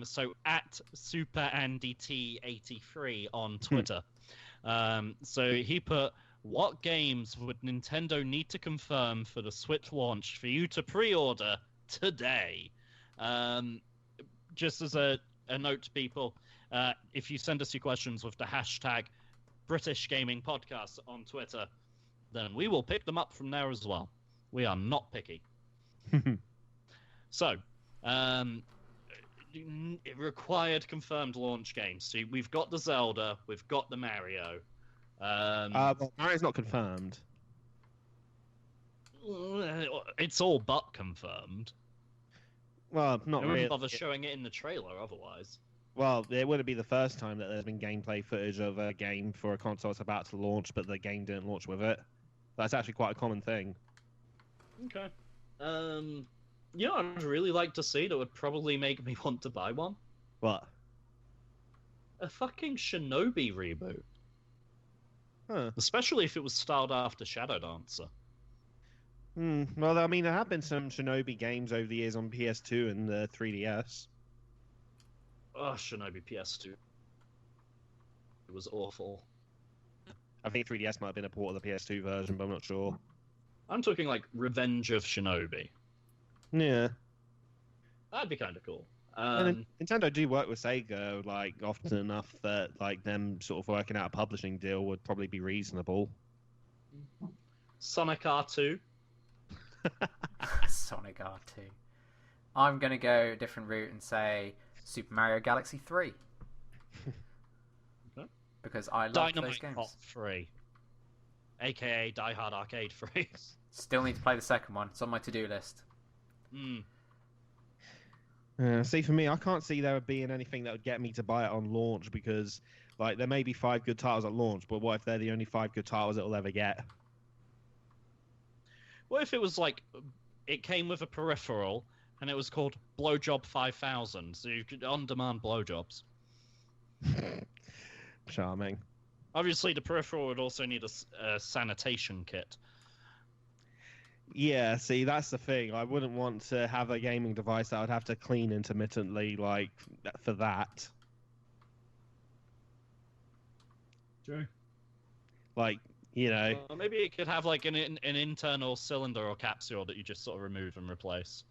So at Super Andy T83 on Twitter. So he put, what games would Nintendo need to confirm for the Switch launch for you to pre-order today? Just as a note to people, if you send us your questions with the hashtag British Gaming Podcast on Twitter, then we will pick them up from there as well. We are not picky. So, required confirmed launch games. So we've got the Zelda, we've got the Mario. Well, Mario's not confirmed. It's all but confirmed. Well, not they really. wouldn't bother showing it in the trailer otherwise. Well, it wouldn't be the first time that there's been gameplay footage of a game for a console that's about to launch, but the game didn't launch with it. That's actually quite a common thing. Okay. You know what I'd really like to see that would probably make me want to buy one? What? A fucking Shinobi reboot. Huh. Especially if it was styled after Shadow Dancer. Well, I mean, there have been some Shinobi games over the years on PS2 and 3DS. Oh, Shinobi PS2. It was awful. I think 3DS might have been a port of the PS2 version, but I'm not sure. I'm talking like Revenge of Shinobi. Yeah. That'd be kind of cool. Nintendo do work with Sega, like, often enough that, like, them sort of working out a publishing deal would probably be reasonable. Sonic R2. Sonic R2. I'm going to go a different route and say Super Mario Galaxy 3. Okay. Because I love Dynamite those games. Pop 3. AKA Die Hard Arcade 3. Still need to play the second one. It's on my to-do list. See, for me, I can't see there being anything that would get me to buy it on launch because, like, there may be 5 good titles at launch, but what if they're the only 5 good titles it'll ever get? What if it was like, it came with a peripheral and it was called Blowjob 5000, so you could on-demand blowjobs? Charming. Obviously, the peripheral would also need a sanitation kit. Yeah, see, that's the thing. I wouldn't want to have a gaming device that I'd have to clean intermittently, like, for that. True. Like, you know. Well, maybe it could have like an internal cylinder or capsule that you just sort of remove and replace.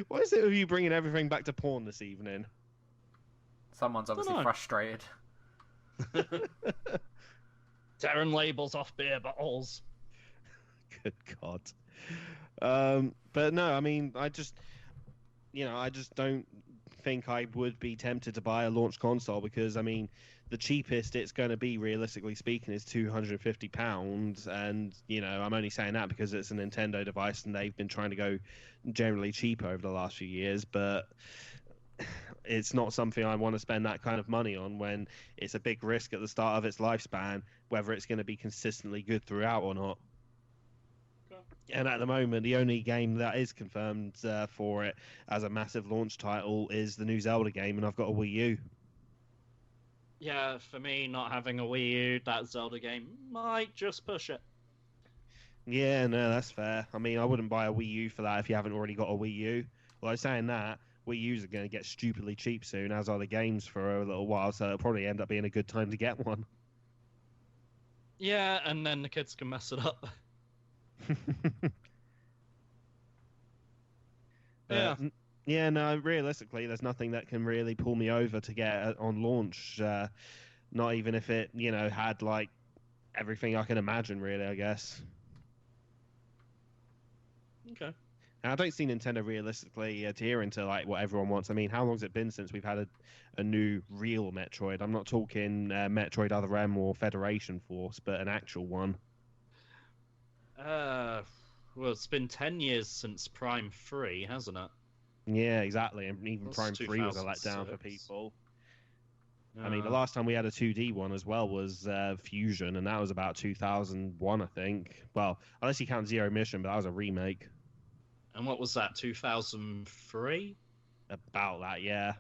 What is it with you bringing everything back to porn this evening? Someone's obviously frustrated. Tearing labels off beer bottles. Good God. But no, I mean, I just don't think I would be tempted to buy a launch console because, I mean, the cheapest it's going to be, realistically speaking, is £250, and I'm only saying that because it's a Nintendo device and they've been trying to go generally cheaper over the last few years, but it's not something I want to spend that kind of money on when it's a big risk at the start of its lifespan whether it's going to be consistently good throughout or not. And at the moment, the only game that is confirmed for it as a massive launch title is the new Zelda game, and I've got a Wii U. Yeah, for me, not having a Wii U, that Zelda game might just push it. Yeah, no, that's fair. I mean, I wouldn't buy a Wii U for that if you haven't already got a Wii U. Well, I was saying that, Wii U's are going to get stupidly cheap soon, as are the games for a little while, so it'll probably end up being a good time to get one. Yeah, and then the kids can mess it up. Yeah, no, realistically, there's nothing that can really pull me over to get on launch. Not even if it, had like everything I can imagine, really, I guess. Okay. And I don't see Nintendo realistically adhering to like what everyone wants. I mean, how long has it been since we've had a new real Metroid? I'm not talking Metroid Other M or Federation Force, but an actual one. Well, it's been 10 years since Prime 3, hasn't it? Yeah, exactly. And even That's Prime 3 was a letdown for people. I mean, the last time we had a 2D one as well was Fusion, and that was about 2001, I think. Well, unless you count Zero Mission, but that was a remake. And what was that, 2003? About that, yeah.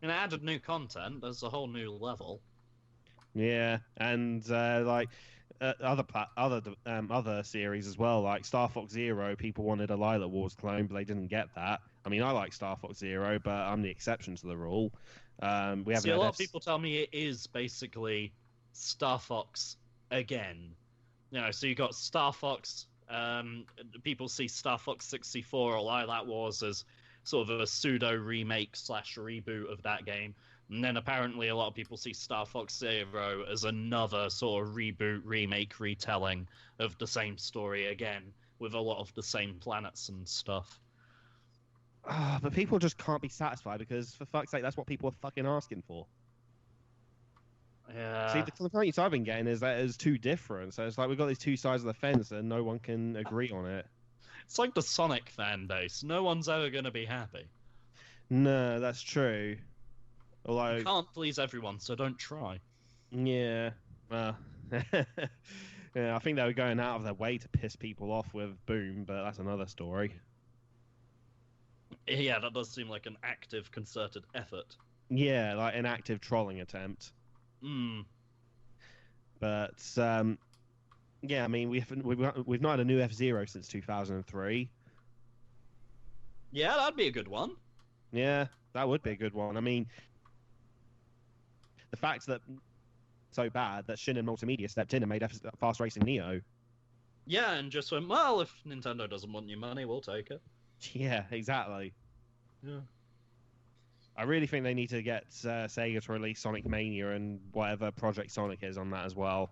And it added new content. There's a whole new level. Yeah, and other series as well, like Star Fox Zero. People wanted a Lylat Wars clone, but they didn't get that. I mean, I like Star Fox Zero, but I'm the exception to the rule. A lot of people tell me it is basically Star Fox again. So you got Star Fox. People see Star Fox 64 or Lylat Wars as sort of a pseudo remake / reboot of that game. And then apparently a lot of people see Star Fox Zero as another sort of reboot, remake, retelling of the same story again, with a lot of the same planets and stuff. But people just can't be satisfied because, for fuck's sake, that's what people are fucking asking for. Yeah. See, the complaints I've been getting is that it's too different. So it's like we've got these two sides of the fence and no one can agree on it. It's like the Sonic fan base. No one's ever going to be happy. No, that's true. Although... You can't please everyone, so don't try. Yeah. Well... yeah, I think they were going out of their way to piss people off with Boom, but that's another story. Yeah, that does seem like an active, concerted effort. Yeah, like an active trolling attempt. But yeah, I mean, we've not had a new F-Zero since 2003. Yeah, that'd be a good one. Yeah, that would be a good one. I mean, the fact that so bad that Shin and Multimedia stepped in and made Fast Racing Neo. Yeah, and just went, well, if Nintendo doesn't want your money, we'll take it. Yeah, exactly. Yeah. I really think they need to get Sega to release Sonic Mania and whatever Project Sonic is on that as well.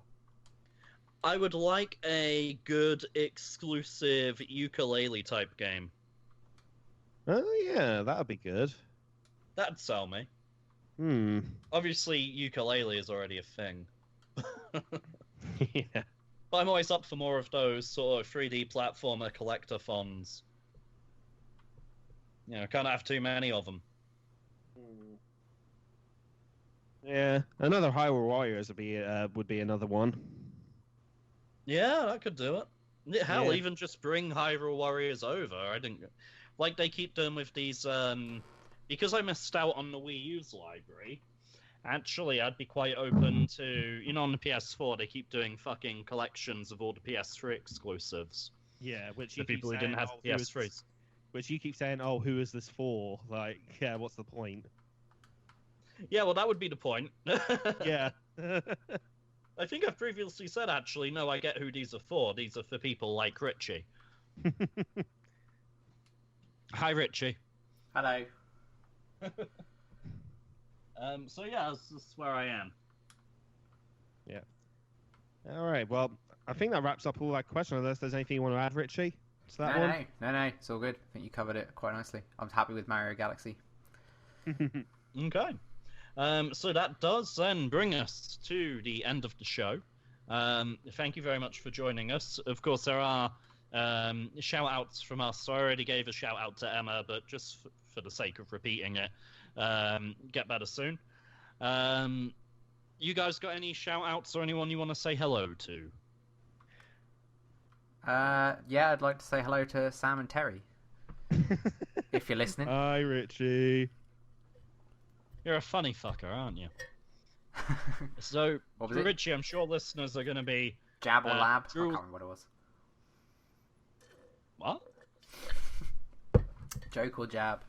I would like a good exclusive ukulele type game. Oh yeah, that would be good. That'd sell me. Obviously, ukulele is already a thing. Yeah. But I'm always up for more of those sort of 3D platformer collectathons. Can't have too many of them. Yeah, another Hyrule Warriors would be another one. Yeah, that could do it. Hell, even just bring Hyrule Warriors over. I didn't like they keep doing with these. Because I missed out on the Wii U's library. Actually, I'd be quite open to, on the PS4, they keep doing fucking collections of all the PS3 exclusives. Yeah, which the people who didn't have PS3s. Which you keep saying, oh, who is this for? Like, yeah, what's the point? Yeah, well, that would be the point. Yeah. I think I've previously said, actually, no, I get who these are for. These are for people like Richie. Hi, Richie. Hello. So yeah, this is where I am. Yeah. All right. Well, I think that wraps up all that question. Unless there's anything you want to add, Richie, to that one? No. It's all good. I think you covered it quite nicely. I'm happy with Mario Galaxy. Okay. So that does then bring us to the end of the show. Thank you very much for joining us. Of course, there are shout-outs from us. So I already gave a shout-out to Emma, but just for the sake of repeating it, get better soon. You guys got any shout-outs or anyone you want to say hello to? Yeah, I'd like to say hello to Sam and Terry. If you're listening. Hi, Richie. You're a funny fucker, aren't you? So, for Richie, I'm sure listeners are going to be... Jab or lab? I can't remember what it was. What? Joke or jab?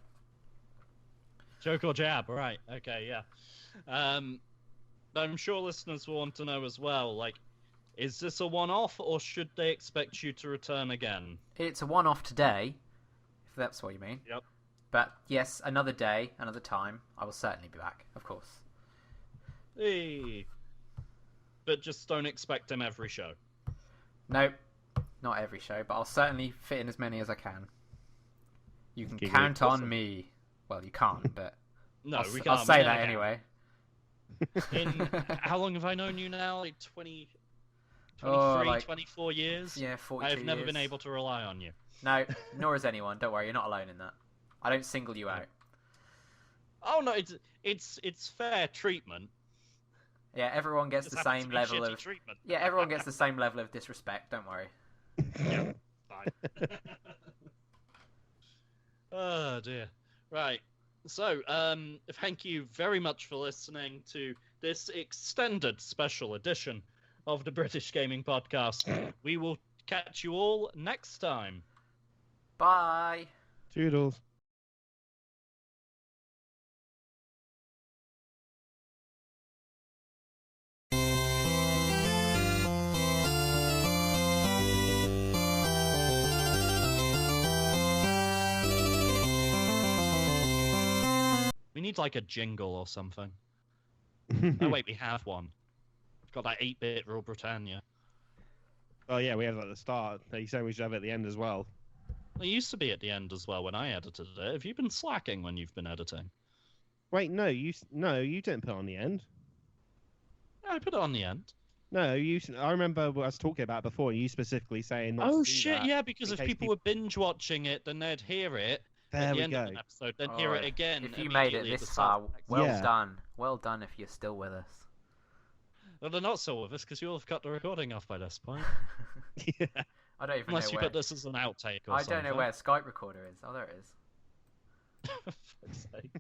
Joke or jab, right. Okay, yeah. I'm sure listeners will want to know as well, like, is this a one-off, or should they expect you to return again? It's a one-off today, if that's what you mean. Yep. But, yes, another day, another time, I will certainly be back, of course. Hey. But just don't expect him every show. Nope, not every show, but I'll certainly fit in as many as I can. You can count on me. Well, you can't, but no, we can't. I'll say that anyway. How long have I known you now? Like 23, 24 years? Yeah, 42 I've never years. been able to rely on you. No, nor has anyone. Don't worry, you're not alone in that. I don't single you out. Oh no, it's fair treatment. Yeah, everyone gets the same level of treatment. Yeah, everyone gets the same level of disrespect. Don't worry. Yeah, fine. Oh dear. Right. So, thank you very much for listening to this extended special edition of the British Gaming Podcast. We will catch you all next time. Bye. Toodles. We need like a jingle or something. Oh wait, we have one. We've got that 8-bit Rule Britannia. Oh yeah, we have it at the start. You said we should have it at the end as well. It used to be at the end as well when I edited it. Have you been slacking when you've been editing? Wait, no, you didn't put it on the end. I put it on the end. No, I remember what I was talking about before. You specifically saying not to do shit, that yeah, because if people were binge watching it, then they'd hear it at the end of an episode, then hear it again. If you made it this far, done. Well done if you're still with us. Well, they're not still with us because you'll have cut the recording off by this point. Yeah. I don't even Unless know you where... put this as an outtake or I something. don't know where Skype recorder is. Oh, there it is. For fuck's sake.